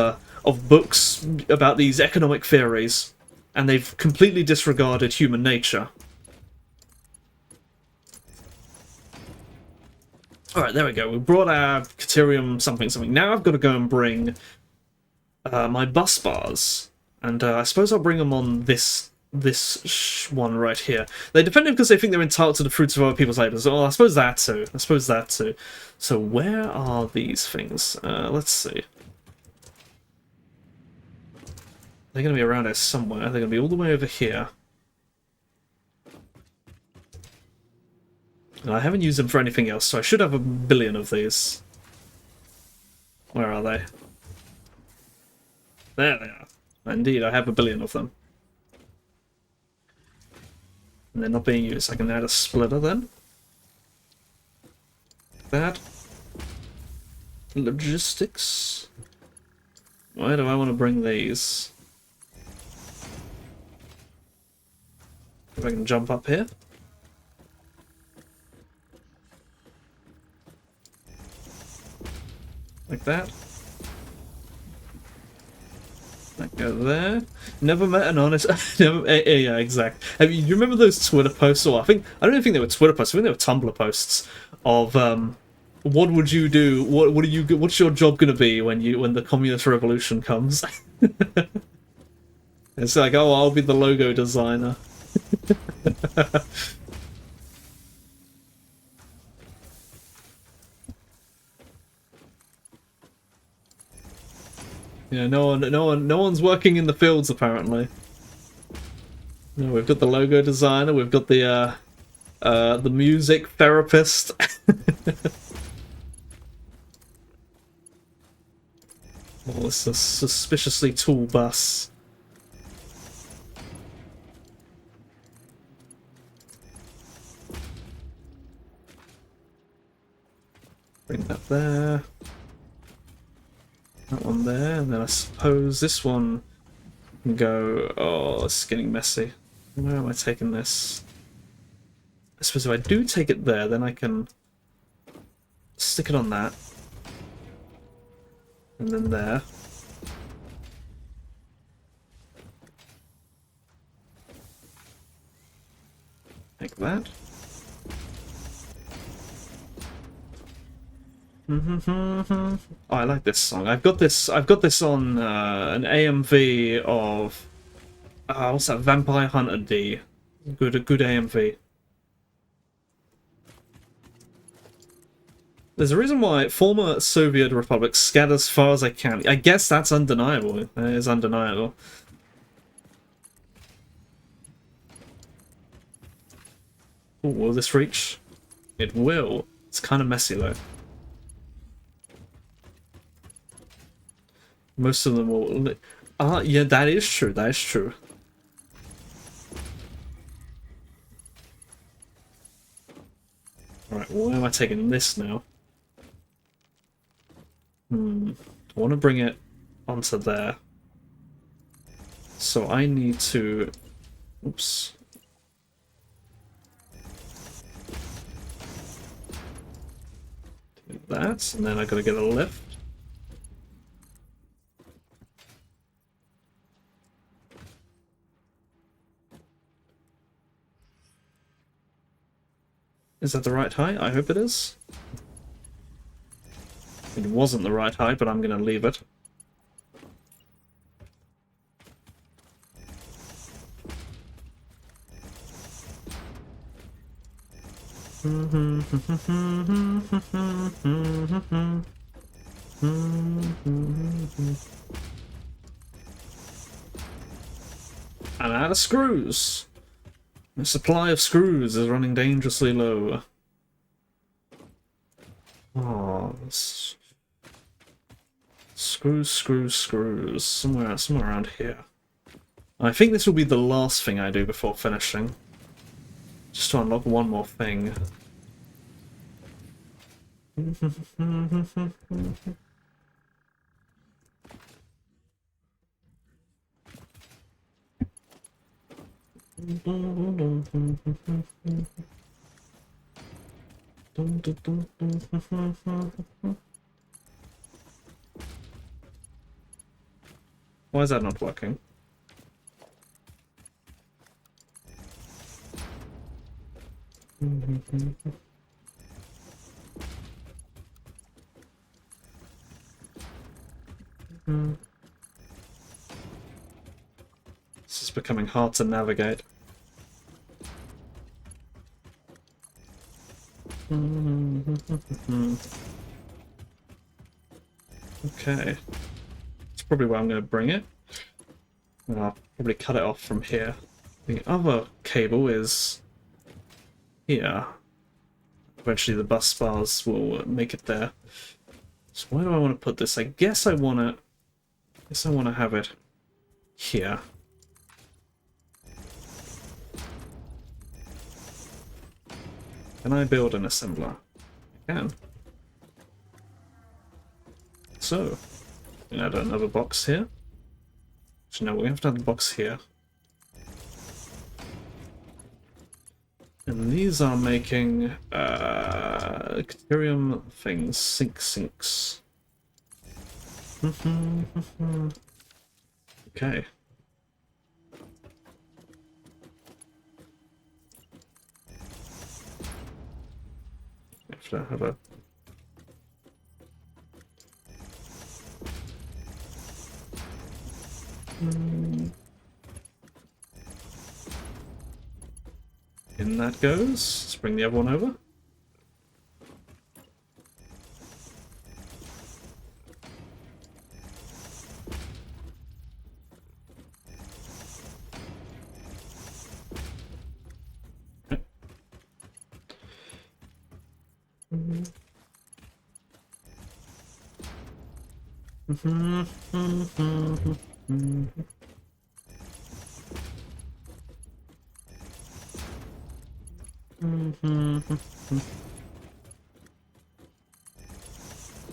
books about these economic theories, and they've completely disregarded human nature. Alright, there we go. We brought our Deuterium something. Now I've got to go and bring my bus bars. And I suppose I'll bring them on this one right here. They defend it because they think they're entitled to the fruits of other people's labours. Oh, I suppose that too. So where are these things? Let's see. They're going to be around here somewhere. They're going to be all the way over here. And I haven't used them for anything else, so I should have a billion of these. Where are they? There they are. Indeed, I have a billion of them. And they're not being used. I can add a splitter then. That. Logistics. Why do I want to bring these? If I can jump up here. Like that. That go there. Never met an honest. Yeah, exactly. You remember those Twitter posts? Or I don't even think they were Twitter posts. I think they were Tumblr posts of what would you do? What's your job gonna be when the communist revolution comes? It's like, oh, I'll be the logo designer. Yeah, no one's working in the fields apparently. No, we've got the logo designer, we've got the music therapist. Oh, it's a suspiciously tall bus. Bring that there. That one there, and then I suppose this one can go... Oh, it's getting messy. Where am I taking this? I suppose if I do take it there, then I can stick it on that. And then there. Like that. Oh, I like this song. I've got this on an AMV of what's that? Vampire Hunter D. A good AMV. There's a reason why former Soviet republics scat as far as I can. I guess that's undeniable. It is undeniable. Ooh, will this reach? It will. It's kind of messy though. Most of them will... yeah, that is true, that is true. Alright, well, where am I taking this now? I want to bring it onto there. So I need to... Oops. Do that, and then I gotta get a lift. Is that the right height? I hope it is. It wasn't the right height, but I'm going to leave it. I'm out of screws. The supply of screws is running dangerously low. Oh, screws. Somewhere around here. I think this will be the last thing I do before finishing. Just to unlock one more thing. Why is that not working? This is becoming hard to navigate. Okay. That's probably where I'm going to bring it. And I'll probably cut it off from here. The other cable is here. Eventually the bus bars will make it there. So where do I want to put this? I guess I want to have it here. Can I build an assembler? I can. So, add another box here. Actually, no, we have to add the box here. And these are making Ethereum things, sinks. Okay. Have to have a... In that goes. Let's bring the other one over.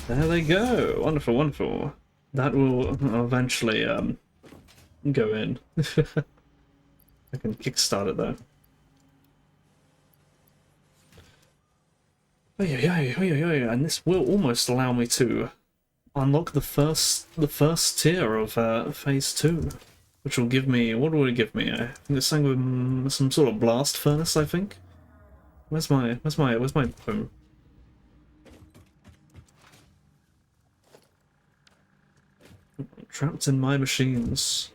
There they go. Wonderful, wonderful. That will eventually go in. I can kickstart it though. Oh yeah, and this will almost allow me to unlock the first tier of phase 2, which will give me, what will it give me? I think it's something with some sort of blast furnace. I think. Where's my home? Trapped in my machines.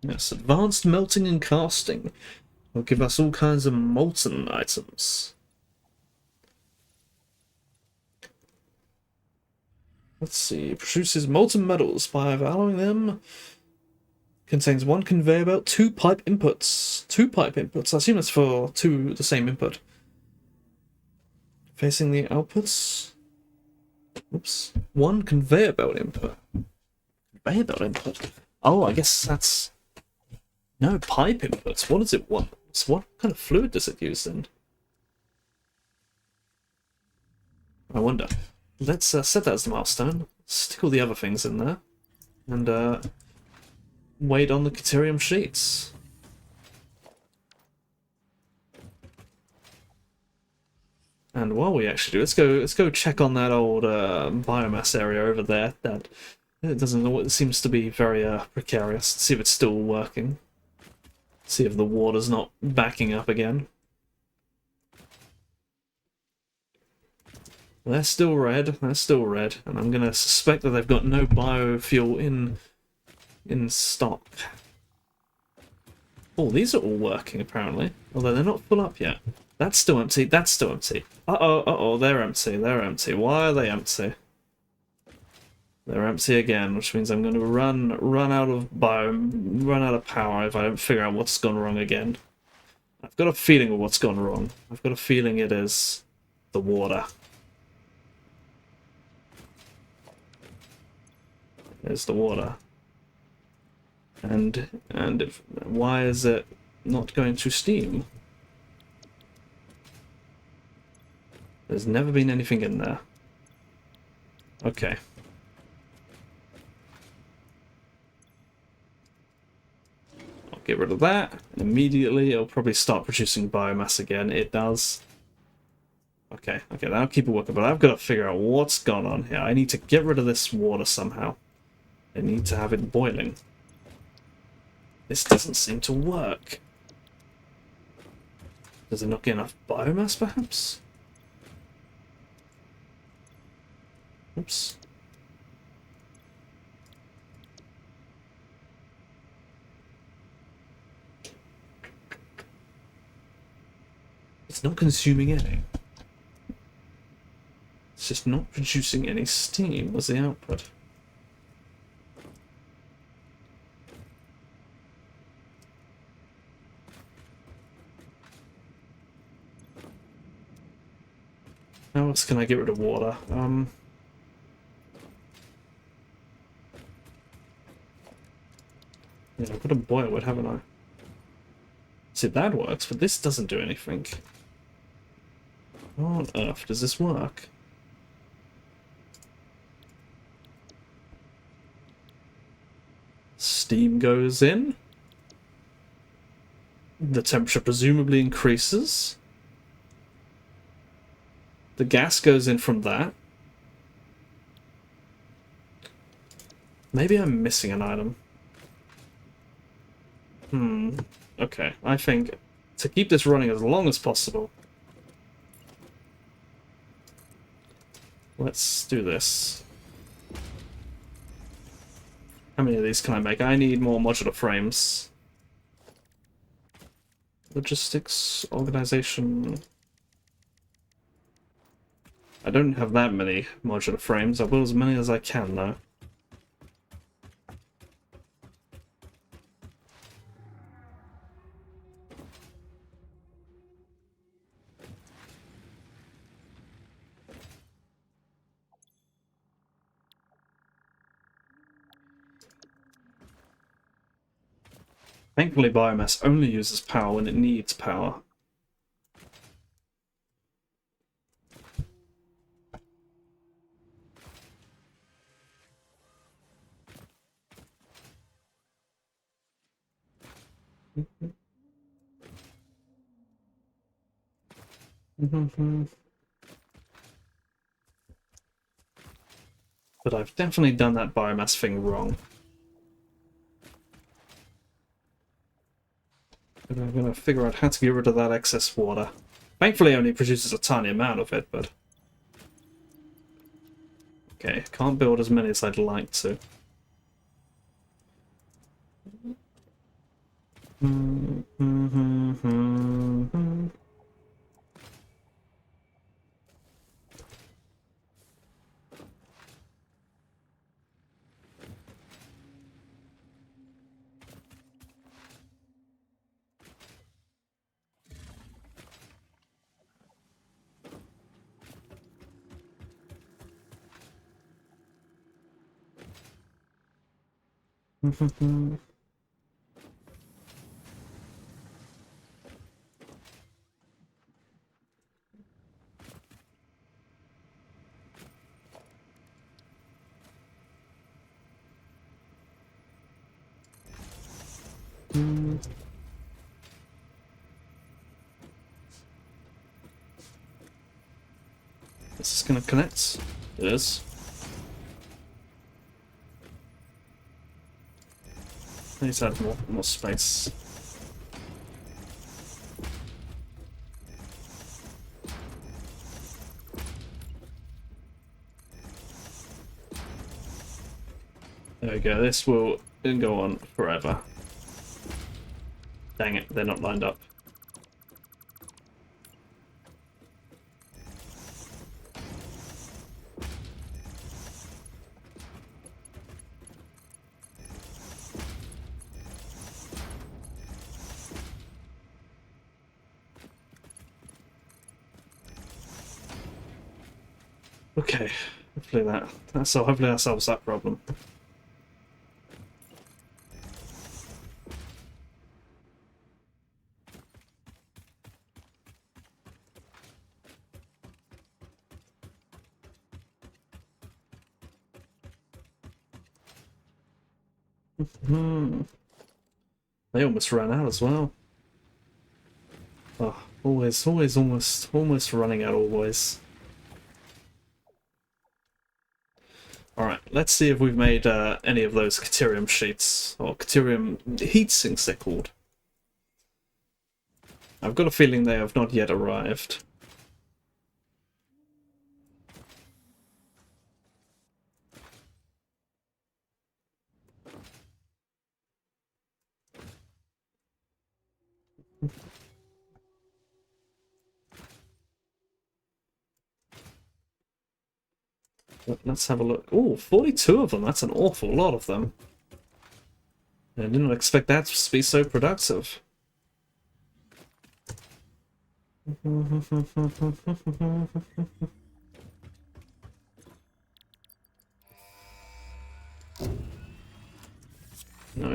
Yes, advanced melting and casting will give us all kinds of molten items. Let's see, produces molten metals by alloying them. Contains 1 conveyor belt, 2 pipe inputs. 2 pipe inputs. I assume that's for the same input. Facing the outputs. Oops. 1 conveyor belt input. Conveyor belt input. Oh, I guess that's... No, pipe inputs. What does it want? So what kind of fluid does it use then? I wonder. Let's set that as the milestone. Stick all the other things in there. And wait on the Caterium sheets. And while we actually do, let's go check on that old biomass area over there. That it doesn't know. It seems to be very precarious. See if it's still working. See if the water's not backing up again. They're still red. They're still red, and I'm gonna suspect that they've got no biofuel in stock. Oh, these are all working apparently, although they're not full up yet. That's still empty. That's still empty. Uh-oh, they're empty. They're empty. Why are they empty? They're empty again, which means I'm going to run out of power if I don't figure out what's gone wrong again. I've got a feeling of what's gone wrong. I've got a feeling it is the water. There's the water. And why is it not going to steam? There's never been anything in there. Okay. I'll get rid of that. And immediately it'll probably start producing biomass again. It does. Okay, that'll keep it working, but I've got to figure out what's gone on here. I need to get rid of this water somehow. I need to have it boiling. This doesn't seem to work. Does it not get enough biomass, perhaps? Oops. It's not consuming any. It's just not producing any steam as the output. How else can I get rid of water? Yeah, I've got a boil it, haven't I? See, that works, but this doesn't do anything. How on earth does this work? Steam goes in. The temperature presumably increases. The gas goes in from that. Maybe I'm missing an item. Okay, I think to keep this running as long as possible, let's do this. How many of these can I make? I need more modular frames. Logistics, organization. I don't have that many modular frames. I will as many as I can, though. Thankfully, biomass only uses power when it needs power. But I've definitely done that biomass thing wrong. And I'm going to figure out how to get rid of that excess water. Thankfully, it only produces a tiny amount of it, but... Okay, can't build as many as I'd like to. Is this going to connect? It is. I need to add more space. There we go, this will go on forever. Dang it, they're not lined up. Okay, hopefully that solves that problem. They almost ran out as well. Oh, always almost running out always. Alright, let's see if we've made any of those Caterium sheets, or Caterium heat sinks they're called. I've got a feeling they have not yet arrived. Let's have a look. Oh, 42 of them. That's an awful lot of them. I didn't expect that to be so productive. No,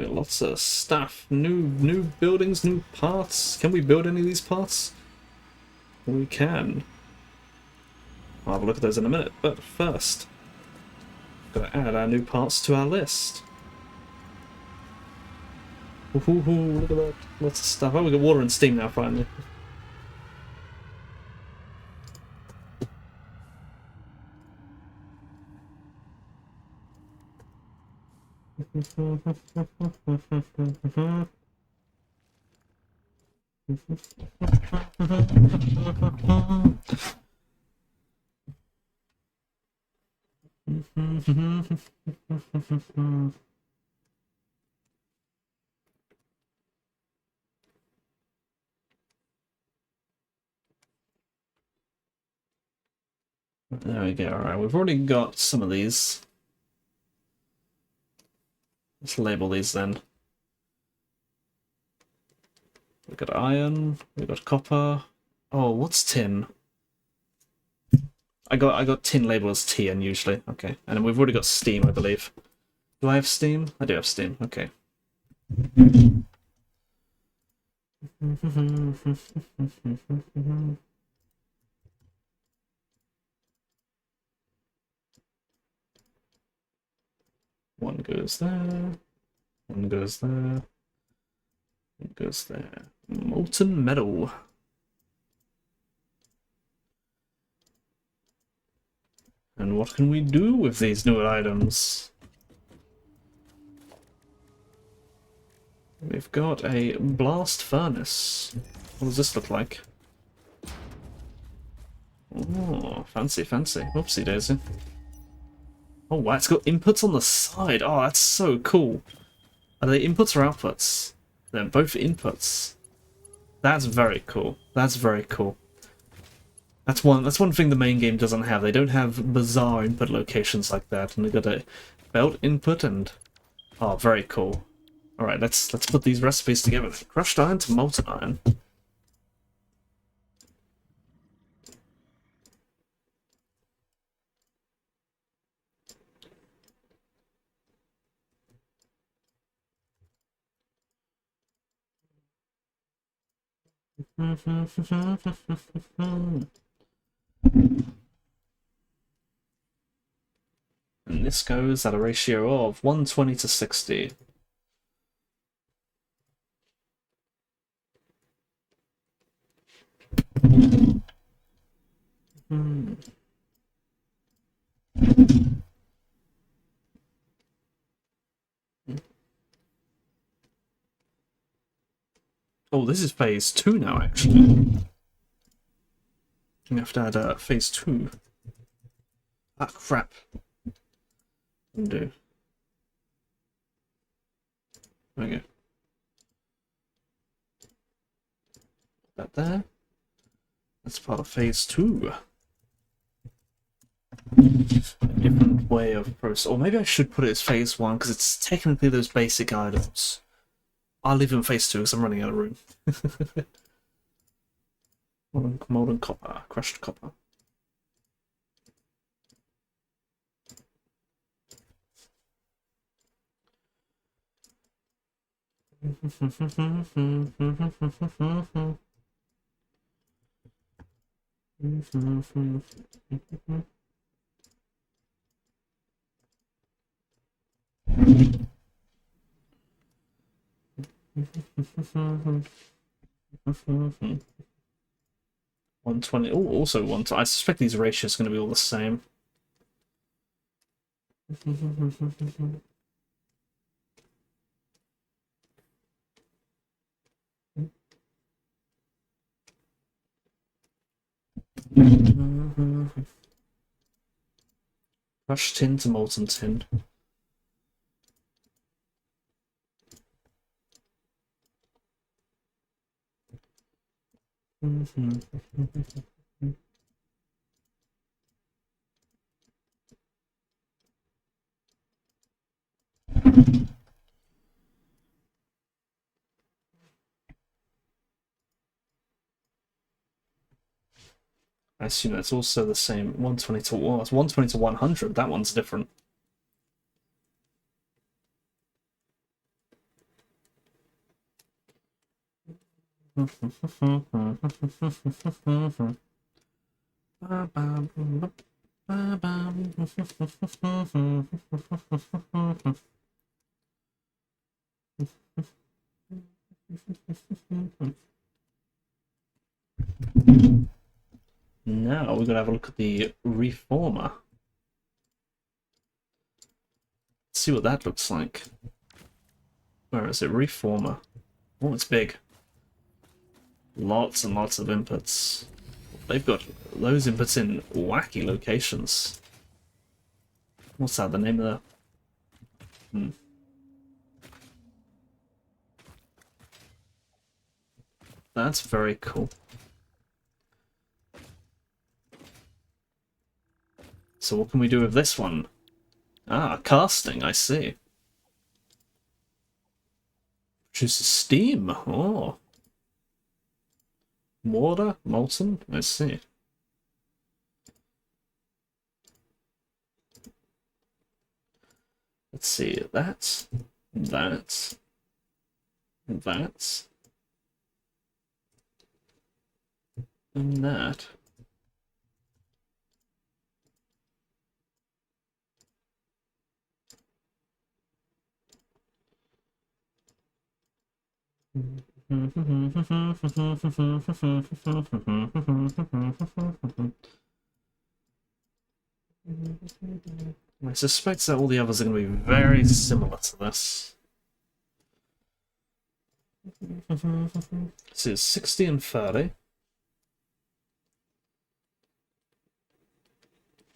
lots of stuff. New buildings, new parts. Can we build any of these parts? We can. I'll have a look at those in a minute, but first, gotta add our new parts to our list. Look at that. Lots of stuff. Oh, we got water and steam now, finally. There we go. Alright, we've already got some of these. Let's label these then. We've got iron, we've got copper. Oh, what's tin? I got tin labeled as TN usually. Okay. And then we've already got steam, I believe. Do I have steam? I do have steam. Okay. One goes there. One goes there. One goes there. Molten metal. And what can we do with these new items? We've got a blast furnace. What does this look like? Oh, fancy, fancy. Whoopsie daisy. Oh wow, it's got inputs on the side. Oh, that's so cool. Are they inputs or outputs? They're both inputs. That's very cool. That's very cool. That's one thing the main game doesn't have. They don't have bizarre input locations like that, and they've got a belt input and oh, very cool. Alright, let's put these recipes together. Crushed iron to molten iron. And this goes at a ratio of 120 to 60. Oh, this is phase 2 now, actually. We have to add phase 2. Ah, crap. Undo. There we go. Put that there. That's part of phase 2. A different way of process. Or maybe I should put it as phase 1, because it's technically those basic items. I'll leave them phase 2, because I'm running out of room. Molten copper. Crushed copper. $120. Oh, also 120. I suspect these ratios are going to be all the same. Crushed tin to molten tin. I assume that's also the same. 120 to well, it's 120 to 100. That one's different. Now we're gonna have a look at the reformer. Let's see what that looks like. Where is it? Reformer. Oh, it's big. Lots and lots of inputs. They've got those inputs in wacky locations. What's that? The name of the... That's very cool. So what can we do with this one? Ah, casting, I see. Produces steam. Oh. Water, molten, I see. Let's see, that, that, and that. I suspect that all the others are going to be very similar to this. This is 60 and 30.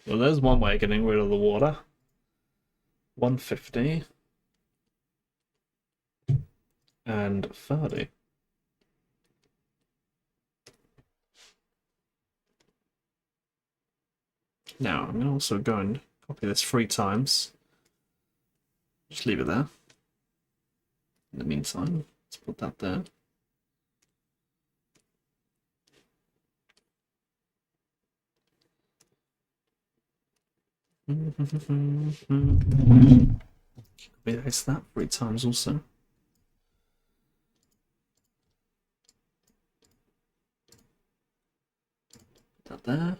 Well, there's one way of getting rid of the water. 150. And 30. Now, I'm going to also go and copy this 3 times. Just leave it there. In the meantime, let's put that there. Paste that 3 times also. Put that there.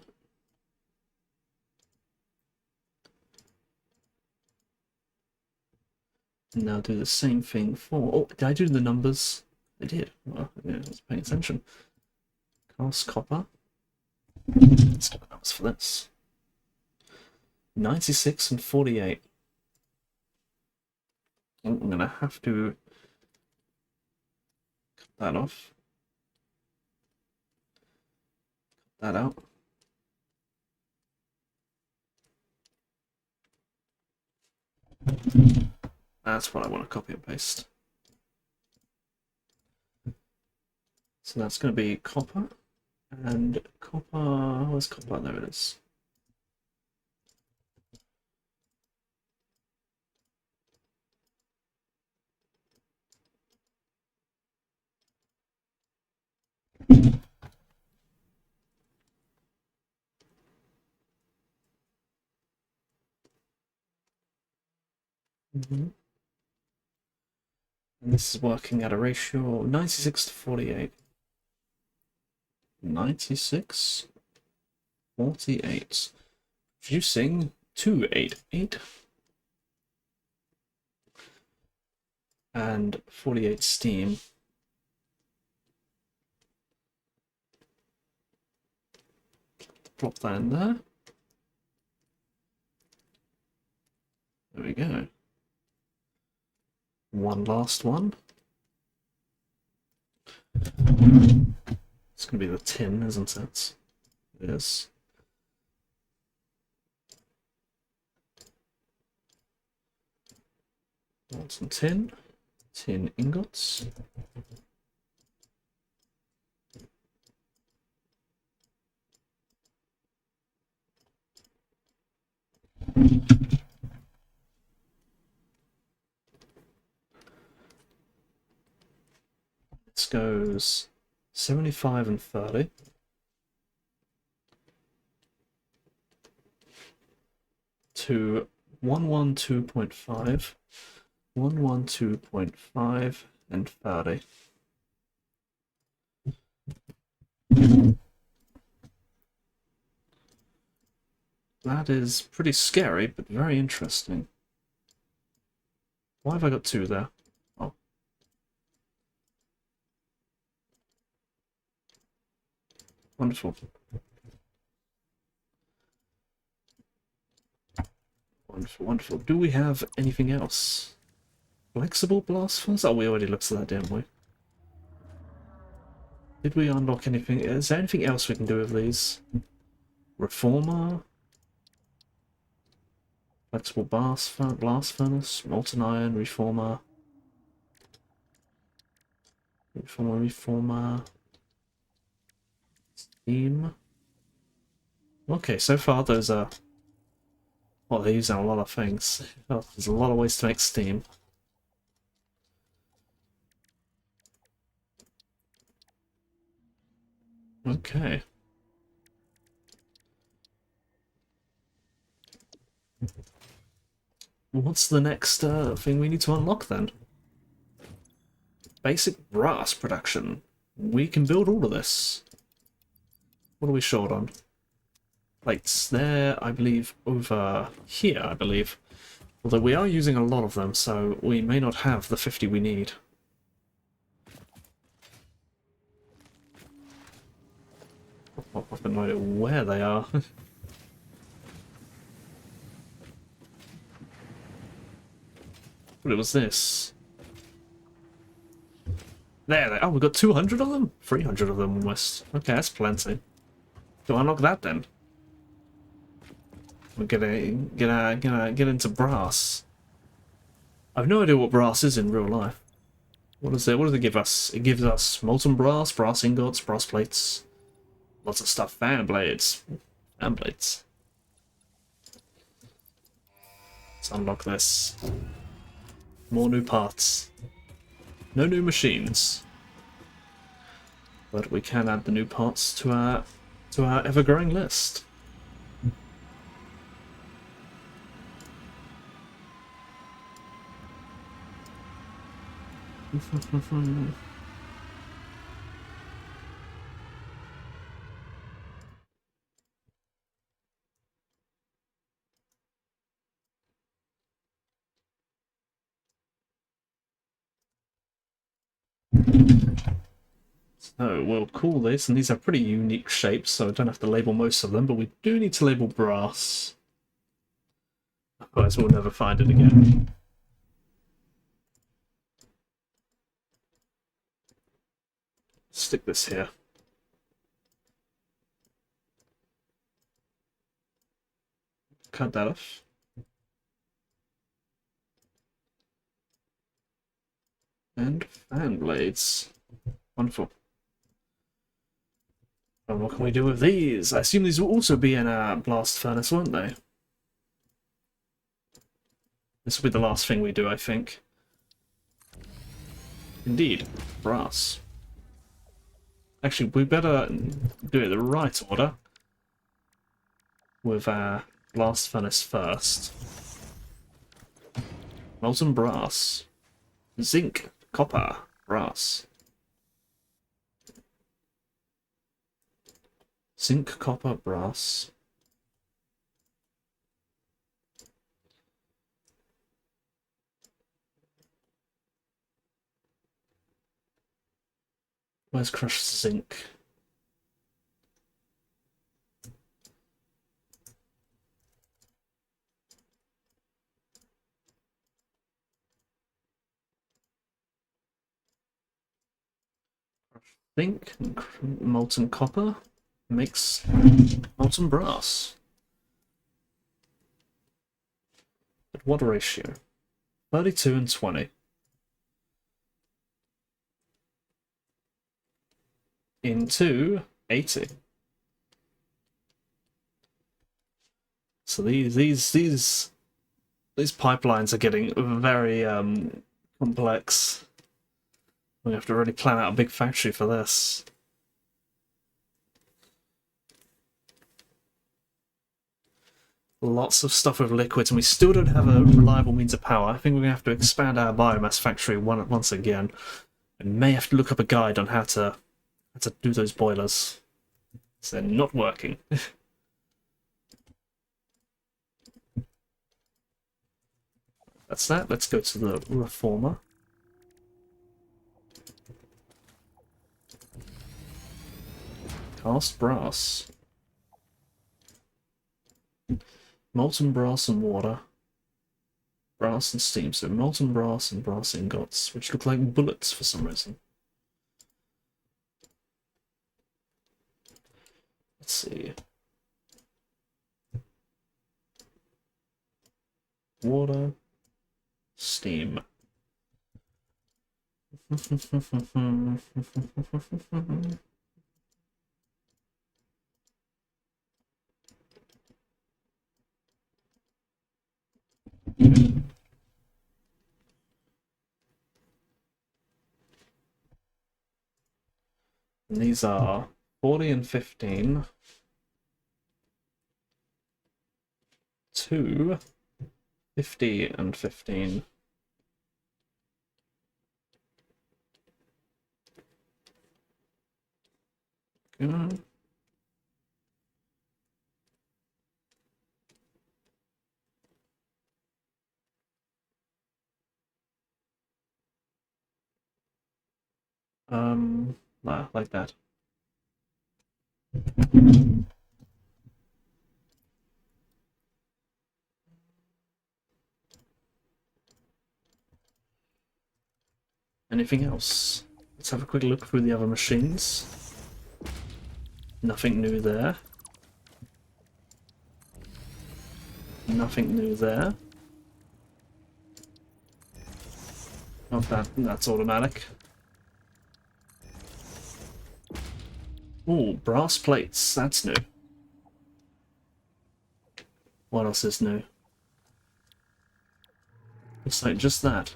And now do the same thing for... Oh, did I do the numbers? I did. Well, yeah, I was paying attention. Cast copper. Let's get the numbers for this. 96 and 48. Oh, I'm going to have to cut that off. Cut that out. That's what I want to copy and paste. So that's going to be copper. And copper... Where's copper? There it is. And this is working at a ratio of 96 to 48. 96, 48. Producing 288. And 48 steam. Drop that in there. There we go. One last one. It's going to be the tin, isn't it? Yes. Want some tin. Tin ingots. This goes 75 and 30. To 112.5, 112.5, and 30. That is pretty scary, but very interesting. Why have I got 2 there? Oh. Wonderful. Wonderful, wonderful. Do we have anything else? Flexible blast furnace? Oh, we already looked at that, didn't we? Did we unlock anything? Is there anything else we can do with these? Reformer? Flexible blast furnace? Molten iron? Reformer? Reformer? Steam? Okay, so far those are Oh, they're using a lot of things. Oh, there's a lot of ways to make steam. Okay. What's the next thing we need to unlock then? Basic brass production. We can build all of this. What are we short on? Plates there, I believe, over here, I believe. Although we are using a lot of them, so we may not have the 50 we need. I have no idea where they are. What was this? There they are. Oh, we've got 200 of them? 300 of them almost. Okay, that's plenty. To unlock that then. We're gonna get into brass. I have no idea what brass is in real life. What is it? What does it give us? It gives us molten brass, brass ingots, brass plates, lots of stuff. Fan blades, fan blades. Let's unlock this. More new parts. No new machines, but we can add the new parts to our ever-growing list. So we'll call this, and these are pretty unique shapes, so I don't have to label most of them, but we do need to label brass. Otherwise we'll never find it again. Stick this here. Cut that off. And fan blades. Wonderful. And what can we do with these? I assume these will also be in a blast furnace, won't they? This will be the last thing we do, I think. Indeed. Brass. Actually, we better do it the right order. With our blast furnace first. Molten brass. Zinc. Copper. Brass. Zinc, copper, brass. Where's crushed zinc? Zinc, molten copper makes molten brass. At what ratio? 32 and 20. Into 80. So these pipelines are getting very complex. We have to really plan out a big factory for this. Lots of stuff with liquids, and we still don't have a reliable means of power. I think we're going to have to expand our biomass factory once again. I may have to look up a guide on how to do those boilers. They're not working. That's that. Let's go to the reformer. Cast brass. Molten brass and water. Brass and steam. So molten brass and brass ingots, which look like bullets for some reason. Let's see. Water. Steam. And these are 40 and 15 to 50 and 15. Good. Like that. Anything else? Let's have a quick look through the other machines. Nothing new there. Nothing new there. Not that, that's automatic. Ooh, brass plates, that's new. What else is new? Looks like just that.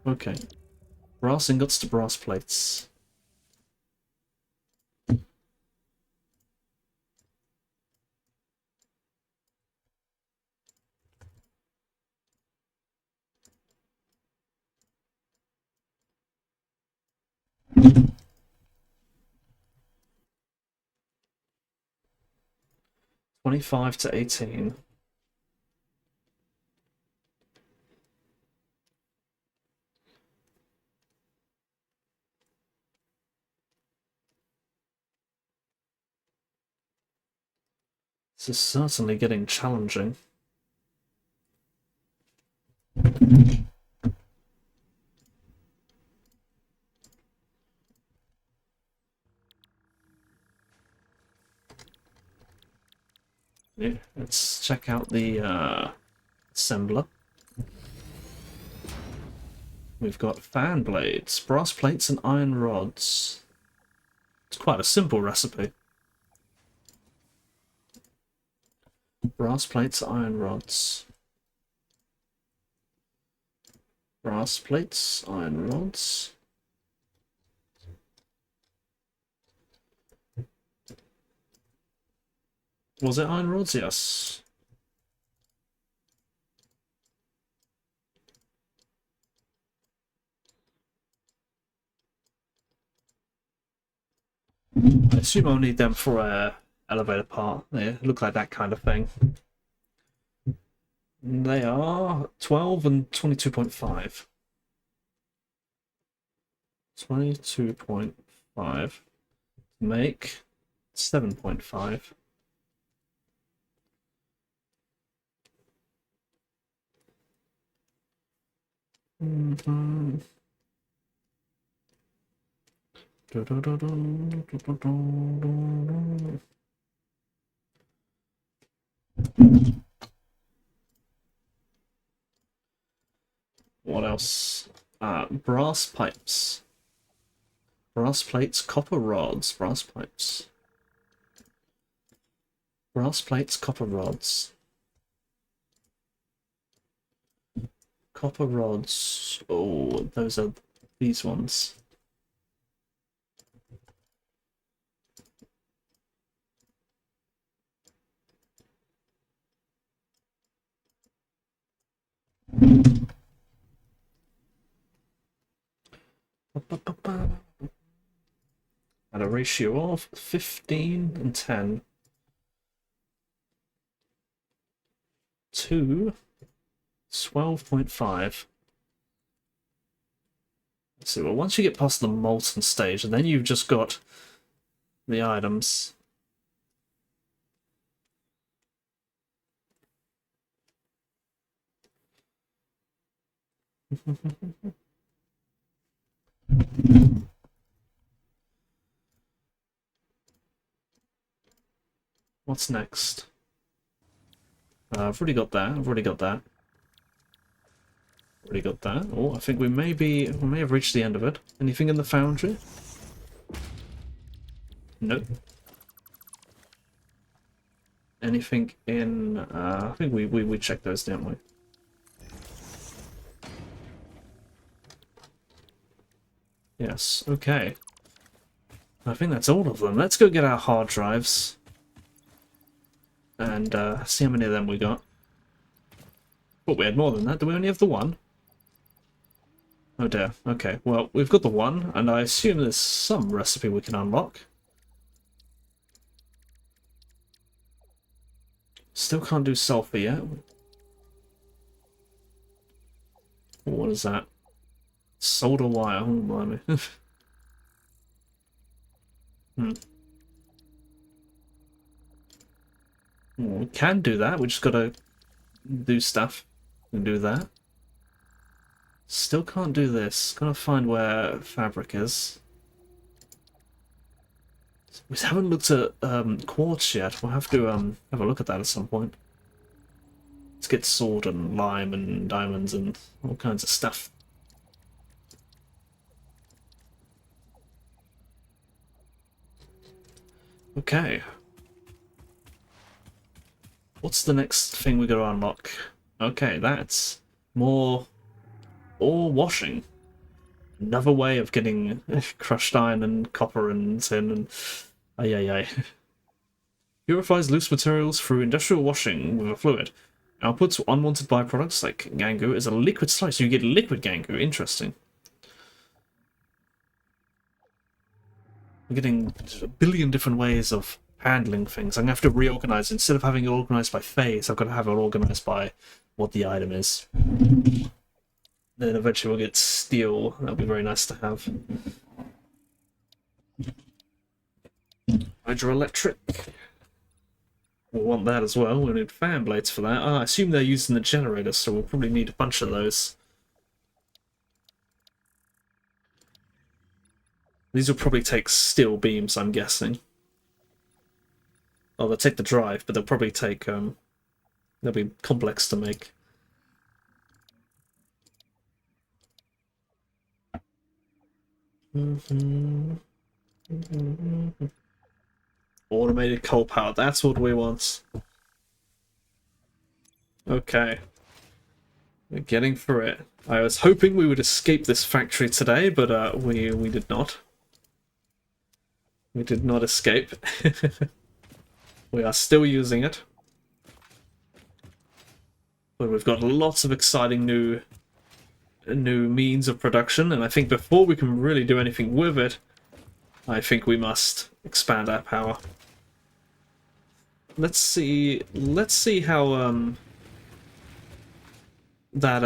Okay. Brass ingots to brass plates. $25 to $18. This is certainly getting challenging. Yeah, let's check out the assembler. We've got fan blades, brass plates and iron rods. It's quite a simple recipe. Brass plates, iron rods. Brass plates, iron rods. Was it iron rods? Yes. I assume I'll need them for a elevator part. They look like that kind of thing. They are 12 and 22.5. 22.5 make 7.5. What else? Brass pipes. Brass plates, copper rods, brass pipes. Brass plates, copper rods. Copper rods. Oh, those are these ones. At a ratio of 15 and 10 to 12.5. Let's see, well, once you get past the molten stage, and then you've just got the items. What's next? I've already got that. I've already got that. Already got that. Oh, I think we may have reached the end of it. Anything in the foundry? Nope. Anything in? I think we checked those, didn't we? Yes. Okay. I think that's all of them. Let's go get our hard drives. And see how many of them we got. Oh, we had more than that. Do we only have the one? Oh dear. Okay, well, we've got the one, and I assume there's some recipe we can unlock. Still can't do sulfur yet. What is that? Solder wire. Oh, blimey. We can do that. We just gotta do stuff and do that. Still can't do this. Gotta find where fabric is. We haven't looked at quartz yet. We'll have to have a look at that at some point. Let's get sword and lime and diamonds and all kinds of stuff. Okay. What's the next thing we gotta unlock? Okay, that's more ore washing. Another way of getting crushed iron and copper and tin and ay. Purifies loose materials through industrial washing with a fluid. Outputs unwanted byproducts like gangu is a liquid sludge. So you get liquid gangu. Interesting. We're getting a billion different ways of handling things. I'm going to have to reorganize. Instead of having it organized by phase, I've got to have it organized by what the item is. Then eventually we'll get steel. That'll be very nice to have. Hydroelectric. We'll want that as well. We'll need fan blades for that. I assume they're using the generator, so we'll probably need a bunch of those. These will probably take steel beams, I'm guessing. Oh, they'll take the drive, but they'll probably take, they'll be complex to make. Automated coal power, that's what we want. Okay. We're getting through it. I was hoping we would escape this factory today, but we did not. We did not escape. We are still using it. But we've got lots of exciting new means of production, and I think before we can really do anything with it, I think we must expand our power. Let's see how that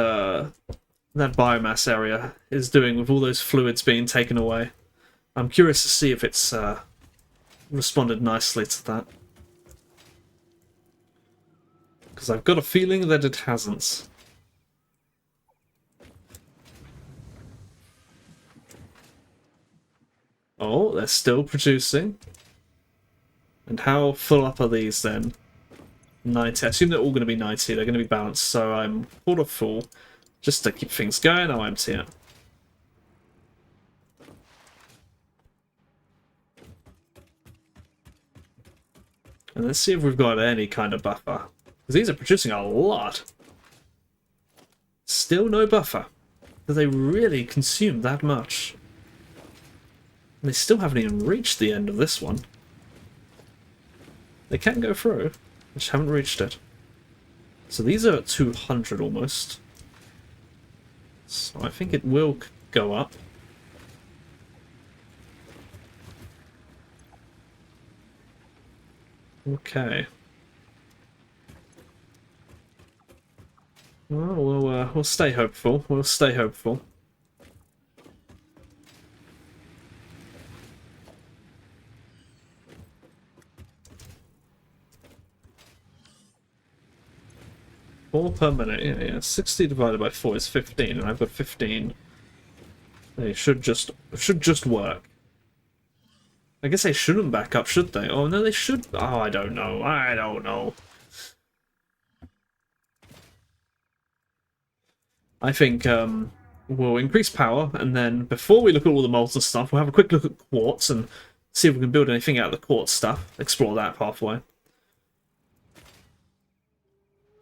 biomass area is doing with all those fluids being taken away. I'm curious to see if it's responded nicely to that. Because I've got a feeling that it hasn't. Oh, they're still producing. And how full up are these then? 90. I assume they're all going to be 90. They're going to be balanced, so I'm quarter full. Just to keep things going, I'll empty it. And let's see if we've got any kind of buffer. Because these are producing a lot. Still no buffer. Do they really consume that much? And they still haven't even reached the end of this one. They can go through. I just haven't reached it. So these are at 200 almost. So I think it will go up. Okay. Well, we'll stay hopeful. We'll stay hopeful. Four per minute. Yeah. 60 divided by 4 is 15, and I've got 15. They should just work. I guess they shouldn't back up, should they? Oh no, they should. Oh, I don't know. I don't know. I think we'll increase power, and then before we look at all the molten stuff, we'll have a quick look at quartz and see if we can build anything out of the quartz stuff. Explore that pathway.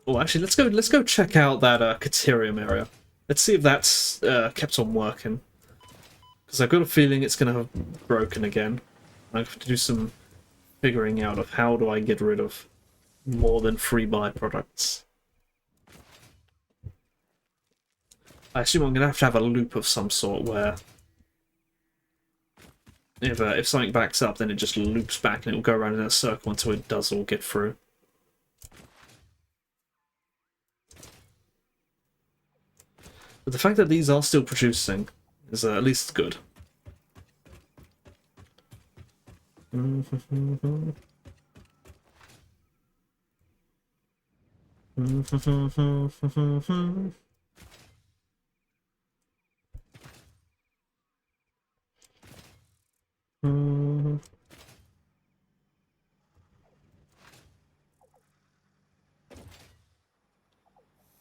Oh, actually, let's go check out that Caterium area. Let's see if that's kept on working. Because I've got a feeling it's going to have broken again. I have to do some figuring out of how do I get rid of more than 3 byproducts. I assume I'm going to have a loop of some sort where if something backs up, then it just loops back and it will go around in a circle until it does all get through. But the fact that these are still producing is at least good.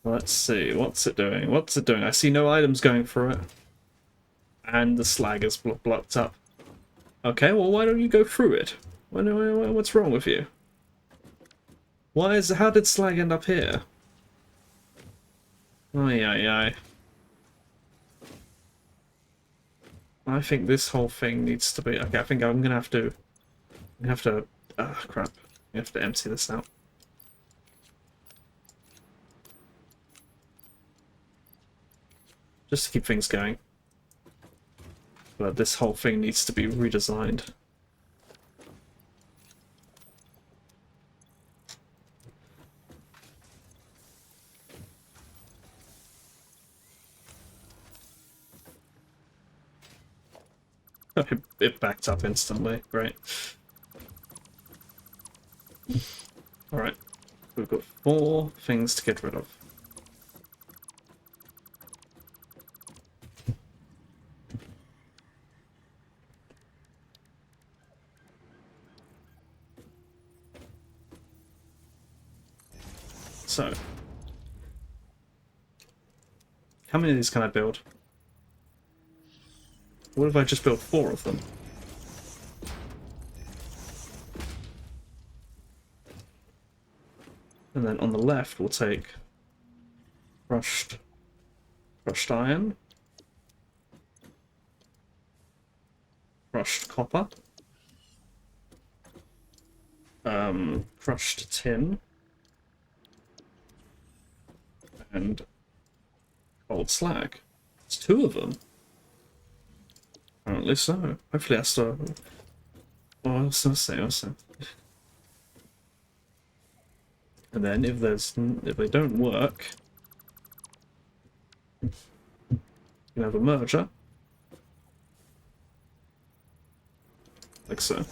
Let's see, what's it doing? What's it doing? I see no items going through it. And the slag is blocked up. Okay, well, why don't you go through it? What's wrong with you? How did slag end up here? Ay. I think this whole thing needs to be... Okay, I think I'm gonna have to... Ah, crap. I have to empty this out. Just to keep things going. But this whole thing needs to be redesigned. Oh, it backed up instantly. Great. Alright. We've got 4 things to get rid of. So, how many of these can I build? What if I just built 4 of them? And then on the left we'll take crushed iron, crushed copper, crushed tin, and gold slag. It's 2 of them. Apparently so. Hopefully that's the... Oh, I'll see. And then if they don't work, you can have a merger. Like so.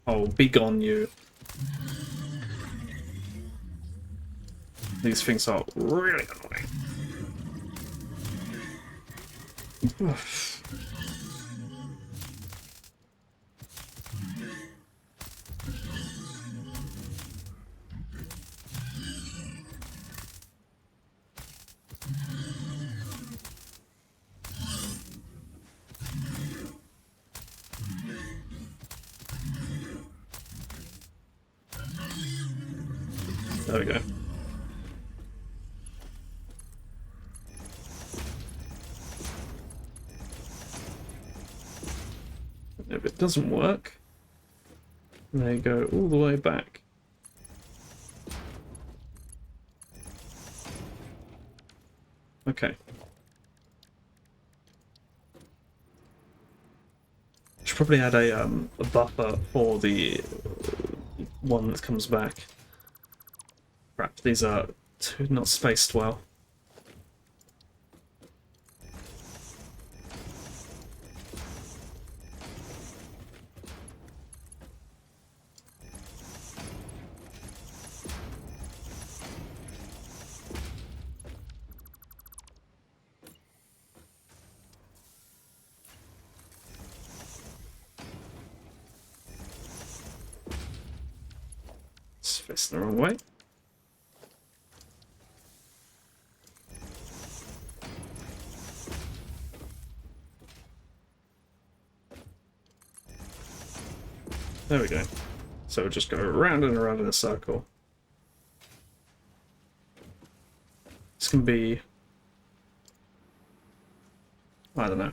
Oh, be gone, you. These things are really annoying. There we go. If it doesn't work, they go all the way back. Okay. Should probably add a buffer for the one that comes back. Crap, these are not spaced well. It's facing the wrong way. There we go. So just go around and around in a circle. This can be... I don't know.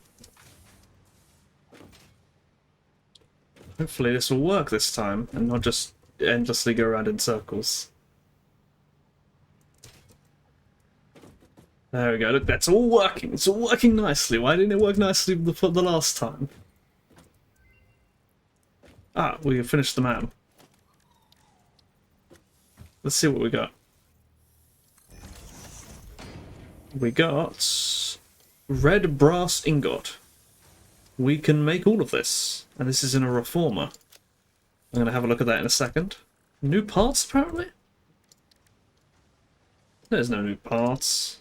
Hopefully this will work this time, and not just endlessly go around in circles. There we go, look, that's all working. It's all working nicely. Why didn't it work nicely the last time? Ah, we finished the map. Let's see what we got. We got red brass ingot. We can make all of this, and this is in a reformer. I'm going to have a look at that in a second. New parts, apparently? There's no new parts.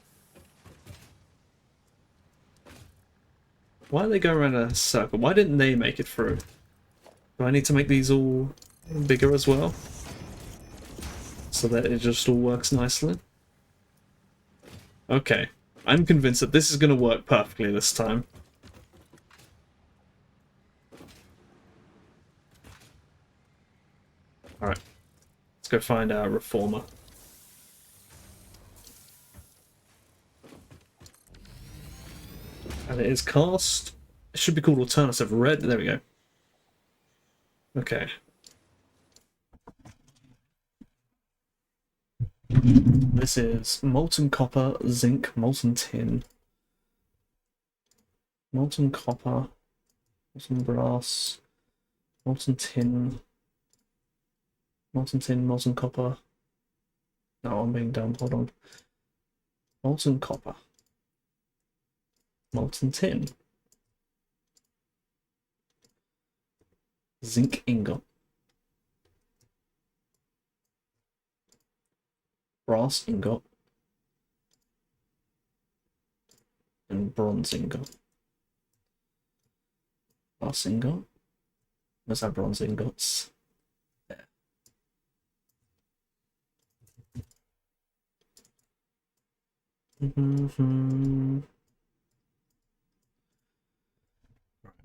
Why are they going around a circle? Why didn't they make it through? Do I need to make these all bigger as well? So that it just all works nicely? Okay. I'm convinced that this is going to work perfectly this time. Alright. Let's go find our reformer. And it is cast. It should be called alternative red. There we go. Okay. This is molten copper, zinc, molten tin. Molten copper, molten brass, molten tin, molten copper. No, I'm being dumb, hold on. Molten copper. Molten tin. Zinc ingot. Brass ingot. And bronze ingot. Brass ingot. Where's our bronze ingots? There.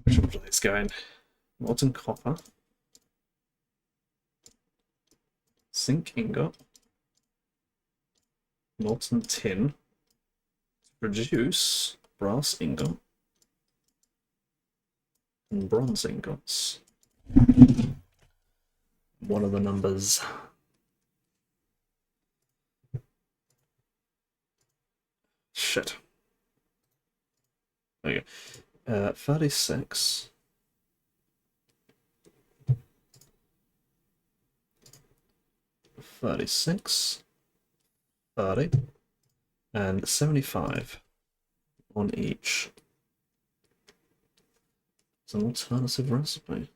Which order is going? Molten copper. Zinc ingot. Molten tin. Produce brass ingot. And bronze ingots. One of the numbers. Shit. There you go. 36. 36. 30. And 75 on each. It's an alternative recipe.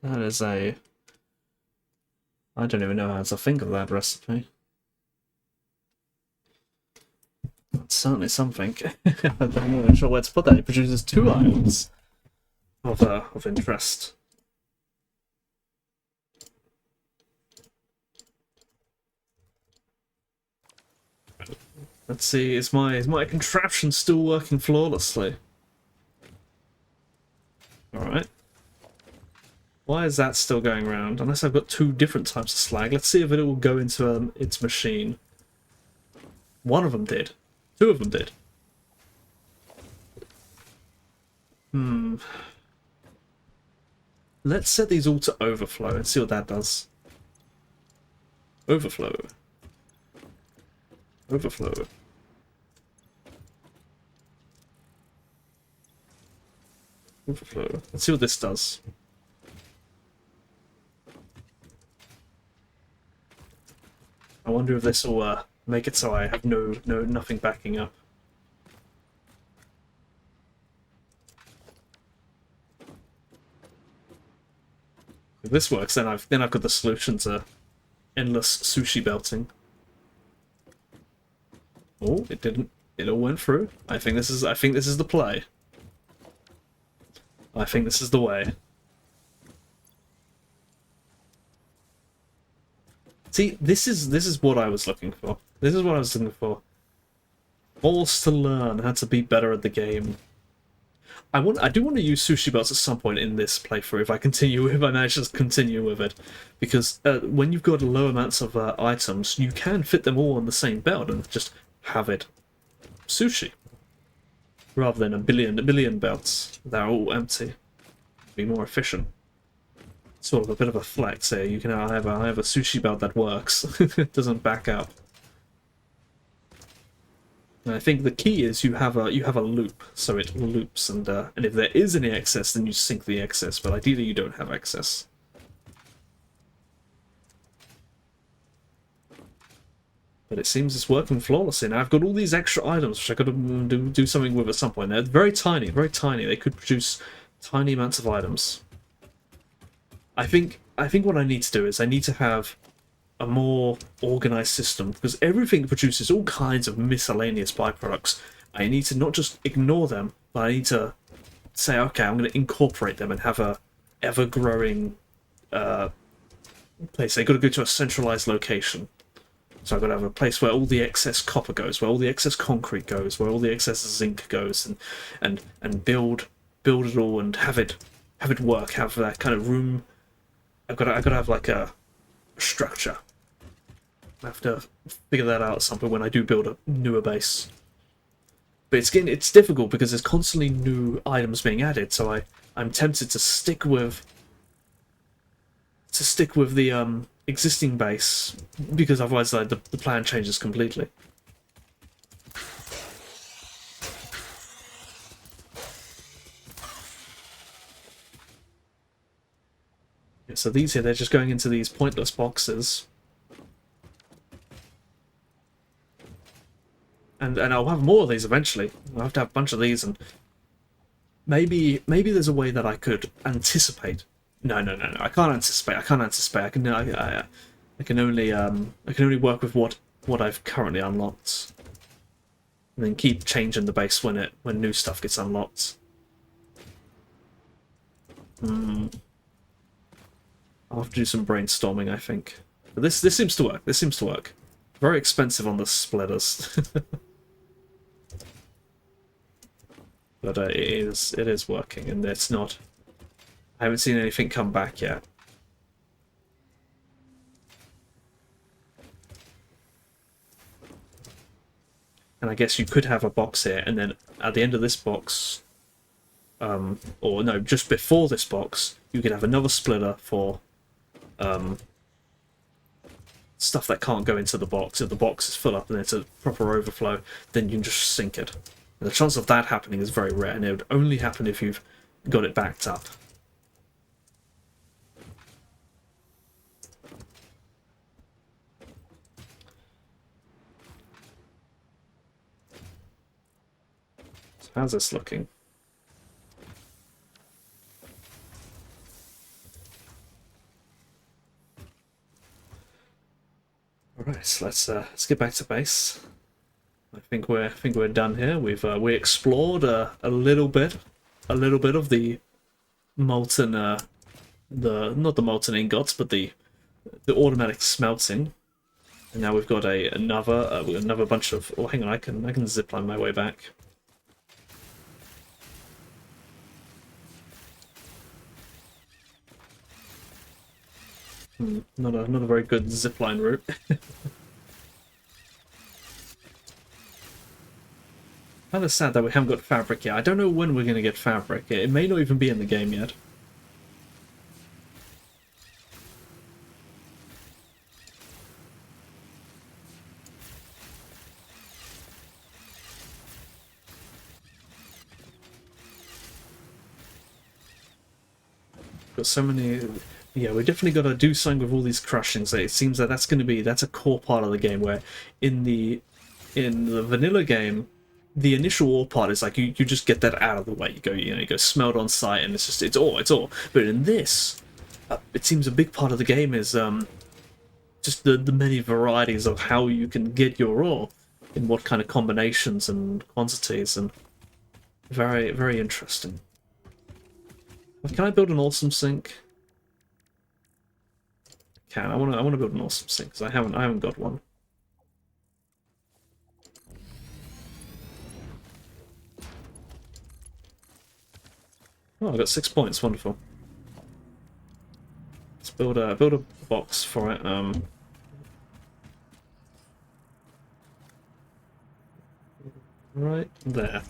That is a... I don't even know how to think of that recipe. That's certainly something. I'm not sure where to put that. It produces 2 ions of interest. Let's see, is my contraption still working flawlessly? Alright. Why is that still going around? Unless I've got 2 different types of slag. Let's see if it will go into its machine. One of them did. 2 of them did. Let's set these all to overflow and see what that does. Overflow. Overflow. Overflow. Let's see what this does. I wonder if this will make it so I have nothing backing up. If this works, then I've got the solution to endless sushi belting. Oh, it didn't. It all went through. I think this is the play. I think this is the way. See, this is what I was looking for. This is what I was looking for. Forced to learn how to be better at the game. I do want to use sushi belts at some point in this playthrough if I manage to continue with it, because when you've got low amounts of items, you can fit them all on the same belt and just have it sushi, rather than a billion belts that are all empty. Be more efficient. Sort of a bit of a flex here. You can I have a sushi belt that works. It doesn't back up. And I think the key is you have a loop, so it loops, and if there is any excess, then you sink the excess. But ideally, you don't have excess. But it seems it's working flawlessly. Now I've got all these extra items which I got to do something with at some point. They're very tiny, very tiny. They could produce tiny amounts of items. I think what I need to do is I need to have a more organized system, because everything produces all kinds of miscellaneous byproducts. I need to not just ignore them, but I need to say, okay, I'm going to incorporate them and have a ever-growing place. They've got to go to a centralized location. So I've got to have a place where all the excess copper goes, where all the excess concrete goes, where all the excess zinc goes, and build it all and have it work, have that kind of room. I've got to have like a structure. I have to figure that out at some point when I do build a newer base. But it's difficult because there's constantly new items being added, so I'm tempted to stick with the existing base, because otherwise the plan changes completely. Yeah, so these here, they're just going into these pointless boxes. And I'll have more of these eventually. I'll have to have a bunch of these, and maybe there's a way that I could anticipate. No. I can't anticipate. I can only work with what I've currently unlocked, and then keep changing the base when new stuff gets unlocked. I'll have to do some brainstorming, I think. But this seems to work. This seems to work. Very expensive on the splitters. But it is working, and it's not. I haven't seen anything come back yet. And I guess you could have a box here, and then at the end of this box, or no, just before this box, you could have another splitter for stuff that can't go into the box. If the box is full up and it's a proper overflow, then you can just sink it. And the chance of that happening is very rare, and it would only happen if you've got it backed up. So how's this looking? Alright, so let's get back to base. I think we're done here. We explored a little bit of the molten not the molten ingots, but the automatic smelting. And now we've got another bunch of. Oh, hang on, I can zipline my way back. Not a very good zipline route. Kind of sad that we haven't got fabric yet. I don't know when we're going to get fabric. It may not even be in the game yet. Got so many. Yeah, we definitely got to do something with all these crushings. It seems that that's a core part of the game. Where in the vanilla game, the initial ore part is like you just get that out of the way. You go smelt on site, and it's ore. But in this, it seems a big part of the game is just the many varieties of how you can get your ore, in what kind of combinations and quantities, and very, very interesting. Can I build an awesome sink? I want to build an awesome sink, because I haven't got one. Oh, I got 6 points. Wonderful. Let's build a box for it. Right there.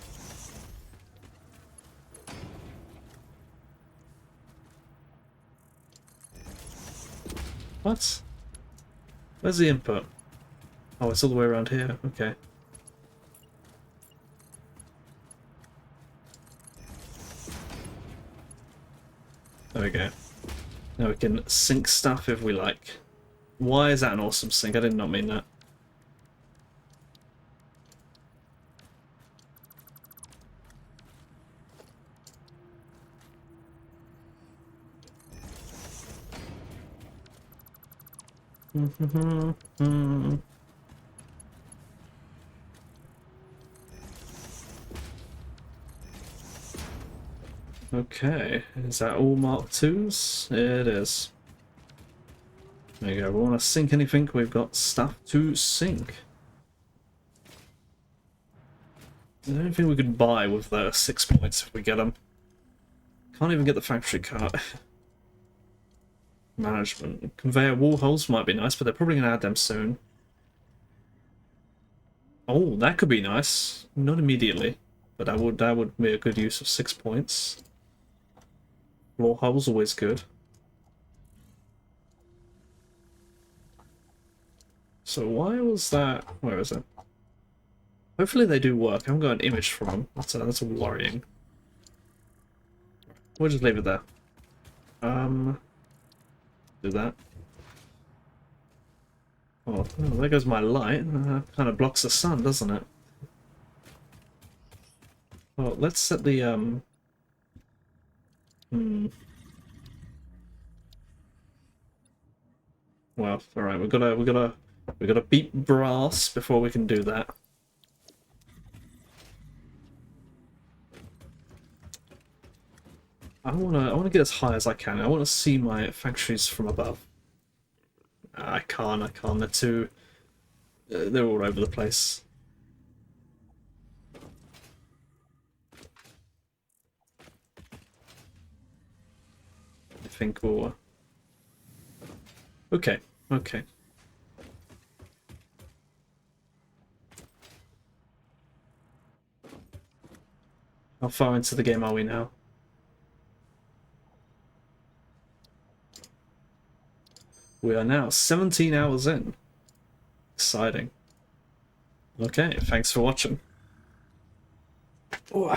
What? Where's the input? Oh, it's all the way around here. Okay. There we go. Now we can sync stuff if we like. Why is that an awesome sync? I did not mean that. Okay, is that all Mark 2s? It is. There you go, we want to sync anything, we've got stuff to sync. Is there anything we could buy with the 6 points if we get them? Can't even get the factory cart. Management. Conveyor wall holes might be nice, but they're probably going to add them soon. Oh, that could be nice. Not immediately, but that would be a good use of 6 points. Floor holes always good. So why was that? Where is it? Hopefully they do work. I haven't got an image from them. That's worrying. We'll just leave it there. Do that. Oh, there goes my light. Kind of blocks the sun, doesn't it? Well, let's set the Well, all right. We gotta beat brass before we can do that. I wanna get as high as I can. I wanna see my factories from above. I can't. They're too. They're all over the place. I think we'll. Okay. Okay. How far into the game are we now? We are now 17 hours in. Exciting. Okay, thanks for watching. Ooh.